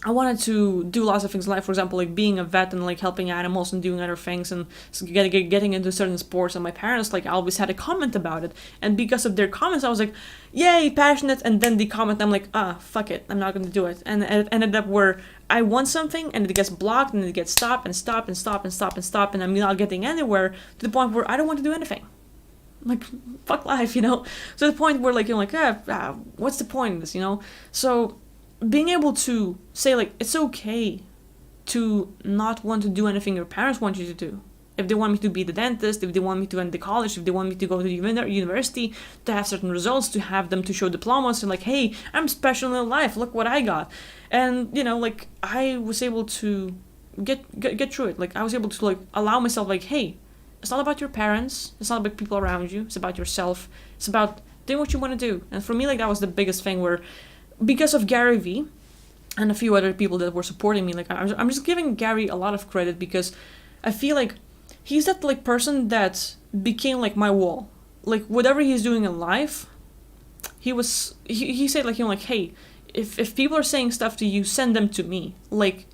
I wanted to do lots of things in life. For example, like being a vet and like helping animals and doing other things and getting into certain sports. And my parents, like, always had a comment about it. And because of their comments, I was like, yay, passionate. And then the comment, I'm like, fuck it, I'm not going to do it. And it ended up where I want something and it gets blocked and it gets stopped and stopped and stopped and stopped and stopped. And I'm not getting anywhere, to the point where I don't want to do anything. Like, fuck life, So the point where, like, you're like, what's the point in this, So being able to say, like, it's okay to not want to do anything your parents want you to do. If they want me to be the dentist, if they want me to enter college, if they want me to go to the university, to have certain results, to have them to show diplomas, and like, hey, I'm special in life, look what I got. And, like, I was able to get through it. Like, I was able to, like, allow myself, like, hey, it's not about your parents, it's not about people around you, it's about yourself, it's about doing what you want to do. And for me, like, that was the biggest thing, where because of Gary Vee and a few other people that were supporting me, like, I'm just giving Gary a lot of credit, because I feel like he's that, like, person that became, like, my wall. Like, whatever he's doing in life, he said, like, like, hey, if people are saying stuff to you, send them to me. Like,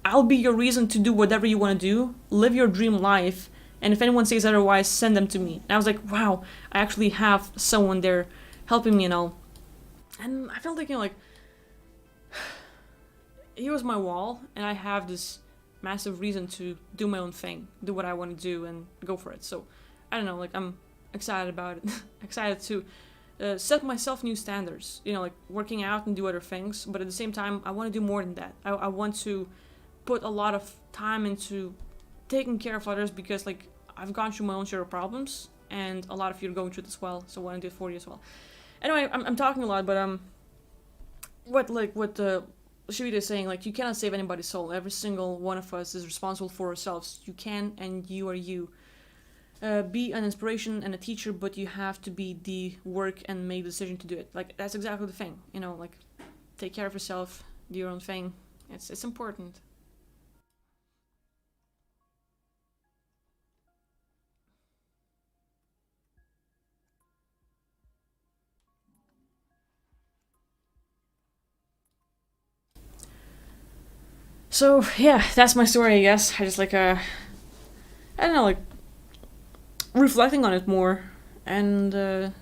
I'll be your reason to do whatever you want to do, live your dream life, and if anyone says otherwise, send them to me. And I was like, wow, I actually have someone there helping me and all. And I felt like, like, he was my wall, and I have this massive reason to do my own thing, do what I want to do, and go for it. So, I don't know, like, I'm excited about it. Excited to set myself new standards, like, working out and do other things. But at the same time, I want to do more than that. I want to put a lot of time into taking care of others, because, like, I've gone through my own share of problems, and a lot of you are going through it as well. So I want to do it for you as well. Anyway, I'm talking a lot, but what Shivita is saying, like, you cannot save anybody's soul. Every single one of us is responsible for ourselves. You can, and you are you. Be an inspiration and a teacher, but you have to be the work and make the decision to do it. Like, that's exactly the thing, like, take care of yourself, do your own thing. It's important. So yeah, that's my story. I guess I just like I don't know, like reflecting on it more and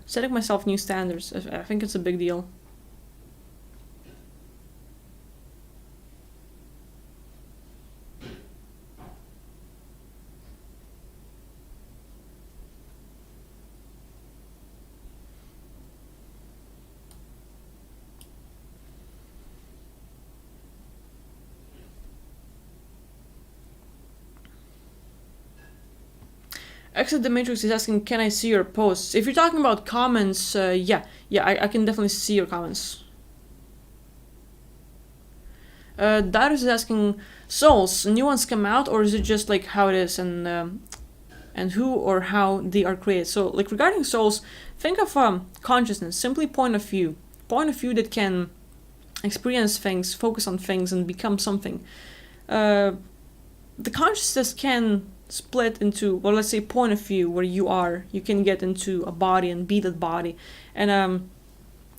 setting myself new standards. I think it's a big deal. Exit the Matrix is asking, can I see your posts? If you're talking about comments, yeah, I can definitely see your comments. Darius is asking, souls, new ones come out, or is it just like how it is, and who or how they are created? So, like regarding souls, think of consciousness, simply point of view that can experience things, focus on things, and become something. The consciousness can split into, well, let's say point of view where you can get into a body and be that body, and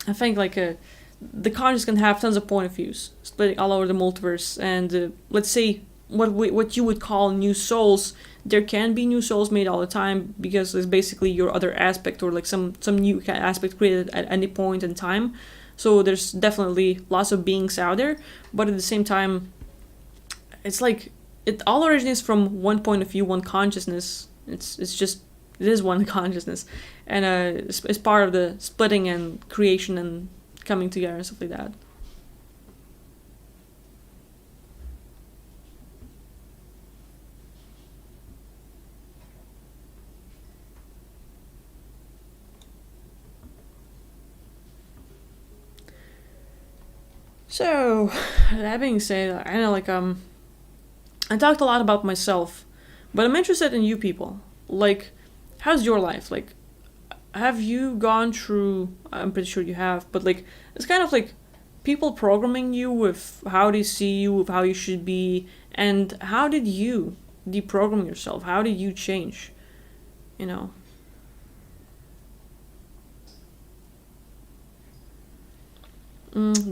I think like the conscious can have tons of point of views splitting all over the multiverse, and let's say what you would call new souls. There can be new souls made all the time because it's basically your other aspect or like some new aspect created at any point in time. So there's definitely lots of beings out there, but at the same time, it's like it all originates from one point of view, one consciousness. It's just it is one consciousness, and it's part of the splitting and creation and coming together and stuff like that. So that being said, I know like I talked a lot about myself, but I'm interested in you people. Like, how's your life? Like, have you gone through? I'm pretty sure you have, but like, it's kind of like people programming you with how they see you, with how you should be, and how did you deprogram yourself? How did you change? You know.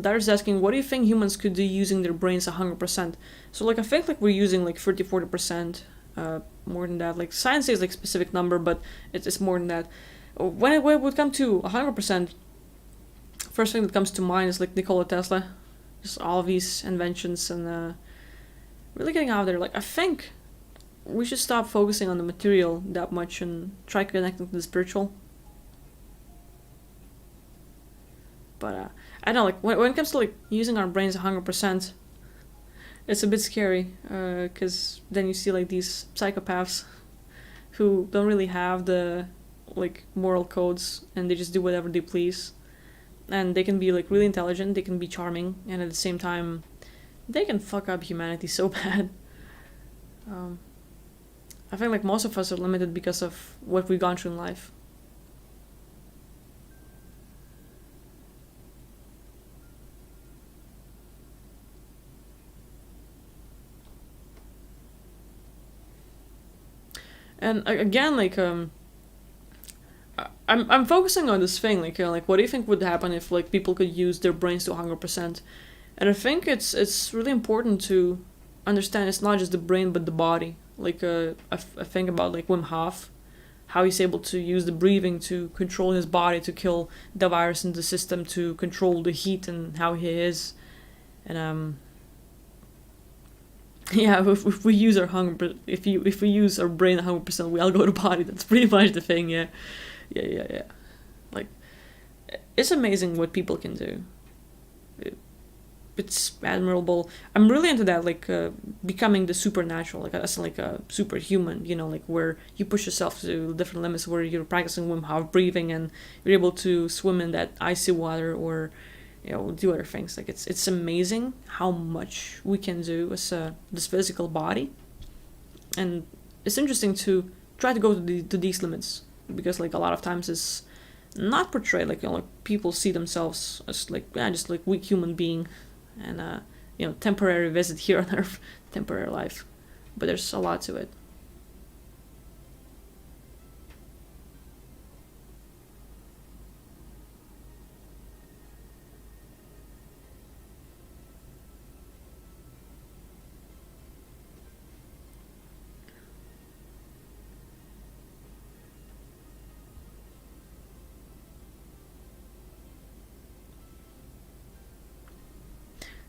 Dar's asking, what do you think humans could do using their brains 100%? So, like, I think like we're using like 30, 40%, more than that. Like, science says like specific number, but it's more than that. When it would come to 100%, first thing that comes to mind is like Nikola Tesla. Just all of these inventions and really getting out there. Like, I think we should stop focusing on the material that much and try connecting to the spiritual. But I don't know, like when it comes to like using our brains 100%, it's a bit scary because then you see like these psychopaths who don't really have the like moral codes and they just do whatever they please, and they can be like really intelligent, they can be charming, and at the same time they can fuck up humanity so bad. um, I think like most of us are limited because of what we've gone through in life. And again, like I'm focusing on this thing, like what do you think would happen if like people could use their brains to 100%? And I think it's really important to understand it's not just the brain but the body. Like I think about like Wim Hof, how he's able to use the breathing to control his body to kill the virus in the system, to control the heat and how he is, and yeah, if we use our hunger, if we use our brain 100%, we all go to body. That's pretty much the thing. Yeah, yeah. Like, it's amazing what people can do. It's admirable. I'm really into that, like becoming the supernatural, like as like a superhuman. You know, like where you push yourself to different limits, where you're practicing Wim Hof breathing and you're able to swim in that icy water or do other things. Like it's amazing how much we can do as this physical body, and it's interesting to try to go to these limits because like a lot of times it's not portrayed like like people see themselves as like just like weak human being and temporary visit here on Earth, temporary life, but there's a lot to it.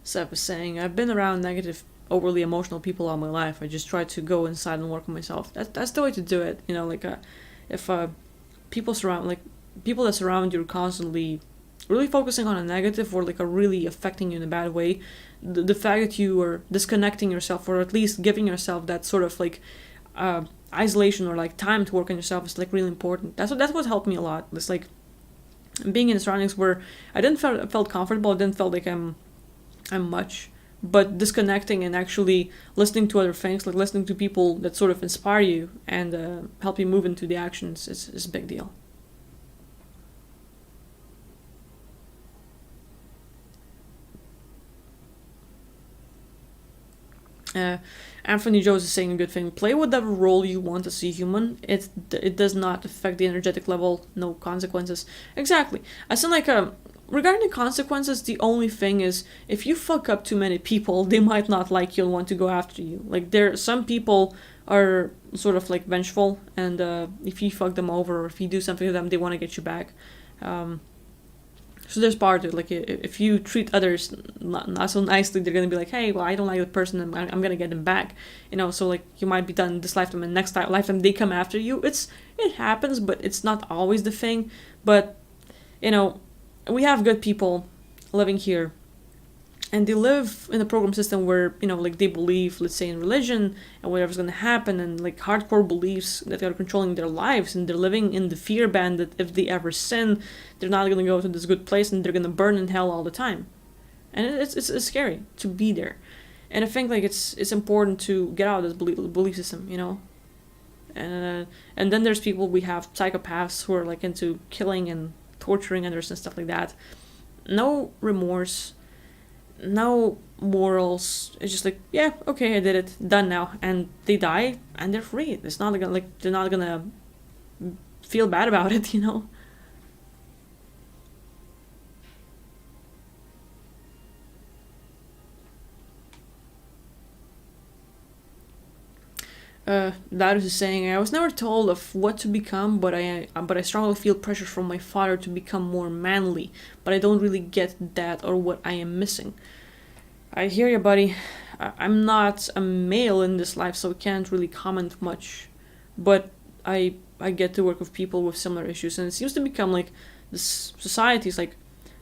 Seth was saying, I've been around negative, overly emotional people all my life. I just try to go inside and work on myself. That's the way to do it. If people that surround you are constantly really focusing on a negative or like are really affecting you in a bad way, the fact that you are disconnecting yourself or at least giving yourself that sort of like isolation or like time to work on yourself is like really important. That's what helped me a lot. It's like being in surroundings where I didn't felt comfortable. I didn't feel like I'm much, but disconnecting and actually listening to other things, like listening to people that sort of inspire you and help you move into the actions is a big deal. Anthony Jones is saying a good thing. Play whatever role you want to see human. It does not affect the energetic level. No consequences. Exactly. I sound like regarding consequences, the only thing is if you fuck up too many people, they might not like you and want to go after you. Like some people are sort of like vengeful, and if you fuck them over or if you do something to them, they want to get you back. So there's part of it. Like if you treat others not so nicely, they're gonna be like, hey, well, I don't like the person, and I'm gonna get them back. So like you might be done this lifetime, and next lifetime they come after you. It happens, but it's not always the thing. But we have good people living here, and they live in a program system where like they believe, let's say, in religion and whatever's gonna happen, and like hardcore beliefs that are controlling their lives, and they're living in the fear band that if they ever sin, they're not gonna go to this good place and they're gonna burn in hell all the time. And it's scary to be there. And I think like it's important to get out of this belief system, and then there's people, we have psychopaths who are like into killing and torturing others and stuff like that. No remorse, no morals. It's just like, yeah, okay, I did it, done now, and they die and they're free. It's not like they're not gonna feel bad about it. Darius is saying, I was never told of what to become, but I strongly feel pressure from my father to become more manly, but I don't really get that or what I am missing. I hear you, buddy. I'm not a male in this life, so I can't really comment much, but I get to work with people with similar issues, and it seems to become like this society is like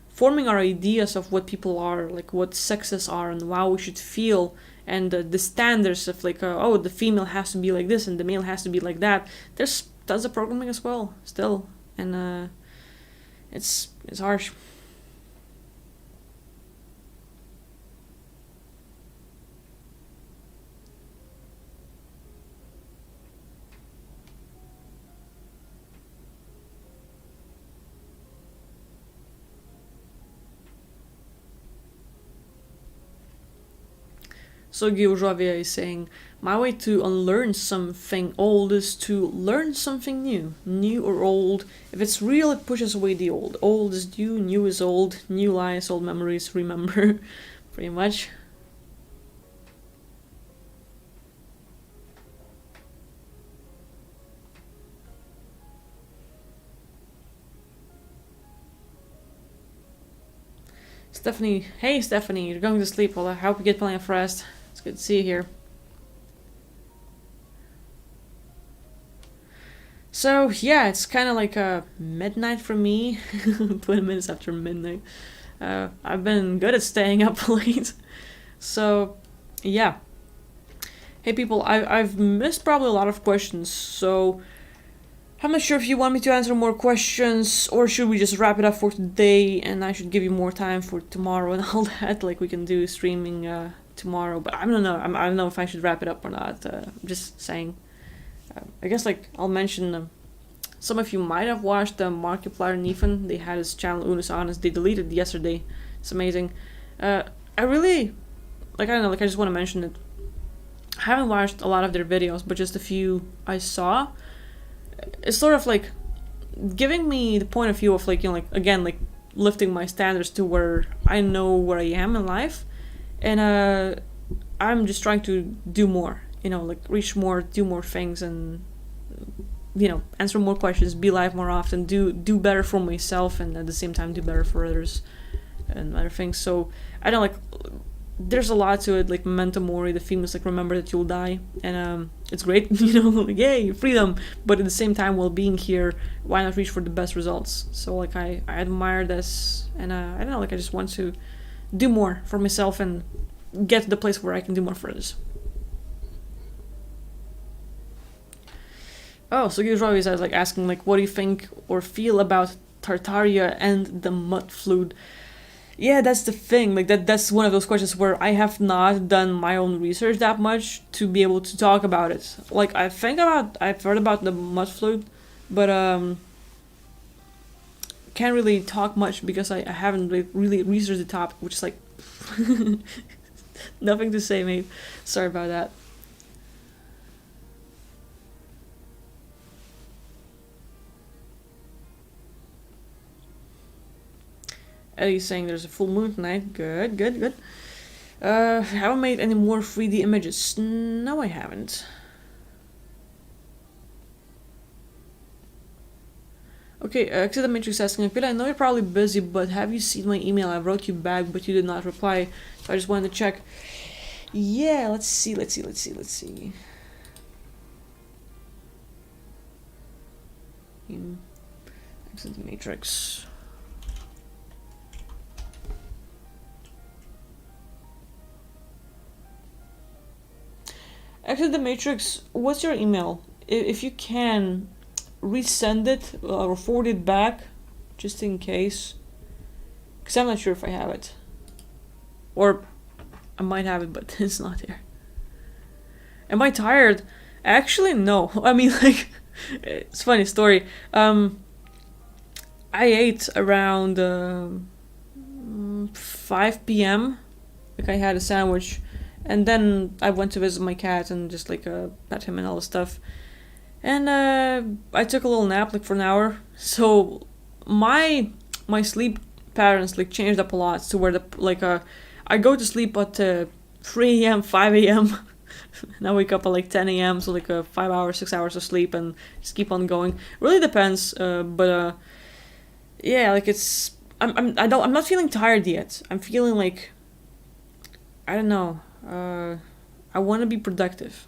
forming our ideas of what people are, like what sexes are and how we should feel, and the standards of like, the female has to be like this and the male has to be like that. There's tons of programming as well, still, and it's harsh. So Gyojavia is saying, my way to unlearn something old is to learn something new or old. If it's real, it pushes away the old. Old is new is old, new lies, old memories, remember, pretty much. Stephanie, hey Stephanie, you're going to sleep. Well, I hope you get plenty of rest. It's good to see you here. So yeah, it's kind of like midnight for me. 20 minutes after midnight. I've been good at staying up late. So yeah. Hey people, I've missed probably a lot of questions, so I'm not sure if you want me to answer more questions, or should we just wrap it up for today and I should give you more time for tomorrow and all that, like we can do streaming tomorrow. But I don't know. I don't know if I should wrap it up or not. I'm just saying. I guess like I'll mention. Some of you might have watched Markiplier and Ethan. They had his channel Unus Honest. They deleted it yesterday. It's amazing. I really I don't know. Like I just want to mention it. I haven't watched a lot of their videos, but just a few I saw. It's sort of like giving me the point of view of like again like lifting my standards to where I know where I am in life. And I'm just trying to do more, like reach more, do more things, and answer more questions, be live more often, do better for myself, and at the same time do better for others and other things. So I don't there's a lot to it, like memento mori, the theme is like remember that you'll die, and it's great, you know, like yay, freedom, but at the same time, while being here, why not reach for the best results? So like I admire this, and I don't know, like I just want to do more for myself and get to the place where I can do more for others. Oh, so usually always I was like asking like what do you think or feel about Tartaria and the Mud Flute? Yeah, that's the thing. Like that's one of those questions where I have not done my own research that much to be able to talk about it. Like I've heard about the Mud Flute, but can't really talk much because I haven't really researched the topic, which is like nothing to say, mate. Sorry about that. Eddie's saying there's a full moon tonight. Good, good, good. Haven't made any more 3D images. No, I haven't. Okay, Exit the Matrix asking, I know you're probably busy, but have you seen my email? I wrote you back, but you did not reply. So I just wanted to check. Yeah, let's see. Exit the Matrix. Exit the Matrix, what's your email? If you can, resend it or forward it back, just in case. Because I'm not sure if I have it. Or I might have it, but it's not there. Am I tired? Actually, no. I mean, like, it's a funny story. I ate around 5 p.m. Like, I had a sandwich. And then I went to visit my cat and just like pet him and all this stuff. And I took a little nap like for an hour. So my sleep patterns like changed up a lot to where I go to sleep at 3 a.m., 5 a.m. and I wake up at like 10 a.m. So like 5 hours, 6 hours of sleep and just keep on going. Really depends, but yeah, like I'm not feeling tired yet. I'm feeling like I don't know. I want to be productive.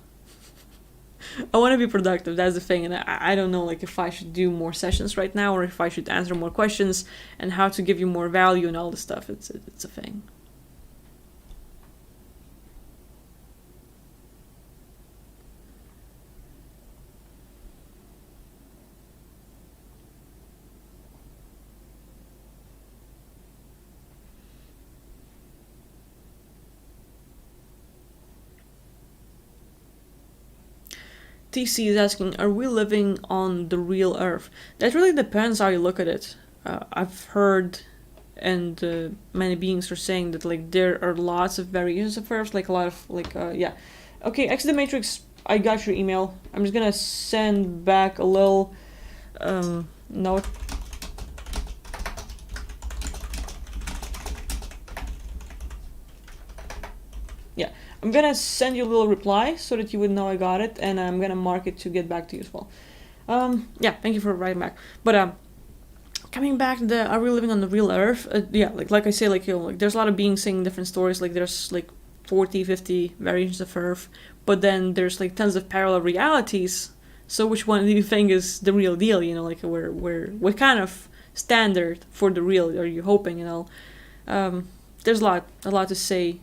That's the thing, and I don't know like if I should do more sessions right now or if I should answer more questions and how to give you more value and all this stuff. It's a thing. TC is asking, are we living on the real Earth? That really depends how you look at it. I've heard, and many beings are saying that like there are lots of variations of Earth, like a lot of like yeah. Okay, Exit the Matrix. I got your email. I'm just gonna send back a little note. Yeah. I'm gonna send you a little reply so that you would know I got it, and I'm gonna mark it to get back to you as well. Yeah, thank you for writing back. But coming back to the are we living on the real Earth? Yeah, like I say, like you know, like there's a lot of beings saying different stories. Like there's like 40, 50 variations of Earth, but then there's like tons of parallel realities. So which one do you think is the real deal? You know, like what kind of standard for the real are you hoping? You know, there's a lot to say.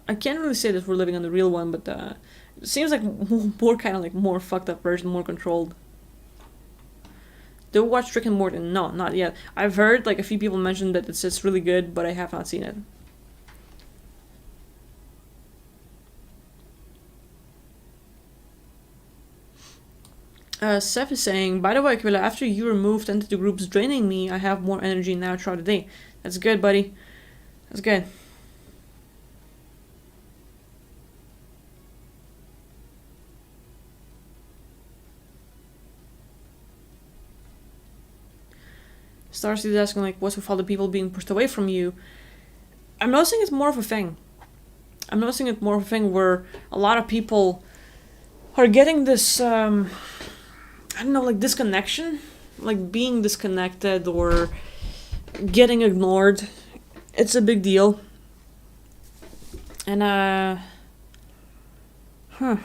I can't really say that we're living on the real one, but it seems like more kind of like more fucked up version, more controlled. Do you watch Rick and Morty? No, not yet. I've heard like a few people mention that it's really good, but I have not seen it. Seth is saying, by the way, Aquila, after you removed entity groups draining me, I have more energy now throughout the day. That's good, buddy. That's good. Starseed is asking, like, what's with all the people being pushed away from you? I'm noticing it's more of a thing. Where a lot of people are getting this, I don't know, like disconnection. Like being disconnected or getting ignored. It's a big deal. And huh.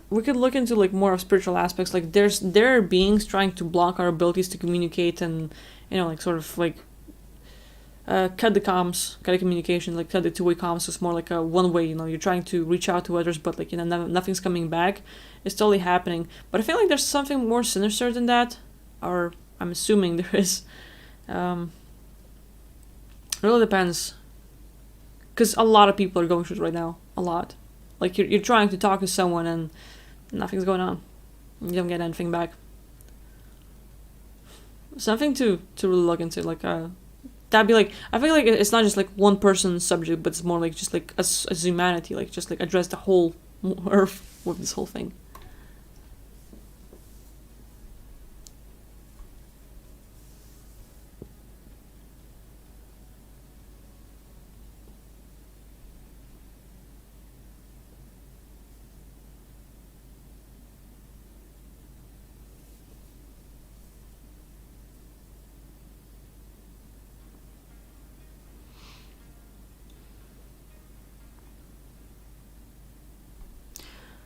We could look into like more of spiritual aspects. Like there are beings trying to block our abilities to communicate, and like sort of like cut the comms, cut the communication, like cut the two-way comms. It's more like a one-way. You're trying to reach out to others, but like nothing's coming back. It's totally happening. But I feel like there's something more sinister than that, or I'm assuming there is. Really depends, because a lot of people are going through it right now. A lot. Like you're trying to talk to someone and nothing's going on. You don't get anything back. Something to really look into. Like that'd be like, I feel like it's not just like one person's subject, but it's more like just like as humanity, like just like address the whole Earth with this whole thing.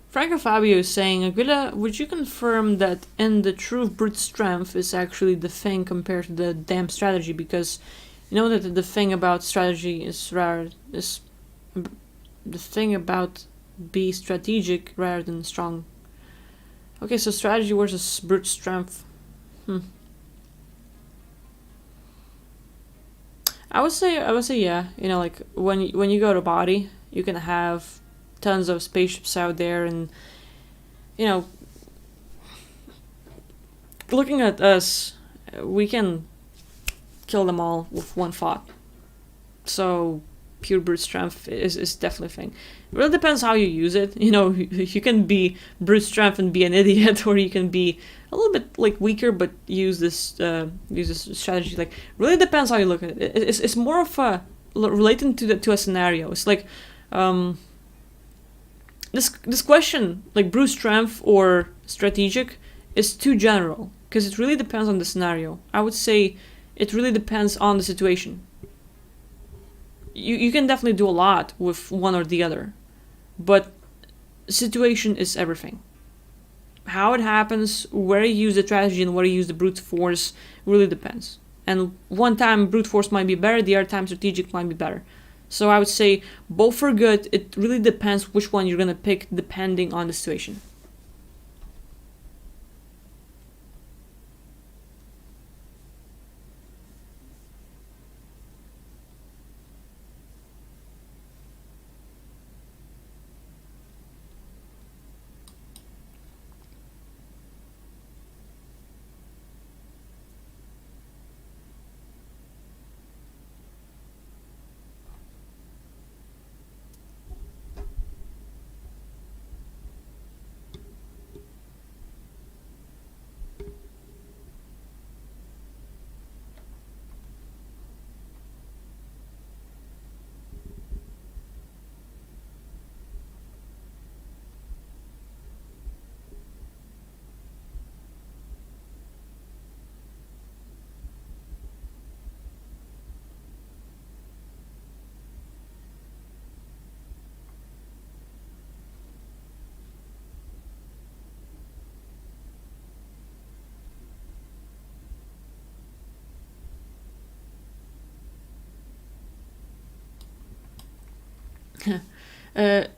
Franco Fabio is saying, Aguila, would you confirm that in the truth brute strength is actually the thing compared to the damn strategy? Because you know that the thing about strategy is the thing about be strategic rather than strong. Okay, so strategy versus brute strength. I would say yeah. Like when you go to body, you can have tons of spaceships out there, and looking at us, we can kill them all with one thought. So pure brute strength is definitely a thing. It really depends how you use it. You can be brute strength and be an idiot, or you can be a little bit like weaker but use this strategy. Like really depends how you look at it. It's more of a relating to a scenario. It's like this question, like brute strength or strategic, is too general because it really depends on the scenario. I would say it really depends on the situation. You can definitely do a lot with one or the other, but situation is everything. How it happens, where you use the strategy and where you use the brute force really depends. And one time brute force might be better, the other time strategic might be better. So I would say both are good. It really depends which one you're gonna pick depending on the situation.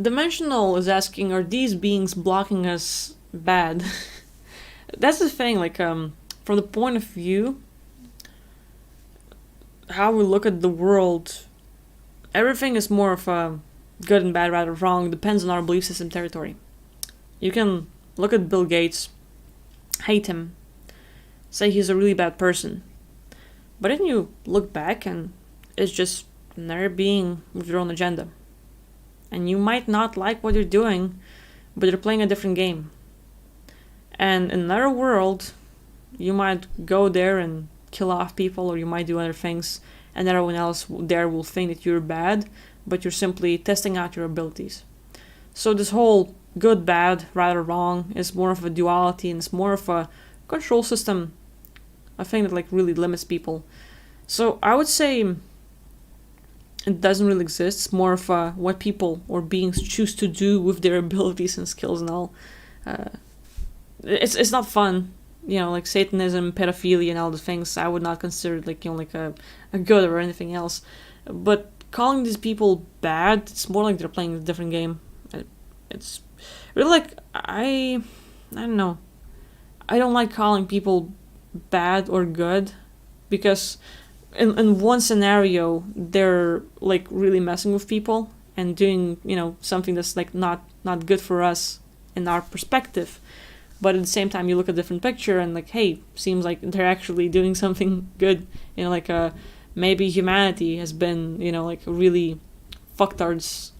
Dimensional is asking, are these beings blocking us bad? That's the thing, like, from the point of view, how we look at the world, everything is more of a good and bad, right or wrong, depends on our belief system territory. You can look at Bill Gates, hate him, say he's a really bad person, but then you look back and it's just another being with their own agenda. And you might not like what you're doing, but you're playing a different game. And in another world, you might go there and kill off people, or you might do other things, and everyone else there will think that you're bad, but you're simply testing out your abilities. So this whole good, bad, right or wrong is more of a duality, and it's more of a control system, a thing that like really limits people. So I would say it doesn't really exist. It's more of what people or beings choose to do with their abilities and skills and all. It's not fun, like Satanism, pedophilia, and all the things. I would not consider like like a good or anything else. But calling these people bad, it's more like they're playing a different game. It's really like I don't know. I don't like calling people bad or good because in one scenario they're like really messing with people and doing something that's like not good for us in our perspective, but at the same time you look at a different picture and like, hey, seems like they're actually doing something good. Maybe humanity has been like really fucktards,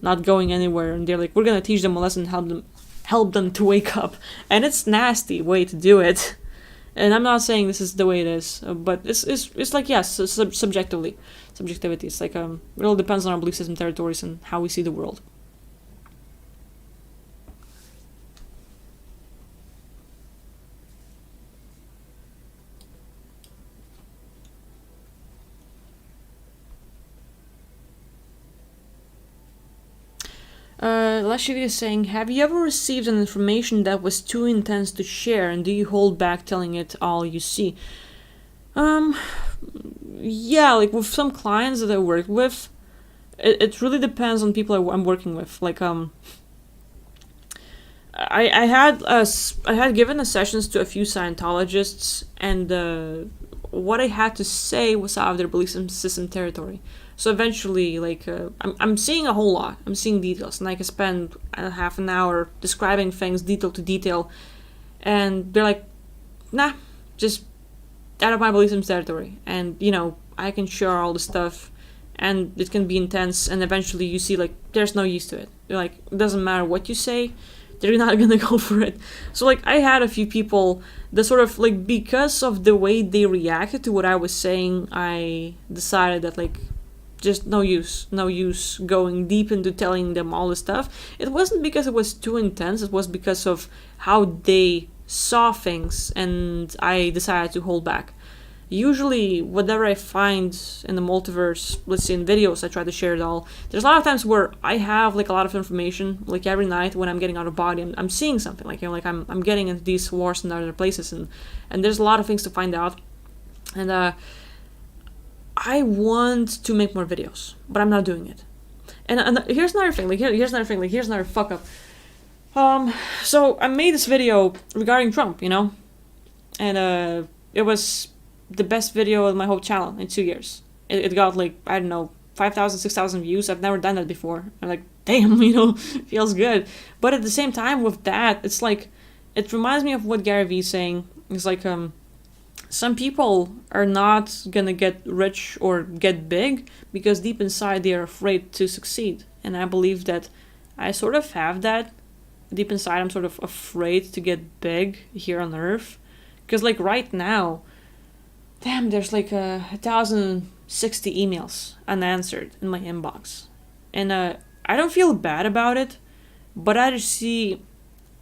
not going anywhere, and they're like, we're gonna teach them a lesson, help them to wake up. And it's nasty way to do it. And I'm not saying this is the way it is, but it's like, yes, subjectivity. It's like it really depends on our belief system, territories, and how we see the world. Lashivia is saying, have you ever received an information that was too intense to share, and do you hold back telling it all you see? Yeah, like with some clients that I work with, it really depends on people I'm working with. Like, I had given the sessions to a few Scientologists, and what I had to say was out of their belief system territory. So eventually, like, I'm seeing a whole lot. I'm seeing details, and I can spend half an hour describing things detail to detail, and they're like, nah, just out of my belief system territory. And, I can share all the stuff, and it can be intense, and eventually you see, like, there's no use to it. You're like, it doesn't matter what you say, they're not gonna go for it. So, like, I had a few people that sort of, like, because of the way they reacted to what I was saying, I decided that, like, just no use going deep into telling them all this stuff. It wasn't because it was too intense, it was because of how they saw things, and I decided to hold back. Usually, whatever I find in the multiverse, let's say in videos, I try to share it all. There's a lot of times where I have like a lot of information, like every night when I'm getting out of body, I'm seeing something, like I'm getting into these wars and other places, and there's a lot of things to find out, and I want to make more videos, but I'm not doing it. And here's another thing, here's another fuck up. So I made this video regarding Trump, and it was the best video of my whole channel in 2 years. It got like, I don't know, 5,000, 6,000 views. I've never done that before. I'm like, damn, feels good. But at the same time with that, it's like, it reminds me of what Gary Vee's saying. It's like, some people are not gonna get rich or get big because deep inside they are afraid to succeed. And I believe that I sort of have that. Deep inside I'm sort of afraid to get big here on Earth. Because like right now, damn, there's like 1,060 emails unanswered in my inbox. And I don't feel bad about it, but I just see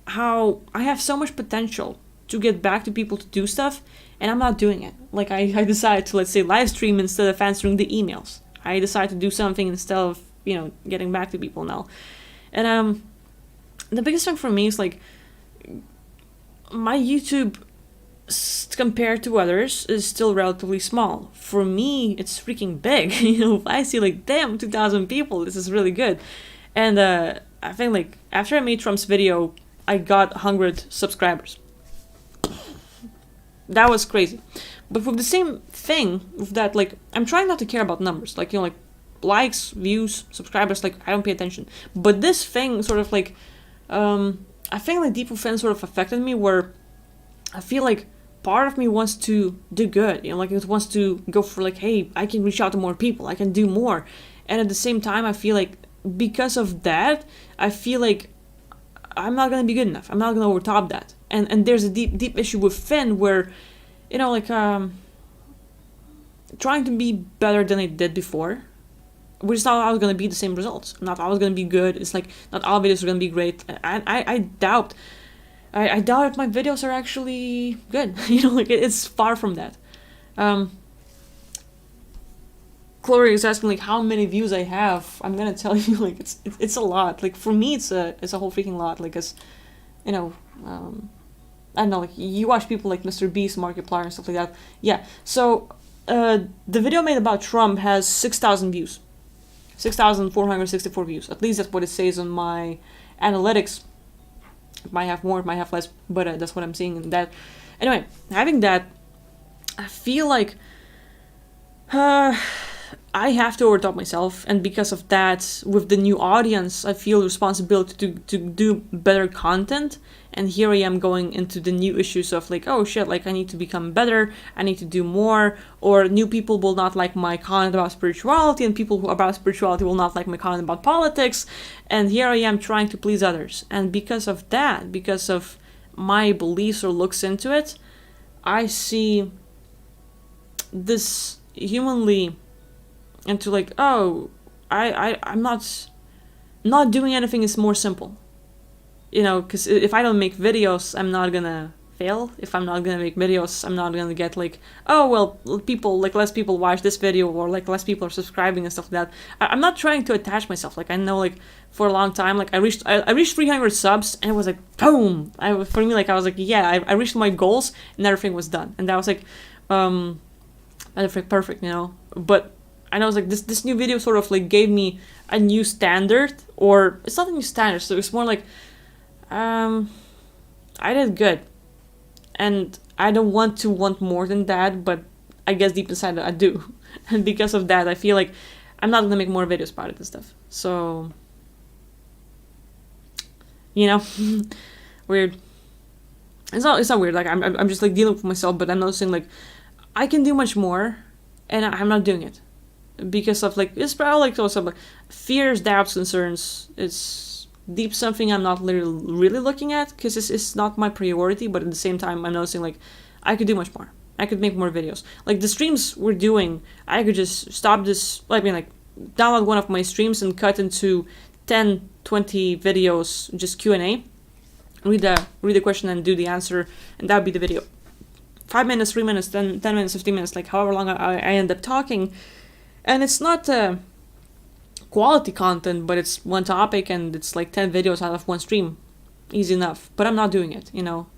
how I have so much potential to get back to people to do stuff, and I'm not doing it. Like I decided to, let's say, live stream instead of answering the emails. I decided to do something instead of, getting back to people now. And the biggest thing for me is like my YouTube compared to others is still relatively small. For me, it's freaking big. If I see like, damn, 2,000 people, this is really good. And I think like after I made Trump's video, I got 100 subscribers. That was crazy. But with the same thing, with that, like, I'm trying not to care about numbers. Like, like likes, views, subscribers, like, I don't pay attention. But this thing sort of like, I think like deep within sort of affected me, where I feel like part of me wants to do good, like it wants to go for like, hey, I can reach out to more people, I can do more. And at the same time, I feel like because of that, I feel like I'm not gonna be good enough. I'm not gonna overtop that. And there's a deep issue with Finn where, like trying to be better than I did before, which is not always gonna be the same results. Not always gonna be good. It's like not all videos are gonna be great. I doubt if my videos are actually good. Like it's far from that. Chloe is asking like how many views I have. I'm gonna tell you like it's a lot. Like for me, it's a whole freaking lot. Like as you know, I don't know. Like you watch people like Mr. Beast, Markiplier, and stuff like that. Yeah. So the video made about Trump has 6,000 views, 6,464 views. At least that's what it says on my analytics. It might have more, it might have less, but that's what I'm seeing in that. Anyway, having that, I feel like I have to overtop myself, and because of that, with the new audience, I feel responsibility to do better content. And here I am going into the new issues of like, oh shit, like I need to become better, I need to do more, or new people will not like my content about spirituality, and people who about spirituality will not like my content about politics. And here I am trying to please others. And because of that, because of my beliefs or looks into it, I see this humanly into like, oh, I'm not doing anything is more simple. You know, because if I don't make videos, I'm not gonna fail. If I'm not gonna make videos, I'm not gonna get like, oh, well, people, like less people watch this video, or like less people are subscribing and stuff like that. I'm not trying to attach myself. Like I know like for a long time, like I reached 300 subs and it was like, boom. For me, like I was like, yeah, I reached my goals and everything was done. And that was like, perfect, you know. But I know it's like this new video sort of like gave me a new standard, or it's not a new standard, so it's more like I did good, and I don't want more than that, but I guess deep inside I do. And because of that, I feel like I'm not gonna make more videos about it and stuff. So, you know, weird. It's not weird. Like I'm just like dealing with myself, but I'm noticing like I can do much more, and I'm not doing it because of like it's probably like also like fears, doubts, concerns. It's deep something I'm not really looking at because it's not my priority. But at the same time, I'm noticing like I could do much more. I could make more videos. Like the streams we're doing, I could just stop this. I mean, like download one of my streams and cut into 10, 20 videos, just Q&A. Read the question and do the answer, and that would be the video. 5 minutes, 3 minutes, 10 minutes, 15 minutes, like however long I end up talking. And it's not quality content, but it's one topic and it's like 10 videos out of one stream. Easy enough. But I'm not doing it, you know.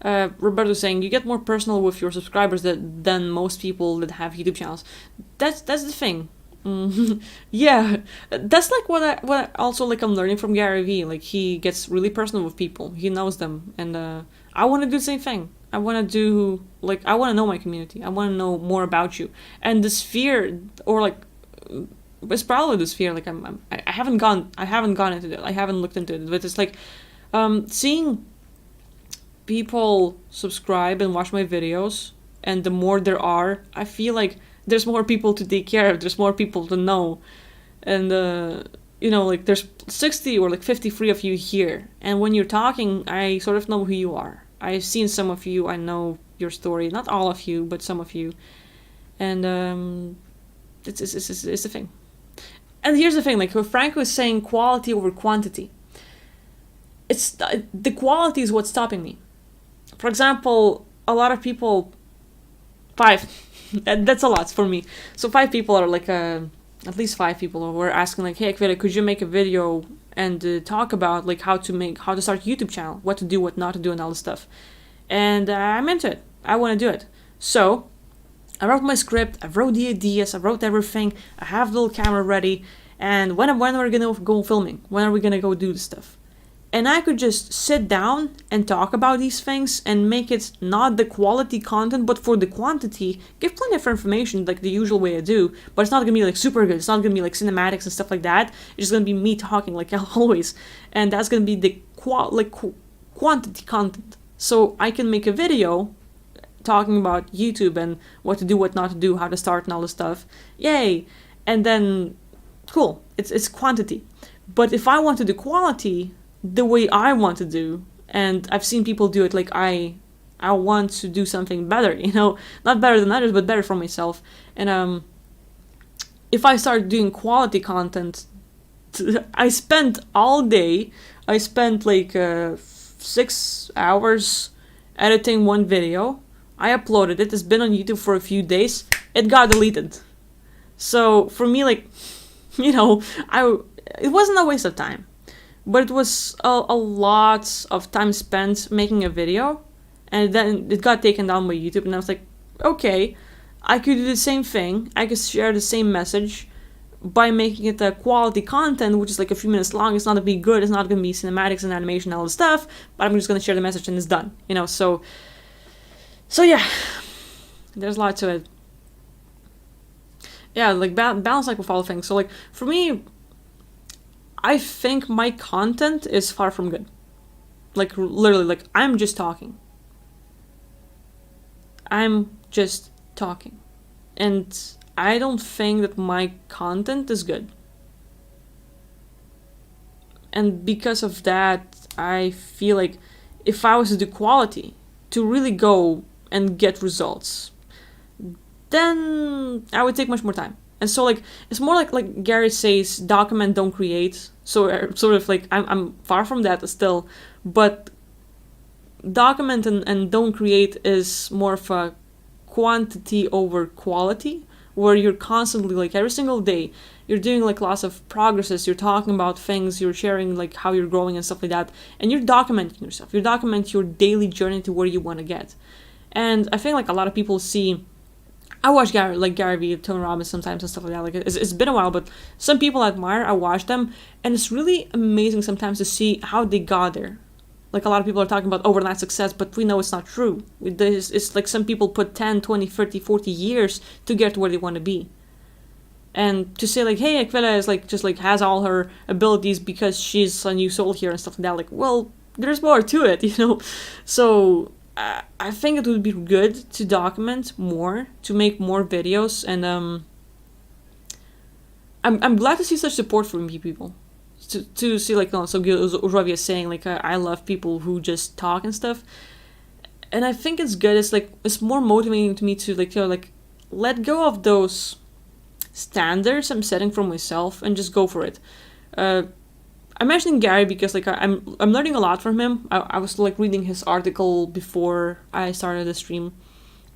Roberto's saying you get more personal with your subscribers than most people that have YouTube channels. That's the thing. Yeah, that's like what I also like I'm learning from Gary Vee. Like he gets really personal with people. He knows them, and I want to do the same thing. I want to do like I want to know my community. I want to know more about you. And this fear, or like, it's probably this fear. Like I haven't gone into it. I haven't looked into it. But it's like, seeing people subscribe and watch my videos, and the more there are, I feel like there's more people to take care of. There's more people to know, and you know, like there's 60 or like 53 of you here, and when you're talking, I sort of know who you are. I've seen some of you. I know your story. Not all of you, but some of you, and it's the thing. And here's the thing: like what Franco is saying, quality over quantity. It's the quality is what's stopping me. For example, a lot of people, 5. That's a lot for me. So 5 people are like at least 5 people were asking like, hey Akvita, could you make a video and talk about like how to start a YouTube channel, what to do, what not to do, and all this stuff. And I'm into it. I want to do it. So I wrote my script, I wrote the ideas, I wrote everything, I have the little camera ready, and when are we gonna go filming? When are we gonna go do this stuff? And I could just sit down and talk about these things and make it not the quality content, but for the quantity, give plenty of information like the usual way I do, but it's not gonna be like super good. It's not gonna be like cinematics and stuff like that. It's just gonna be me talking like always. And that's gonna be the quantity content. So I can make a video talking about YouTube and what to do, what not to do, how to start and all this stuff. Yay! And then, cool, it's quantity. But if I want to do quality the way I want to do, and I've seen people do it, like I want to do something better, you know, not better than others, but better for myself. And if I start doing quality content, I spent all day, I spent like 6 hours editing one video. I uploaded it. It's been on YouTube for a few days. It got deleted. So for me, like, you know, it wasn't a waste of time, but it was a lot of time spent making a video, and then it got taken down by YouTube. And I was like, okay, I could do the same thing. I could share the same message by making it a quality content, which is like a few minutes long. It's not gonna be good. It's not gonna be cinematics and animation and all this stuff. But I'm just gonna share the message and it's done. You know, so yeah, there's a lot to it. Yeah, like balance like with all things. So like for me, I think my content is far from good. Like literally, like I'm just talking. And I don't think that my content is good. And because of that, I feel like if I was to do quality, to really go and get results, then I would take much more time. And so like it's more like Gary says, document, don't create. So sort of like I'm far from that still, but document and don't create is more of a quantity over quality, where you're constantly, like every single day, you're doing like lots of progresses, you're talking about things, you're sharing like how you're growing and stuff like that, and you're documenting yourself. You document your daily journey to where you want to get. And I think like a lot of people see, I watch Gary Vee, Tony Robbins sometimes and stuff like that. Like it's been a while, but some people I admire, I watch them, and it's really amazing sometimes to see how they got there. Like a lot of people are talking about overnight success, but we know it's not true. It's like some people put 10, 20, 30, 40 years to get to where they want to be. And to say like, hey, Aquila is like just like has all her abilities because she's a new soul here and stuff like that. Like, well, there's more to it, you know. So I think it would be good to document more, to make more videos, and I'm glad to see such support from people. To see like, no, so Uravi is saying like I love people who just talk and stuff, and I think it's good. It's like it's more motivating to me to like, you know, like let go of those standards I'm setting for myself and just go for it. I'm mentioning Gary because like I'm learning a lot from him. I was like reading his article before I started the stream,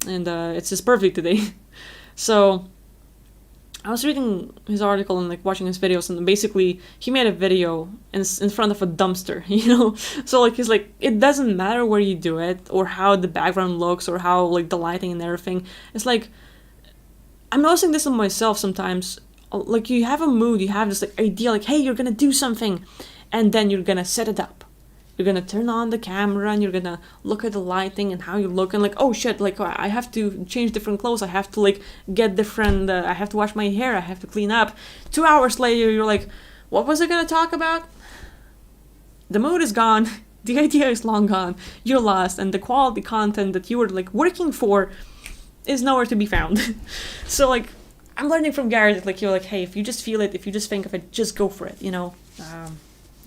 and it's his birthday today, so I was reading his article and like watching his videos, and basically he made a video in front of a dumpster, you know. So like he's like, it doesn't matter where you do it or how the background looks or how like the lighting and everything. It's like I'm noticing this in myself sometimes. Like you have a mood, you have this like idea, like hey, you're gonna do something, and then you're gonna set it up. You're gonna turn on the camera and you're gonna look at the lighting and how you look, and like, oh shit, like I have to change different clothes, I have to like get different, I have to wash my hair, I have to clean up. 2 hours later, you're like, what was I gonna talk about? The mood is gone, the idea is long gone, you're lost, and the quality content that you were like working for is nowhere to be found. So like, I'm learning from Gary that like you're like, hey, if you just feel it, if you just think of it, just go for it, you know.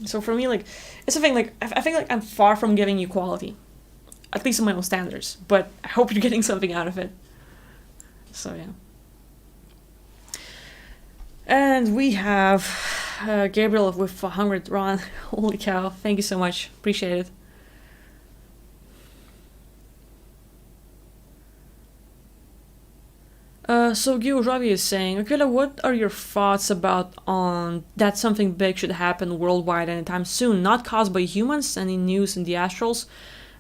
So for me, like, it's a thing, like, I think, like, I'm far from giving you quality. At least in my own standards. But I hope you're getting something out of it. So, yeah. And we have Gabriel with 100 Ron. Holy cow. Thank you so much. Appreciate it. So Gil Ravi is saying, Aquila, what are your thoughts about on that something big should happen worldwide anytime soon, not caused by humans, any news in the astrals?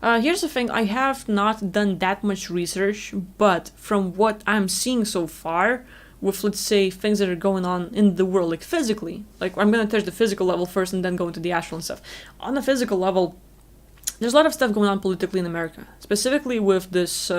Here's the thing, I have not done that much research, but from what I'm seeing so far, with let's say things that are going on in the world, like physically, like I'm gonna touch the physical level first and then go into the astral and stuff. On the physical level, there's a lot of stuff going on politically in America, specifically with this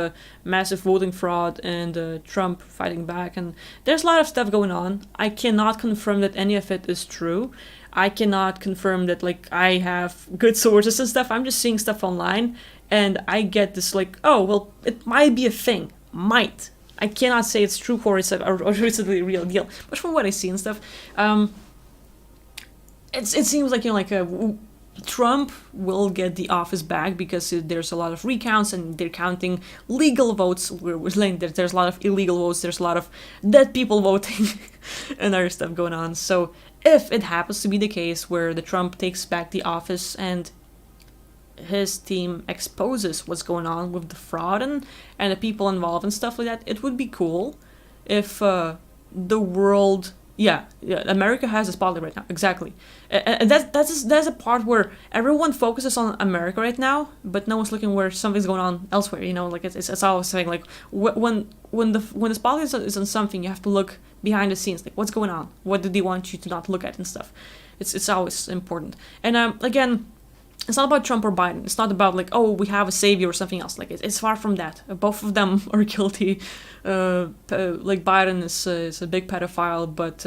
massive voting fraud and Trump fighting back, and there's a lot of stuff going on. I cannot confirm that any of it is true. I cannot confirm that like I have good sources and stuff. I'm just seeing stuff online, and I get this like, oh, well, it might be a thing. Might. I cannot say it's true or it's a real deal. But from what I see and stuff, it seems like, you know, like Trump will get the office back because there's a lot of recounts and they're counting legal votes. We're saying that there's a lot of illegal votes, there's a lot of dead people voting and other stuff going on. So if it happens to be the case where the Trump takes back the office and his team exposes what's going on with the fraud and the people involved and stuff like that, it would be cool if the world, yeah, America has a spotlight right now, exactly. And that's a part where everyone focuses on America right now, but no one's looking where something's going on elsewhere. You know, like it's always saying like when the spotlight is on something, you have to look behind the scenes, like what's going on, what do they want you to not look at and stuff. It's always important. And again, it's not about Trump or Biden. It's not about like, oh, we have a savior or something else. Like it's far from that. Both of them are guilty. Like Biden is a big pedophile, but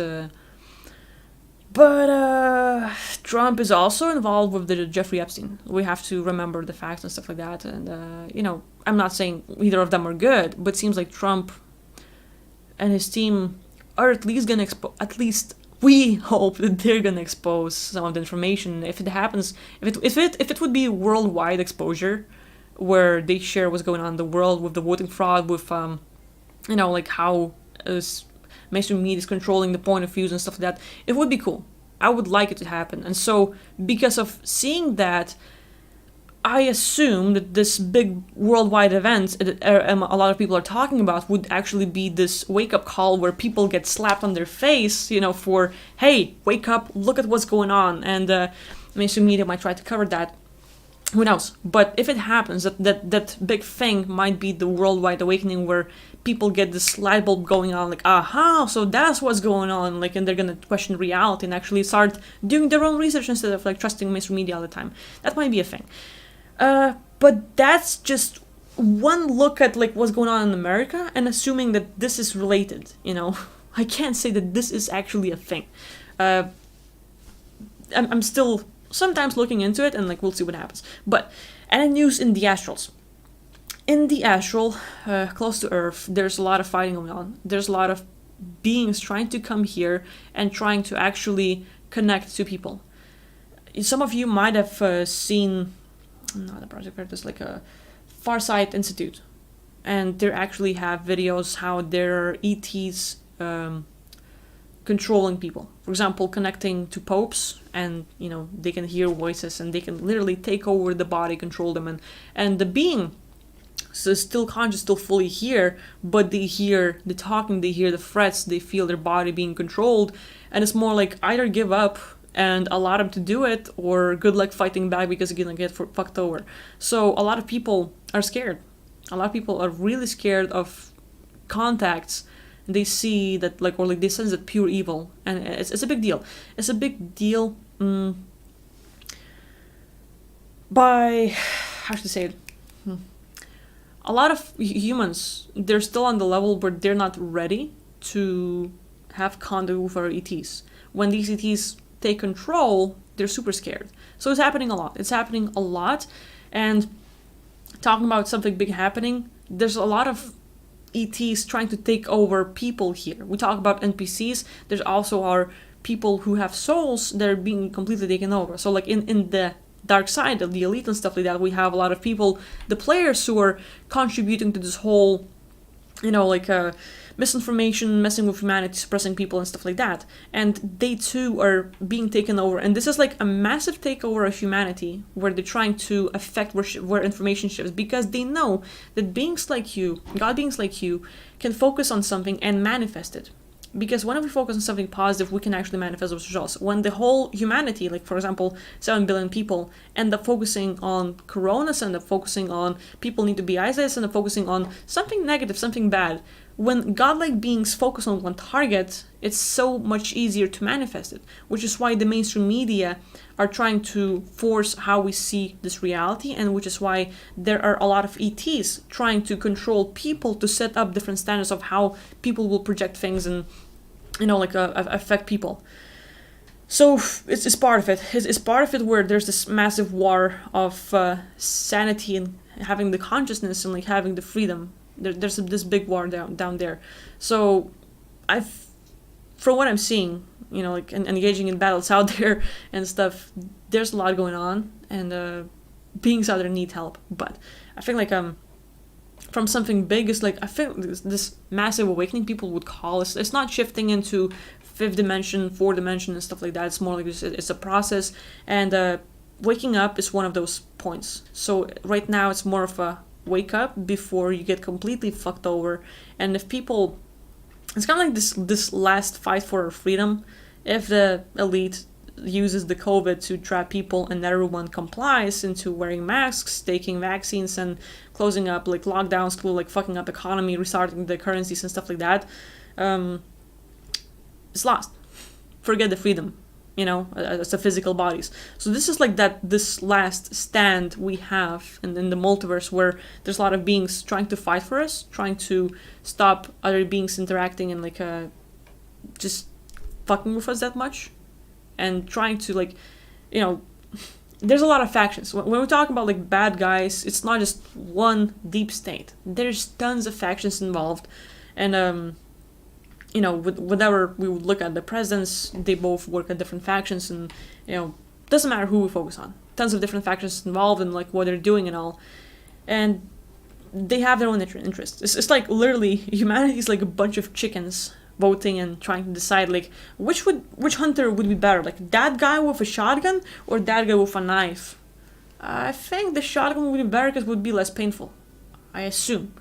Trump is also involved with the Jeffrey Epstein. We have to remember the facts and stuff like that. And you know, I'm not saying either of them are good, but it seems like Trump and his team are at least gonna at least we hope that they're gonna expose some of the information. If it happens, if it would be worldwide exposure, where they share what's going on in the world with the voting fraud, with you know, like how mainstream media is controlling the point of views and stuff like that, it would be cool. I would like it to happen. And so because of seeing that, I assume that this big worldwide event a lot of people are talking about would actually be this wake-up call where people get slapped on their face, you know, for, hey, wake up, look at what's going on. And mainstream media might try to cover that. Who knows? But if it happens, that big thing might be the worldwide awakening where people get this light bulb going on, like, aha, so that's what's going on, like, and they're gonna question reality and actually start doing their own research instead of, like, trusting mainstream media all the time. That might be a thing. But that's just one look at like what's going on in America and assuming that this is related, you know. I can't say that this is actually a thing. I'm still sometimes looking into it and like we'll see what happens. But any news in the astrals? In the astral, close to Earth, there's a lot of fighting going on. There's a lot of beings trying to come here and trying to actually connect to people. Some of you might have seen not a project, but there's like a Farsight Institute, and they actually have videos how there are ETs controlling people. For example, connecting to popes, and you know they can hear voices and they can literally take over the body, control them, and the being so still conscious, still fully here, but they hear the talking, they hear the threats, they feel their body being controlled, and it's more like either give up and allow them to do it, or good luck fighting back because you're gonna get fucked over. So a lot of people are scared. A lot of people are really scared of contacts. They see that like, or like they sense that pure evil, and it's a big deal. It's a big deal by, how should I say it? A lot of humans, they're still on the level where they're not ready to have contact with our ETs. When these ETs take control, they're super scared. So it's happening a lot. It's happening a lot. And talking about something big happening, there's a lot of ETs trying to take over people here. We talk about NPCs. There's also our people who have souls that are being completely taken over. So like in the dark side of the elite and stuff like that, we have a lot of people, the players who are contributing to this whole, you know, like misinformation, messing with humanity, suppressing people and stuff like that. And they too are being taken over. And this is like a massive takeover of humanity where they're trying to affect where information shifts, because they know that beings like you, God beings like you, can focus on something and manifest it. Because whenever we focus on something positive, we can actually manifest those results. When the whole humanity, like for example, 7 billion people, end up focusing on coronas, end up focusing on people need to be isolated, end up focusing on something negative, something bad. When godlike beings focus on one target, it's so much easier to manifest it, which is why the mainstream media are trying to force how we see this reality, and which is why there are a lot of ETs trying to control people to set up different standards of how people will project things and, you know, like affect people. So it's part of it. It's part of it where there's this massive war of sanity and having the consciousness and like having the freedom. There's this big war down there. So from what I'm seeing, you know, like and engaging in battles out there and stuff, there's a lot going on, and beings out there need help. But I think like from something big is like, I think this massive awakening people would call it. It's not shifting into 5th dimension, 4th dimension and stuff like that. It's more like it's a process, and waking up is one of those points. So right now it's more of a wake up before you get completely fucked over. And if people, it's kind of like this last fight for our freedom. If the elite uses the COVID to trap people and everyone complies into wearing masks, taking vaccines, and closing up like lockdowns, like fucking up economy, restarting the currencies and stuff like that, it's lost. Forget the freedom, as the physical bodies. So this is like this last stand we have in the multiverse, where there's a lot of beings trying to fight for us, trying to stop other beings interacting and like just fucking with us that much, and trying to like, there's a lot of factions. When we talk about like bad guys, it's not just one deep state. There's tons of factions involved, and whenever we would look at the presidents, they both work at different factions, and doesn't matter who we focus on. Tons of different factions involved in like what they're doing and all, and they have their own interests. It's like literally humanity is like a bunch of chickens voting and trying to decide like which hunter would be better, like that guy with a shotgun or that guy with a knife. I think the shotgun would be better because it would be less painful, I assume.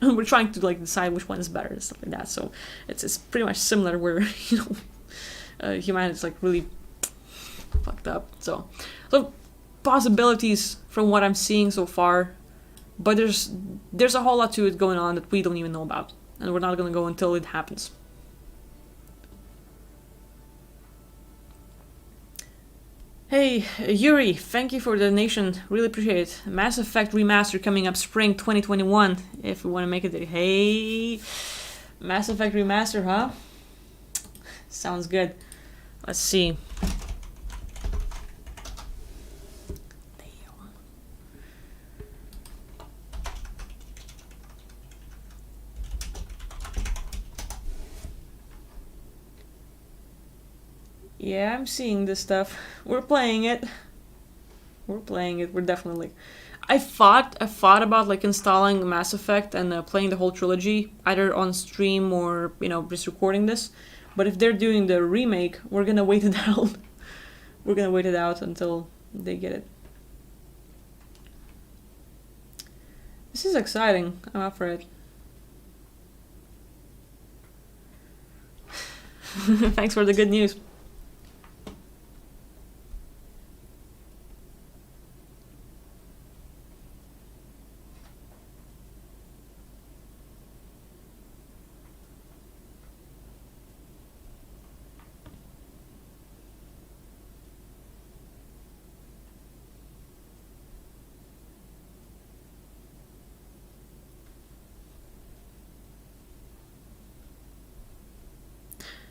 And we're trying to like decide which one is better and stuff like that. So it's pretty much similar where humanity is like really fucked up. So possibilities from what I'm seeing so far, but there's a whole lot to it going on that we don't even know about, and we're not gonna go until it happens. Hey, Yuri, thank you for the donation. Really appreciate it. Mass Effect Remaster coming up spring 2021, if we want to make it. Hey, Mass Effect Remaster, huh? Sounds good. Let's see. Yeah, I'm seeing this stuff. We're playing it. We're definitely. I thought about like installing Mass Effect and playing the whole trilogy, either on stream or just recording this. But if they're doing the remake, we're gonna wait it out. We're gonna wait it out until they get it. This is exciting. I'm up for it. Thanks for the good news.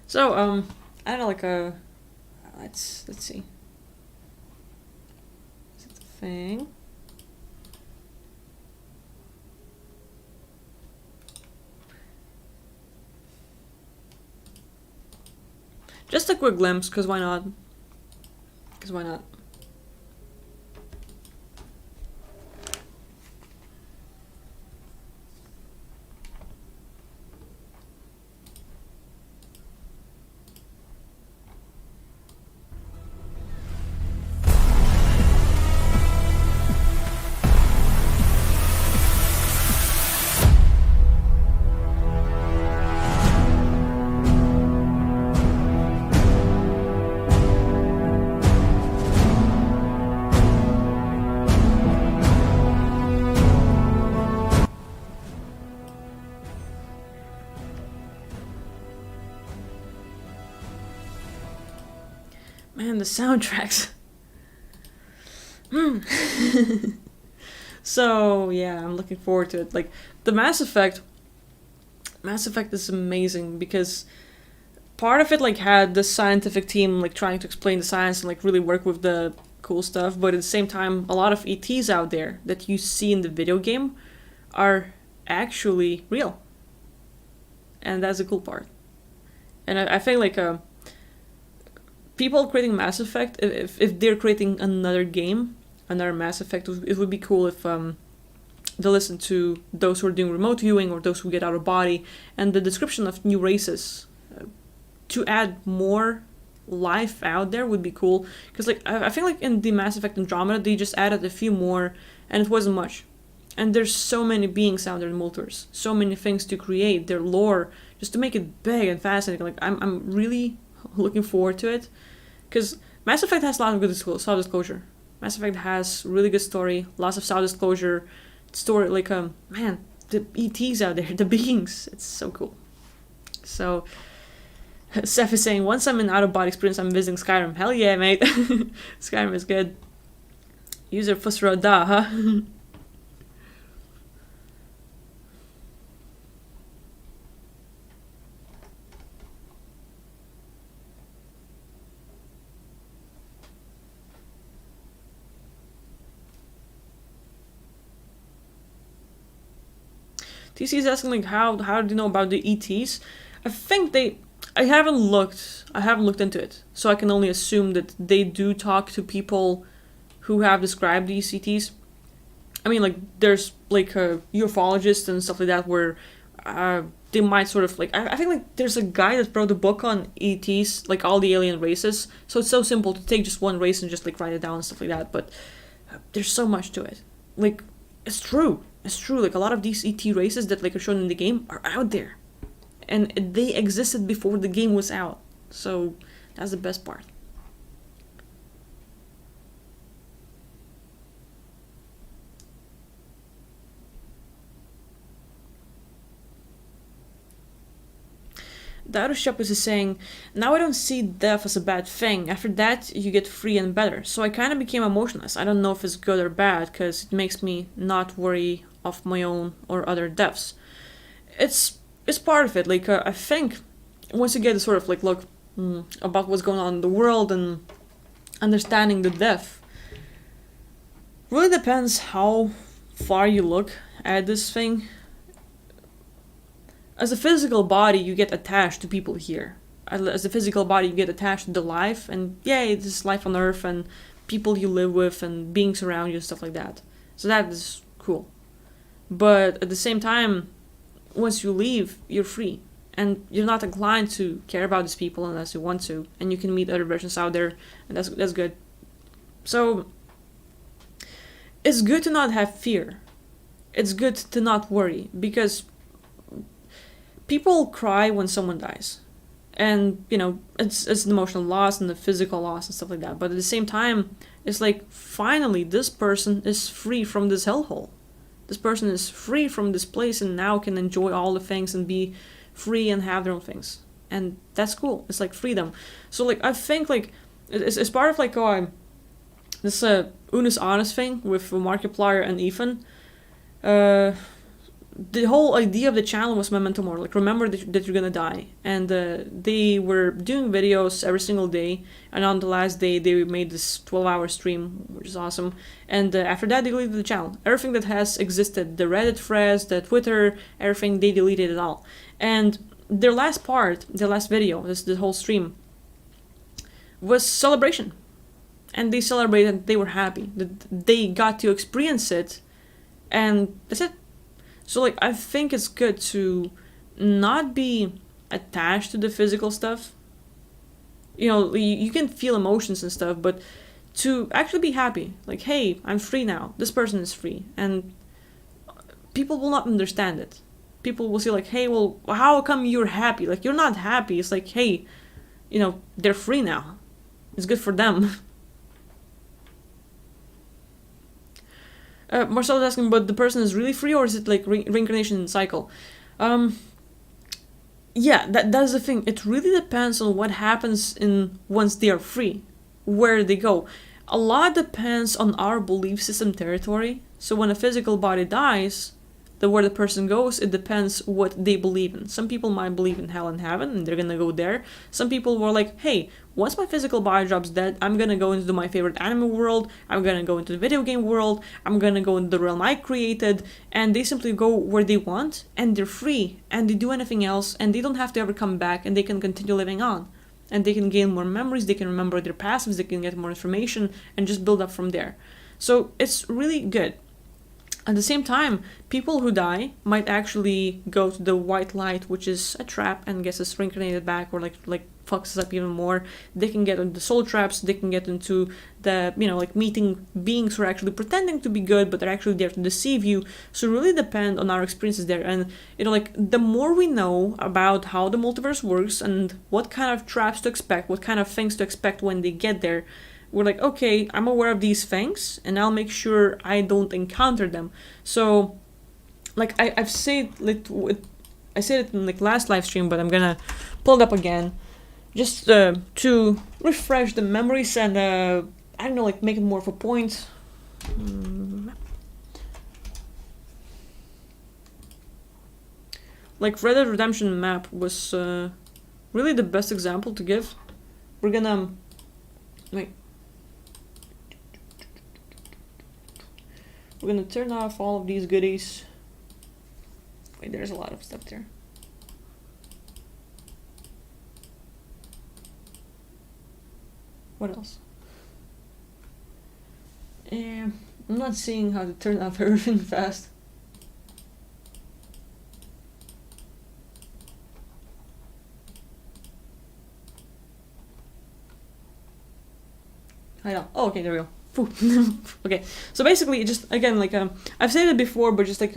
So, I don't know, like let's see. Is it the thing? Just a quick glimpse, because why not? Because why not? Man, the soundtracks. So, yeah, I'm looking forward to it. Like, the Mass Effect is amazing because part of it, like, had the scientific team, like, trying to explain the science and, like, really work with the cool stuff, but at the same time, a lot of ETs out there that you see in the video game are actually real. And that's the cool part. And I think, like, people creating Mass Effect, if they're creating another game, another Mass Effect, it would be cool if they listen to those who are doing remote viewing or those who get out of body and the description of new races to add more life out there would be cool. Because like I feel like in the Mass Effect Andromeda they just added a few more, and it wasn't much. And there's so many beings out there in Multiverse, so many things to create, their lore, just to make it big and fascinating. Like I'm really looking forward to it, because Mass Effect has a lot of good self-disclosure. Mass Effect has really good story, lots of self-disclosure story. Like man, the ETs out there, the beings, it's so cool. So Seth is saying, once I'm in out-of-body experience, I'm visiting Skyrim. Hell yeah, mate. Skyrim is good. User Fusroda, huh? TC is asking like how do you know about the ETs? I think I haven't looked into it, so I can only assume that they do talk to people who have described these ETs. I mean, like there's like ufologists and stuff like that where they might sort of like I think like there's a guy that wrote a book on ETs, like all the alien races. So it's so simple to take just one race and just like write it down and stuff like that. But there's so much to it. Like it's true. It's true, like a lot of these ET races that like are shown in the game are out there. And they existed before the game was out. So that's the best part. The other shop is saying, now I don't see death as a bad thing. After that, you get free and better. So I kind of became emotionless. I don't know if it's good or bad, because it makes me not worry of my own or other deaths. It's part of it. Like I think once you get a sort of like look about what's going on in the world and understanding the death, really depends how far you look at this thing. As a physical body, you get attached to people here. As a physical body, you get attached to the life, and yay, this is life on Earth and people you live with and beings around you and stuff like that. So that is cool. But at the same time, once you leave, you're free. And you're not inclined to care about these people unless you want to. And you can meet other versions out there, and that's good. So, it's good to not have fear. It's good to not worry, because people cry when someone dies. And, you know, it's an emotional loss and the physical loss and stuff like that. But at the same time, it's like, finally, this person is free from this hellhole. This person is free from this place and now can enjoy all the things and be free and have their own things. And that's cool. It's like freedom. So, like, I think, like, it's part of, like, this Unis Honest thing with Markiplier and Ethan. The whole idea of the channel was Memento Mori, like remember that you're gonna die, and they were doing videos every single day, and on the last day they made this 12-hour stream, which is awesome, and after that they deleted the channel. Everything that has existed, the Reddit threads, the Twitter, everything, they deleted it all. And their last video, this whole stream, was celebration, and they celebrated, they were happy that they got to experience it, and that's it. So, like, I think it's good to not be attached to the physical stuff. You know, you can feel emotions and stuff, but to actually be happy. Like, hey, I'm free now. This person is free. And people will not understand it. People will say, like, hey, well, how come you're happy? Like, you're not happy. It's like, hey, you know, they're free now. It's good for them. Marcel is asking, but the person is really free, or is it like reincarnation cycle? Yeah, that's the thing. It really depends on what happens once they are free, where they go. A lot depends on our belief system territory. So when a physical body dies, where the person goes, it depends what they believe in. Some people might believe in hell and heaven, and they're gonna go there. Some people were like, hey, once my physical body drops dead, I'm gonna go into my favorite anime world, I'm gonna go into the video game world, I'm gonna go into the realm I created, and they simply go where they want, and they're free, and they do anything else, and they don't have to ever come back, and they can continue living on. And they can gain more memories, they can remember their passives, they can get more information, and just build up from there. So it's really good. At the same time, people who die might actually go to the white light, which is a trap, and gets us reincarnated back, or like fucks us up even more. They can get into soul traps, they can get into the, like meeting beings who are actually pretending to be good, but they're actually there to deceive you. So it really depend on our experiences there. And, like the more we know about how the multiverse works and what kind of traps to expect, what kind of things to expect when they get there, we're like, okay, I'm aware of these things, and I'll make sure I don't encounter them. So, like, I've said, like, I said it in, like, last live stream, but I'm gonna pull it up again, just to refresh the memories and, I don't know, like, make it more of a point. Like, Red Dead Redemption map was really the best example to give. We're gonna, like, we're gonna turn off all of these goodies. Wait, there's a lot of stuff there. What else? I'm not seeing how to turn off everything fast. I know. Oh, okay, there we go. Okay, so basically, just again, like I've said it before, but just like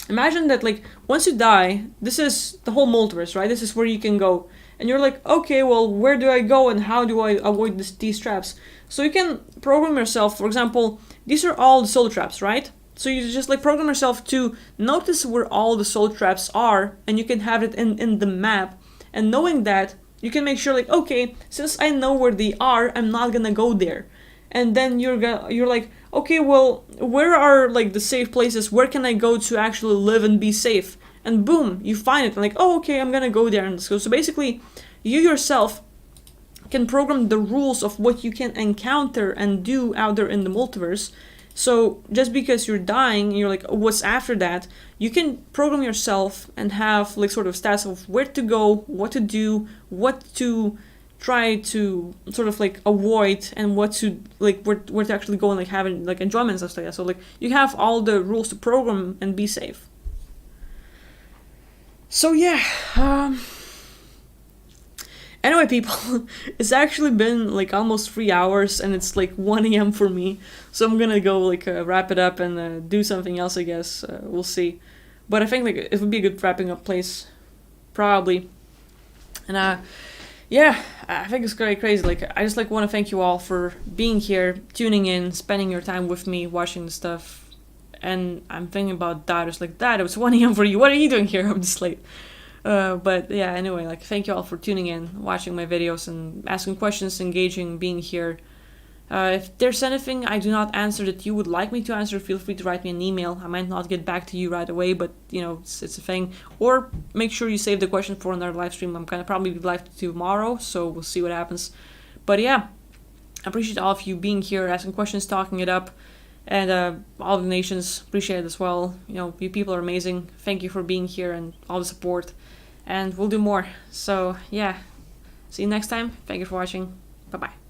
imagine that, like, once you die, this is the whole multiverse, right? This is where you can go, and you're like, okay, well, where do I go and how do I avoid these traps? So you can program yourself. For example, these are all the soul traps, right? So you just like program yourself to notice where all the soul traps are, and you can have it in the map. And knowing that, you can make sure, like, okay, since I know where they are, I'm not gonna go there. And then you're like, okay, well, where are, like, the safe places? Where can I go to actually live and be safe? And boom, you find it. And like, oh, okay, I'm gonna go there. And so basically, you yourself can program the rules of what you can encounter and do out there in the multiverse. So just because you're dying, you're like, what's after that? You can program yourself and have, like, sort of stats of where to go, what to do, what to try to sort of, like, avoid, and what to, like, where to actually go and, like, having, like, enjoyment and stuff like that. So, like, you have all the rules to program and be safe. So yeah, anyway, people, it's actually been, like, almost 3 hours, and it's, like, 1 a.m. for me, so I'm gonna go, like, wrap it up and do something else, I guess. We'll see. But I think, like, it would be a good wrapping up place, probably. And yeah, I think it's very crazy. Like, I just, like, want to thank you all for being here, tuning in, spending your time with me, watching the stuff. And I'm thinking about Dad. It's like, Dad, it was 1 a.m. for you. What are you doing here up this late? But yeah, anyway, like, thank you all for tuning in, watching my videos, and asking questions, engaging, being here. If there's anything I do not answer that you would like me to answer, feel free to write me an email. I might not get back to you right away, but, you know, it's a thing. Or make sure you save the question for another live stream. I'm gonna probably be live tomorrow, so we'll see what happens. But yeah, I appreciate all of you being here, asking questions, talking it up, and all the donations, appreciate it as well. You know, you people are amazing. Thank you for being here and all the support. And we'll do more. So yeah, see you next time. Thank you for watching. Bye-bye.